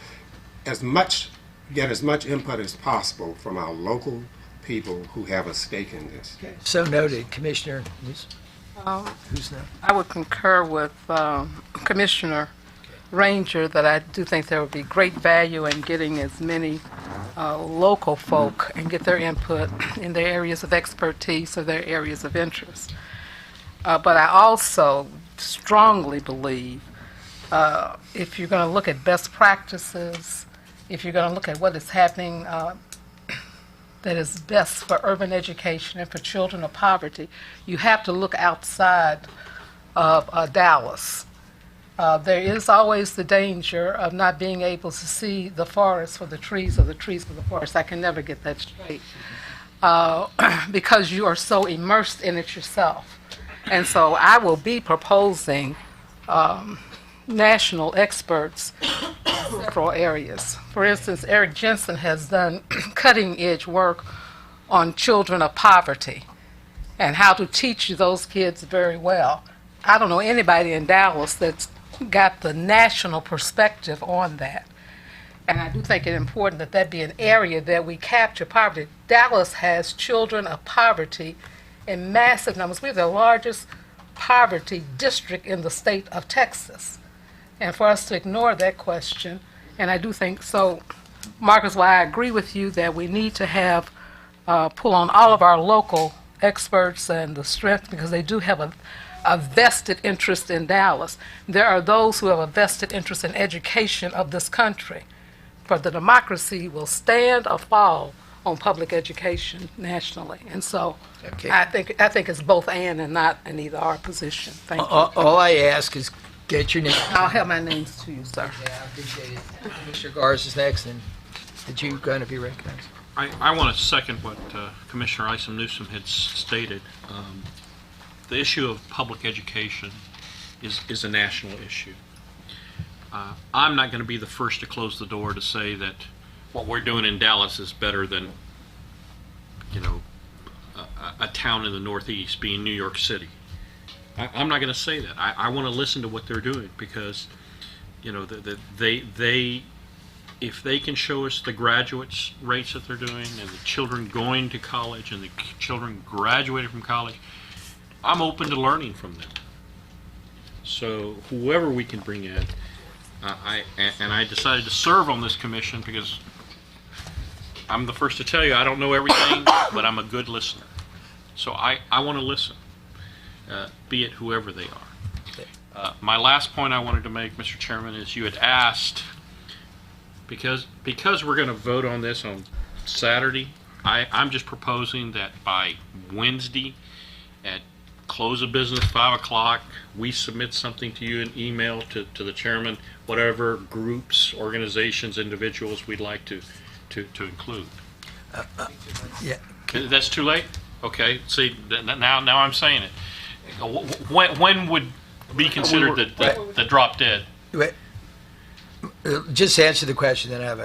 as much input as possible from our local people who have a stake in this. Okay. So noted, Commissioner. Who's now? I would concur with Commissioner Ranger that I do think there would be great value in getting as many local folk and get their input in their areas of expertise or their areas of interest. But I also strongly believe if you're going to look at best practices, if you're going to look at what is happening that is best for urban education and for children of poverty, you have to look outside of Dallas. There is always the danger of not being able to see the forest for the trees or the trees for the forest. I can never get that straight because you are so immersed in it yourself. And so I will be proposing national experts in several areas. For instance, Eric Jensen has done cutting-edge work on children of poverty and how to teach those kids very well. I don't know anybody in Dallas that's got the national perspective on that. And I do think it's important that that be an area that we capture poverty. Dallas has children of poverty in massive numbers. We're the largest poverty district in the state of Texas. And for us to ignore that question, and I do think so, Marcus, why I agree with you that we need to have pull on all of our local experts and the strength, because they do have a vested interest in Dallas. There are those who have a vested interest in education of this country. For the democracy will stand or fall on public education nationally. And so Okay. I think it's both and not an either or position. Thank you. All I ask is get your name. I'll have my names to you, sir. Yeah, I appreciate it. Commissioner Garza is next, and did you going to be recognized? I want to second what Commissioner Isom Newsom had stated. The issue of public education is a national issue. I'm not going to be the first to close the door to say that what we're doing in Dallas is better than, a town in the Northeast, being New York City. I'm not going to say that. I want to listen to what they're doing because, if they can show us the graduates rates that they're doing and the children going to college and the children graduating from college, I'm open to learning from them. So whoever we can bring in, I decided to serve on this commission because I'm the first to tell you I don't know everything, but I'm a good listener. So I want to listen, be it whoever they are. My last point I wanted to make, Mr. Chairman, is you had asked, because we're going to vote on this on Saturday, I'm just proposing that by Wednesday at close of business 5 o'clock. We submit something to you in email to the chairman, whatever groups, organizations, individuals we'd like to include. Yeah. That's too late? Okay, see, now I'm saying it. When would be considered the drop dead? Wait, just answer the question, then I have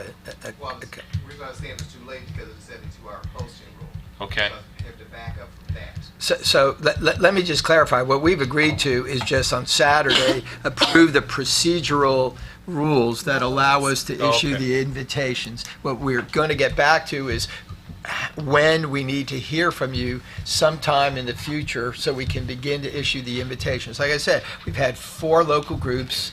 Well, we're going to say it's too late because of the 72-hour posting rule. Okay. So we have to back up from that. So let me just clarify. What we've agreed to is just on Saturday, approve the procedural rules that allow us to issue the invitations. What we're going to get back to is when we need to hear from you sometime in the future so we can begin to issue the invitations. Like I said, we've had 4 local groups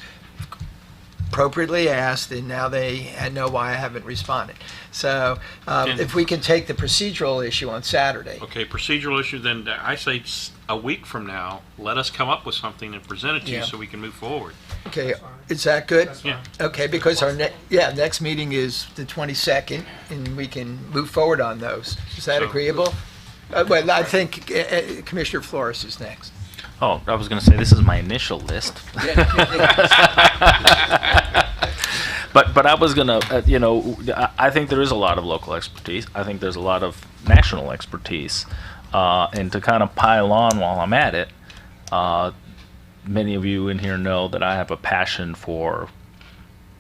appropriately asked, and now they know why I haven't responded. So if we can take the procedural issue on Saturday. Okay, procedural issue, then I say a week from now, let us come up with something and present it to you so we can move forward. Okay, is that good? Yeah. Okay, because our next meeting is the 22nd, and we can move forward on those. Is that agreeable? Well, I think Commissioner Flores is next. Oh, I was going to say this is my initial list. But I was going to, I think there is a lot of local expertise. I think there's a lot of national expertise. And to kind of pile on while I'm at it, many of you in here know that I have a passion for,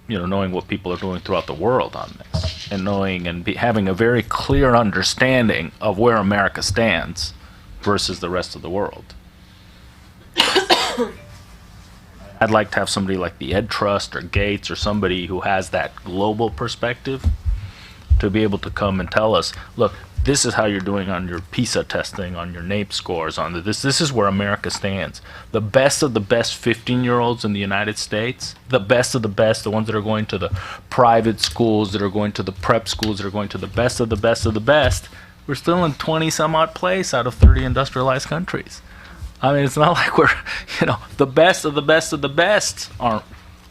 knowing what people are doing throughout the world on this, and knowing and having a very clear understanding of where America stands versus the rest of the world. I'd like to have somebody like the Ed Trust or Gates or somebody who has that global perspective to be able to come and tell us, look, this is how you're doing on your PISA testing, on your NAEP scores, on this. This is where America stands. The best of the best 15-year-olds in the United States, the best of the best, the ones that are going to the private schools, that are going to the prep schools, that are going to the best of the best of the best, we're still in 20-some-odd place out of 30 industrialized countries. I mean, it's not like we're, the best of the best of the best aren't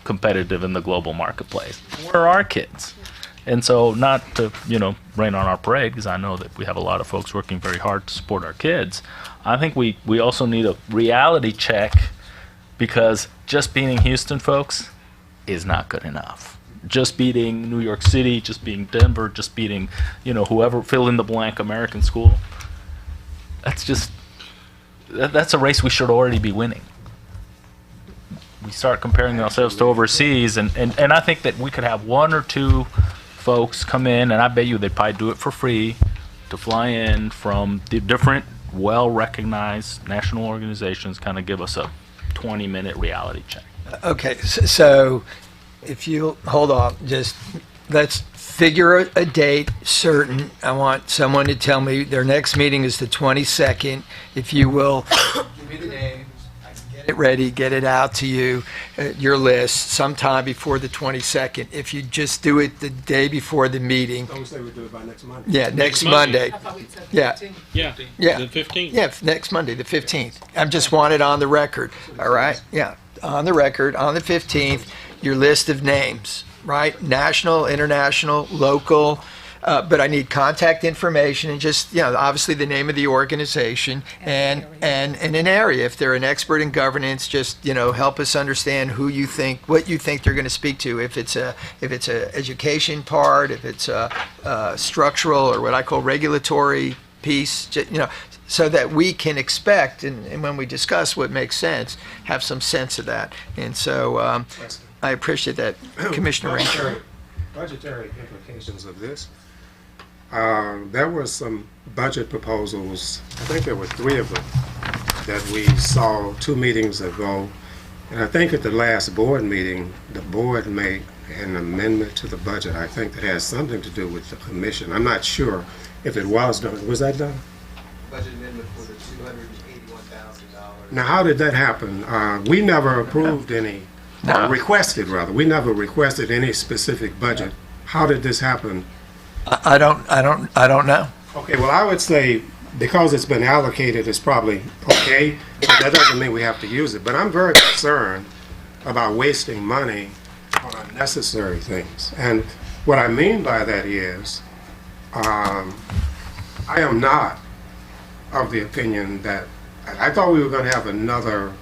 competitive in the global marketplace. Where are our kids? And so not to, rain on our parade, because I know that we have a lot of folks working very hard to support our kids. I think we also need a reality check, because just beating Houston, folks, is not good enough. Just beating New York City, just beating Denver, just beating, whoever, fill in the blank American school, that's a race we should already be winning. We start comparing ourselves to overseas, and I think that we could have 1 or 2 folks come in, and I bet you they'd probably do it for free, to fly in from the different well-recognized national organizations, kind of give us a 20-minute reality check. Okay, so if you hold on, just let's figure a date certain. I want someone to tell me their next meeting is the 22nd. If you will, give me the names. I can get it ready, get it out to you, your list, sometime before the 22nd. If you just do it the day before the meeting. Don't say we do it by next Monday. Yeah, next Monday. Yeah. Yeah, Yeah. the 15th. Yeah, next Monday, the 15th. I just want it on the record, all right? Yeah, on the record, on the 15th, your list of names, right? National, international, local, but I need contact information and just, obviously the name of the organization and an area. If they're an expert in governance, just, help us understand what you think they're going to speak to. If it's a education part, if it's a structural or what I call regulatory piece, so that we can expect, and when we discuss what makes sense, have some sense of that. And so I appreciate that, Commissioner Ranger. Budgetary implications of this. There were some budget proposals, I think there were 3 of them, that we saw 2 meetings ago. And I think at the last board meeting, the board made an amendment to the budget, I think, that has something to do with the commission. I'm not sure if it was done. Was that done? Budget amendment for the $281,000. Now, how did that happen? We never approved any, requested rather. We never requested any specific budget. How did this happen? I don't know. Okay, well, I would say because it's been allocated, it's probably okay, but that doesn't mean we have to use it. But I'm very concerned about wasting money on unnecessary things. And what I mean by that is, I am not of the opinion that I thought we were going to have another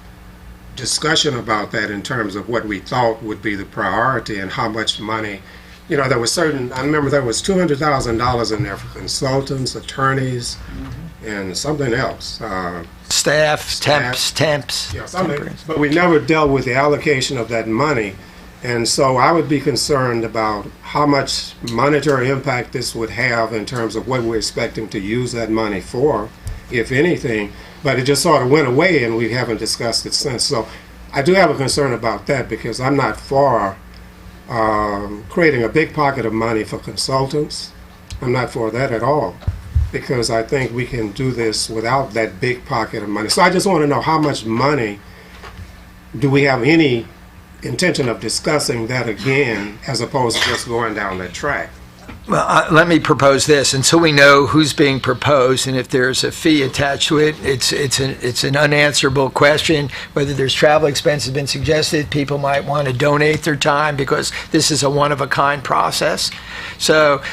discussion about that in terms of what we thought would be the priority and how much money. You know, there was certain, I remember there was $200,000 in there for consultants, attorneys, and something else. Staff, temps. Yeah, something. But we never dealt with the allocation of that money. And so I would be concerned about how much monetary impact this would have in terms of what we're expecting to use that money for, if anything. But it just sort of went away and we haven't discussed it since. So I do have a concern about that because I'm not for creating a big pocket of money for consultants. I'm not for that at all because I think we can do this without that big pocket of money. So I just want to know how much money do we have any intention of discussing that again as opposed to just going down that track. Well, let me propose this. Until we know who's being proposed and if there's a fee attached to it, it's an unanswerable question. Whether there's travel expenses been suggested, people might want to donate their time because this is a one-of-a-kind process. So,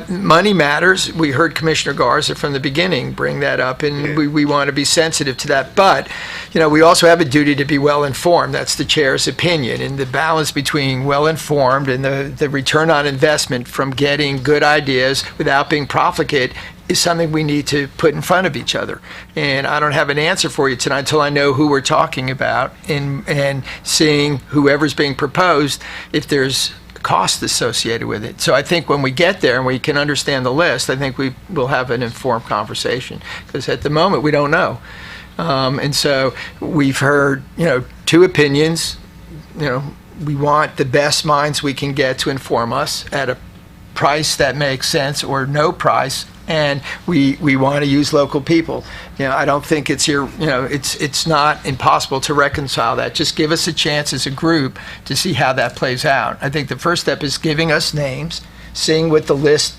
money matters. We heard Commissioner Garza from the beginning bring that up, and we want to be sensitive to that. But, we also have a duty to be well-informed. That's the chair's opinion. And the balance between well-informed and the return on investment from getting good ideas without being profligate is something we need to put in front of each other. And I don't have an answer for you tonight until I know who we're talking about and seeing whoever's being proposed, if there's cost associated with it. So I think when we get there and we can understand the list, I think we will have an informed conversation because at the moment we don't know. And so we've heard, two opinions. We want the best minds we can get to inform us at a price that makes sense or no price, and we want to use local people. I don't think it's it's not impossible to reconcile that. Just give us a chance as a group to see how that plays out. I think the first step is giving us names, seeing what the list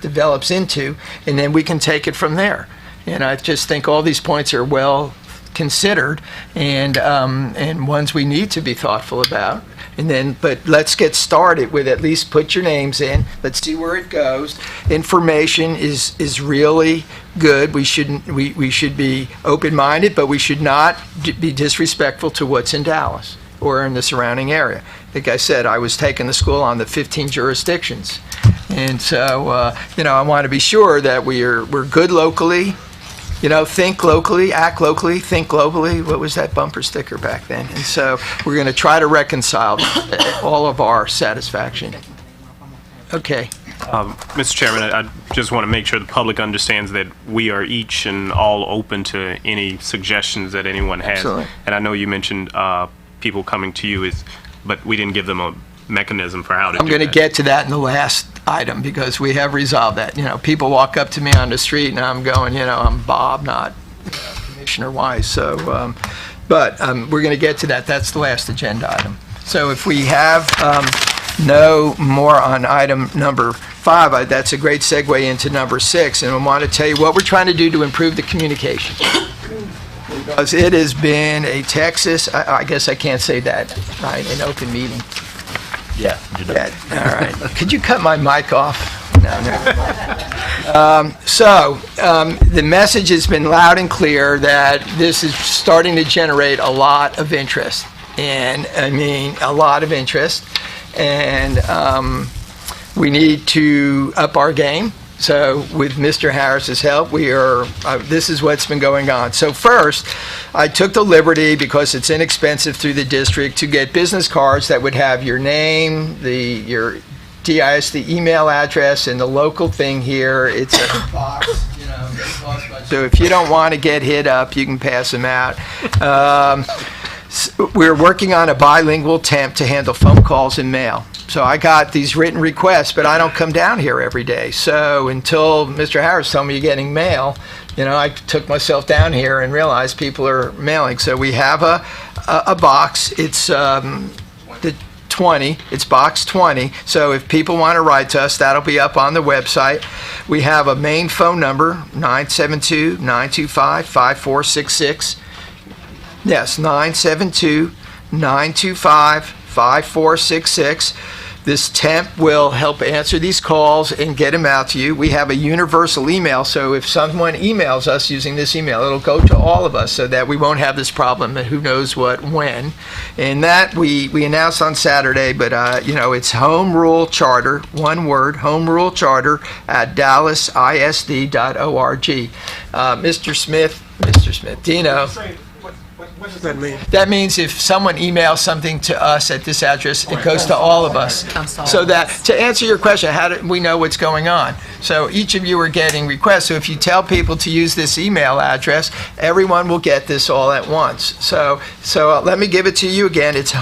develops into, and then we can take it from there. And I just think all these points are well considered and ones we need to be thoughtful about. But let's get started with at least put your names in. Let's see where it goes. Information is really good. We should be open-minded, but we should not be disrespectful to what's in Dallas or in the surrounding area. Like I said, I was taking the school on the 15 jurisdictions, and so I want to be sure that we're good locally. Think locally, act locally, think globally. What was that bumper sticker back then? And so we're going to try to reconcile all of our satisfaction. Okay. Mr. Chairman, I just want to make sure the public understands that we are each and all open to any suggestions that anyone has. Absolutely. And I know you mentioned people coming to you, but we didn't give them a mechanism for how to do that. I'm going to get to that in the last item because we have resolved that. People walk up to me on the street and I'm going, I'm Bob, not Commissioner Wise. So, but we're going to get to that. That's the last agenda item. So if we have no more on item number 5, that's a great segue into number 6. And I want to tell you what we're trying to do to improve the communication. Because it has been a Texas, I guess I can't say that, right, in open meeting. Yeah. All right. Could you cut my mic off? No. The message has been loud and clear that this is starting to generate a lot of interest. And I mean, a lot of interest. And we need to up our game. So with Mr. Harris's help, this is what's been going on. So first, I took the liberty, because it's inexpensive through the district, to get business cards that would have your name, your DIS, the email address, and the local thing here. It's a box, so if you don't want to get hit up, you can pass them out. We're working on a bilingual temp to handle phone calls and mail. So I got these written requests, but I don't come down here every day. So until Mr. Harris told me you're getting mail, I took myself down here and realized people are mailing. So we have a box. It's the 20. It's box 20. So if people want to write to us, that'll be up on the website. We have a main phone number, 972-925-5466. Yes, 972-925-5466. This temp will help answer these calls and get them out to you. We have a universal email, so if someone emails us using this email, it'll go to all of us so that we won't have this problem and who knows what when. And that we announced on Saturday, but it's Home Rule Charter, one word, Home Rule Charter at dallasisd.org. Mr. Smith, Dino. What does that mean? That means if someone emails something to us at this address, it goes to all of us. So that, to answer your question, how do we know what's going on? So each of you are getting requests. So if you tell people to use this email address, everyone will get this all at once. So let me give it to you again. It's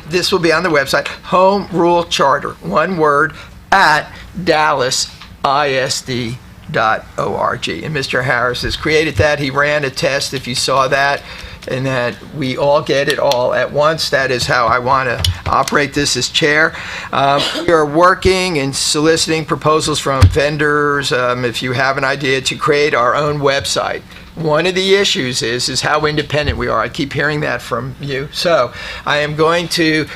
this will be on the website, Home Rule Charter, one word, at dallasisd.org. And Mr. Harris has created that. He ran a test, if you saw that, and that we all get it all at once. That is how I want to operate this as chair. We are working and soliciting proposals from vendors, if you have an idea, to create our own website. One of the issues is how independent we are. I keep hearing that from you. So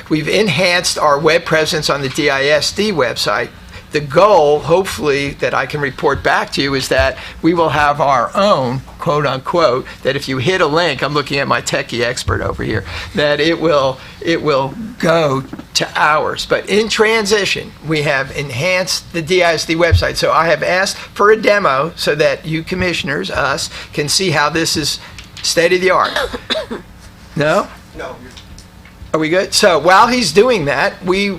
we've enhanced our web presence on the DISD website. The goal, hopefully, that I can report back to you is that we will have our own, quote unquote, that if you hit a link, I'm looking at my techie expert over here, that it will go to ours. But in transition, we have enhanced the DISD website. So I have asked for a demo so that you commissioners, us, can see how this is state of the art. No? No. Are we good? So while he's doing that, we had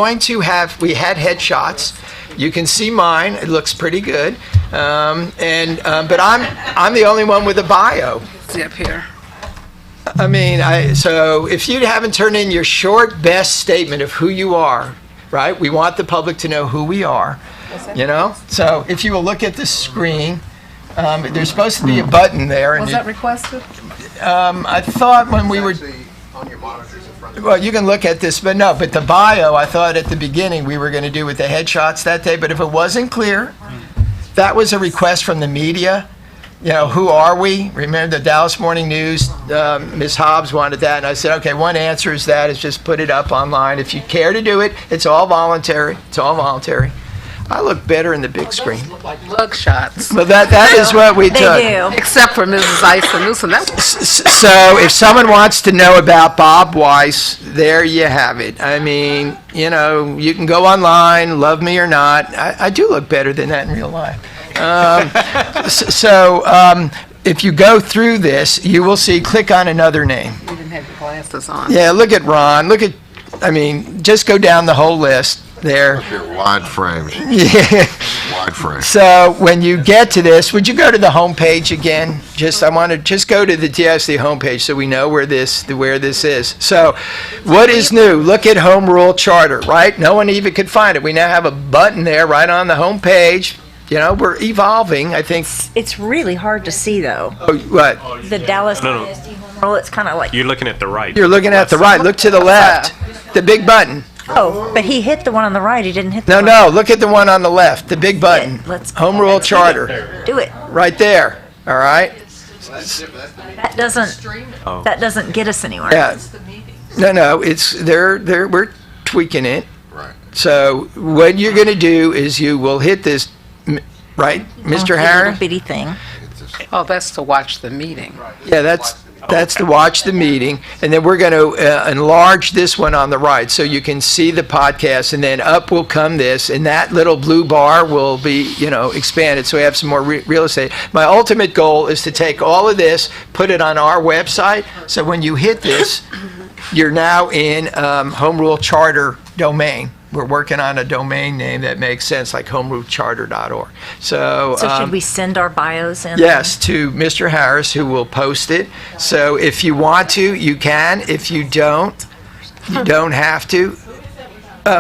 headshots. You can see mine. It looks pretty good. But I'm the only one with a bio. See up here. I mean, so if you haven't turned in your short, best statement of who you are, right? We want the public to know who we are, So if you will look at the screen, there's supposed to be a button there. Was that requested? I thought when we were... On your monitors in front of Well, you can look at this, but the bio, I thought at the beginning we were going to do with the headshots that day, but if it wasn't clear, that was a request from the media. Who are we? Remember the Dallas Morning News, Ms. Hobbs wanted that, and I said, okay, one answer is just put it up online. If you care to do it, it's all voluntary. I look better in the big screen. Look like mug shots. Well, that is what we took. They do. Except for Mrs. Isa Newsom. So if someone wants to know about Bob Weiss, there you have it. I mean, you can go online, love me or not. I do look better than that in real life. If you go through this, you will see, click on another name. You didn't have your glasses on. Yeah, look at Ron. Just go down the whole list. There. Wide frames. Yeah. Wide frames. So when you get to this, would you go to the home page again? I want to just go to the DISD homepage so we know where this is. So what is new? Look at Home Rule Charter, right? No one even could find it. We now have a button there right on the home page. We're evolving, I think. It's really hard to see, though. Oh, what? The Dallas No. ISD home rule, it's kind of like... You're looking at the right. You're looking at the right. Look to the left. The big button. Oh, but he hit the one on the right. He didn't hit the one. No, look at the one on the left, the big button. Home Rule Charter. Do it. Right there, all right? That doesn't get us anywhere. Yeah. No, we're tweaking it. Right. So what you're going to do is you will hit this, right, Mr. Harris? Little bitty thing. Oh, that's to watch the meeting. Yeah, that's to watch the meeting, and then we're going to enlarge this one on the right so you can see the podcast, and then up will come this, and that little blue bar will be, expanded so we have some more real estate. My ultimate goal is to take all of this, put it on our website, so when you hit this, you're now in Home Rule Charter domain. We're working on a domain name that makes sense, like homerulecharter.org. So should we send our bios in? Yes, to Mr. Harris, who will post it. So if you want to, you can. If you don't, you don't have to.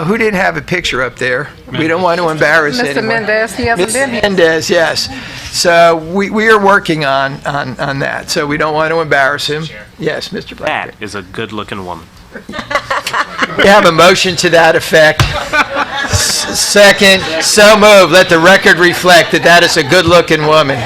Who didn't have a picture up there? We don't want to embarrass anyone. Mr. Mendez, he hasn't been here. Mendez, yes. So we are working on that. So we don't want to embarrass him. Yes, Mr. Black. That is a good-looking woman. We have a motion to that effect. Second, so moved. Let the record reflect that is a good-looking woman.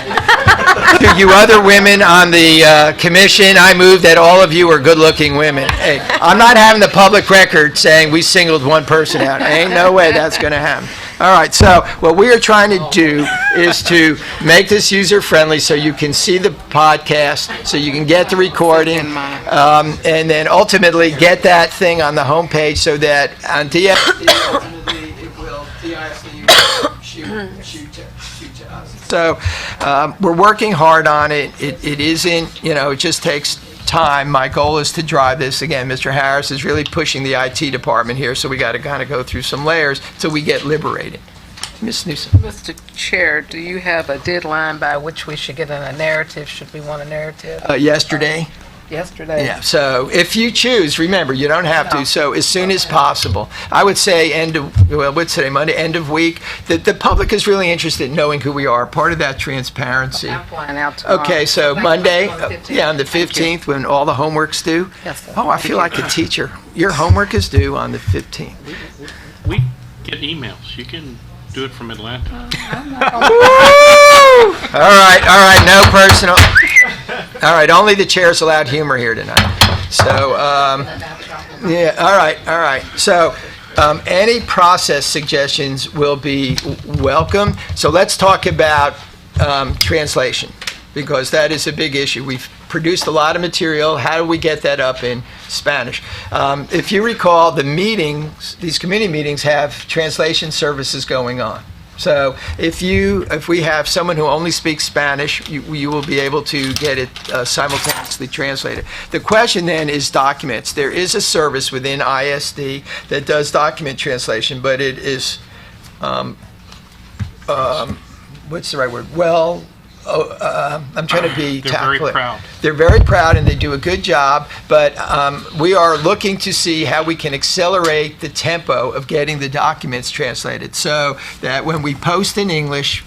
to you other women on the commission, I move that all of you are good-looking women. Hey, I'm not having the public record saying we singled one person out. Ain't no way that's going to happen. All right, so what we are trying to do is to make this user-friendly so you can see the podcast, so you can get the recording, and then ultimately get that thing on the homepage so that on DSD, ultimately, it will, DISD shoot to us. So we're working hard on it. It isn't, it just takes time. My goal is to drive this. Again, Mr. Harris is really pushing the IT department here, so we got to kind of go through some layers till we get liberated. Ms. Newsom. Mr. Chair, do you have a deadline by which we should get in a narrative? Should we want a narrative? Yesterday. Yesterday? Yeah, so if you choose, remember, you don't have to, so as soon as possible. I would say what's today, Monday, end of week. The public is really interested in knowing who we are, part of that transparency. I'm flying out tomorrow. Okay, so Monday, on the 15th, when all the homework's due? Yes, sir. Oh, I feel like a teacher. Your homework is due on the 15th. We get emails. You can do it from Atlanta. All right, no personal. All right, only the chair's allowed humor here tonight. So, yeah, all right. So, any process suggestions will be welcome. So let's talk about translation, because that is a big issue. We've produced a lot of material. How do we get that up in Spanish? If you recall, the meetings, these committee meetings, have translation services going on. So if we have someone who only speaks Spanish, you will be able to get it simultaneously translated. The question then is documents. There is a service within ISD that does document translation, but it is, what's the right word? I'm trying to be They're very proud. They're very proud and they do a good job, but we are looking to see how we can accelerate the tempo of getting the documents translated so that when we post in English,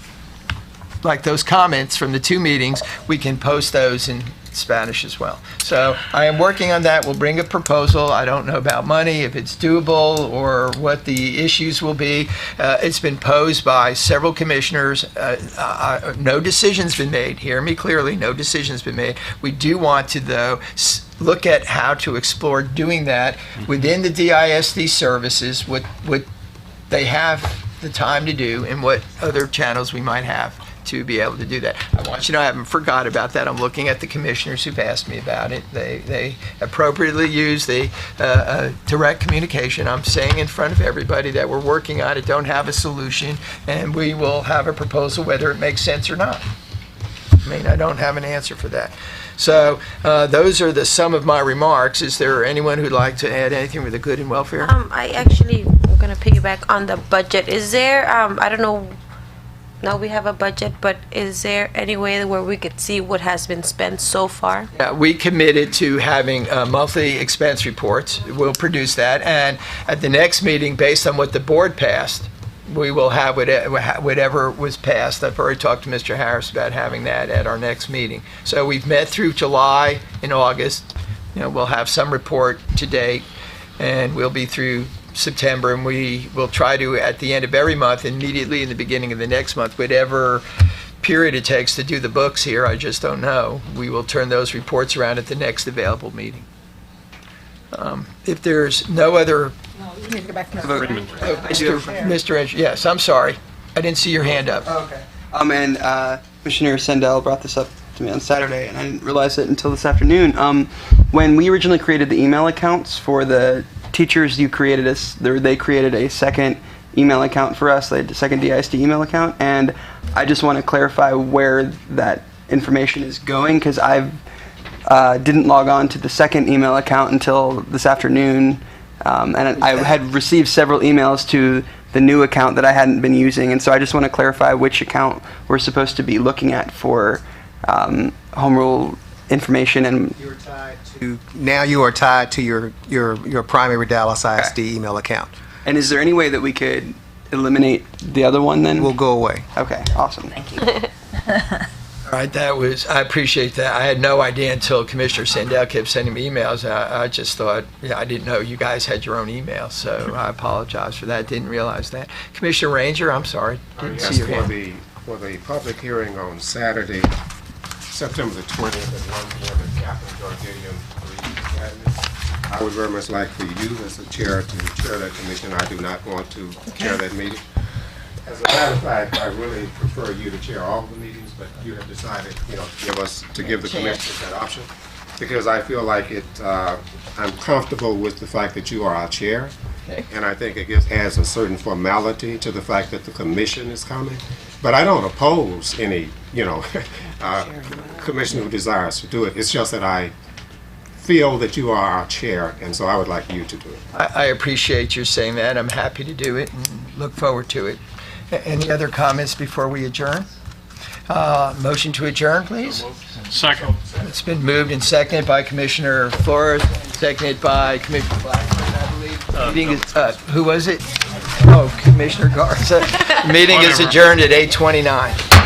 like those comments from the two meetings, we can post those in Spanish as well. So I am working on that. We'll bring a proposal. I don't know about money, if it's doable or what the issues will be. It's been posed by several commissioners. No decision's been made. Hear me clearly. No decision's been made. We do want to, though, look at how to explore doing that within the DISD services, what they have the time to do and what other channels we might have to be able to do that. I want you to know I haven't forgot about that. I'm looking at the commissioners who've asked me about it. They appropriately use the direct communication. I'm saying in front of everybody that we're working on it, don't have a solution, and we will have a proposal whether it makes sense or not. I don't have an answer for that. So those are some of my remarks. Is there anyone who'd like to add anything with the good and welfare? I actually am going to piggyback on the budget. Is there, I don't know, now we have a budget, but is there any way where we could see what has been spent so far? Yeah, we committed to having monthly expense reports. We'll produce that. And at the next meeting, based on what the board passed, we will have whatever was passed. I've already talked to Mr. Harris about having that at our next meeting. So we've met through July and August. We'll have some report to date, and we'll be through September, and we will try to, at the end of every month, immediately in the beginning of the next month, whatever period it takes to do the books here, I just don't know. We will turn those reports around at the next available meeting. If there's no other... No, you need to go back to Mr. Yes, I'm sorry. I didn't see your hand up. Okay. And Commissioner Sandell brought this up to me on Saturday, and I didn't realize it until this afternoon. When we originally created the email accounts for the teachers, they created a second email account for us, a second DISD email account, and I just want to clarify where that information is going, because I didn't log on to the second email account until this afternoon, and I had received several emails to the new account that I hadn't been using, and so I just want to clarify which account we're supposed to be looking at for home rule information. And now you are tied to your primary Dallas ISD email account. And is there any way that we could eliminate the other one then? It will go away. Okay, awesome. Thank you. All right, I appreciate that. I had no idea until Commissioner Sandell kept sending me emails. I just thought, I didn't know you guys had your own email, so I apologize for that. Didn't realize that. Commissioner Ranger, I'm sorry. Didn't see your hand. For the public hearing on Saturday, September the 20th at 1 p.m. at Captain Gargadian Academy. I would very much like for you as the chair to chair that commission. I do not want to chair that meeting. As a matter of fact, I really prefer you to chair all the meetings, but you have decided, to give the commissioners that option, because I feel like I'm comfortable with the fact that you are our chair, and I think it adds a certain formality to the fact that the commission is coming. But I don't oppose any, commissioner who desires to do it. It's just that I feel that you are our chair, and so I would like you to do it. I appreciate your saying that. I'm happy to do it and look forward to it. Any other comments before we adjourn? Motion to adjourn, please. Second. It's been moved and seconded by Commissioner Flores, seconded by Commissioner Blackburn, I believe. Meeting is, who was it? Oh, Commissioner Garza. Meeting is adjourned at 8:29.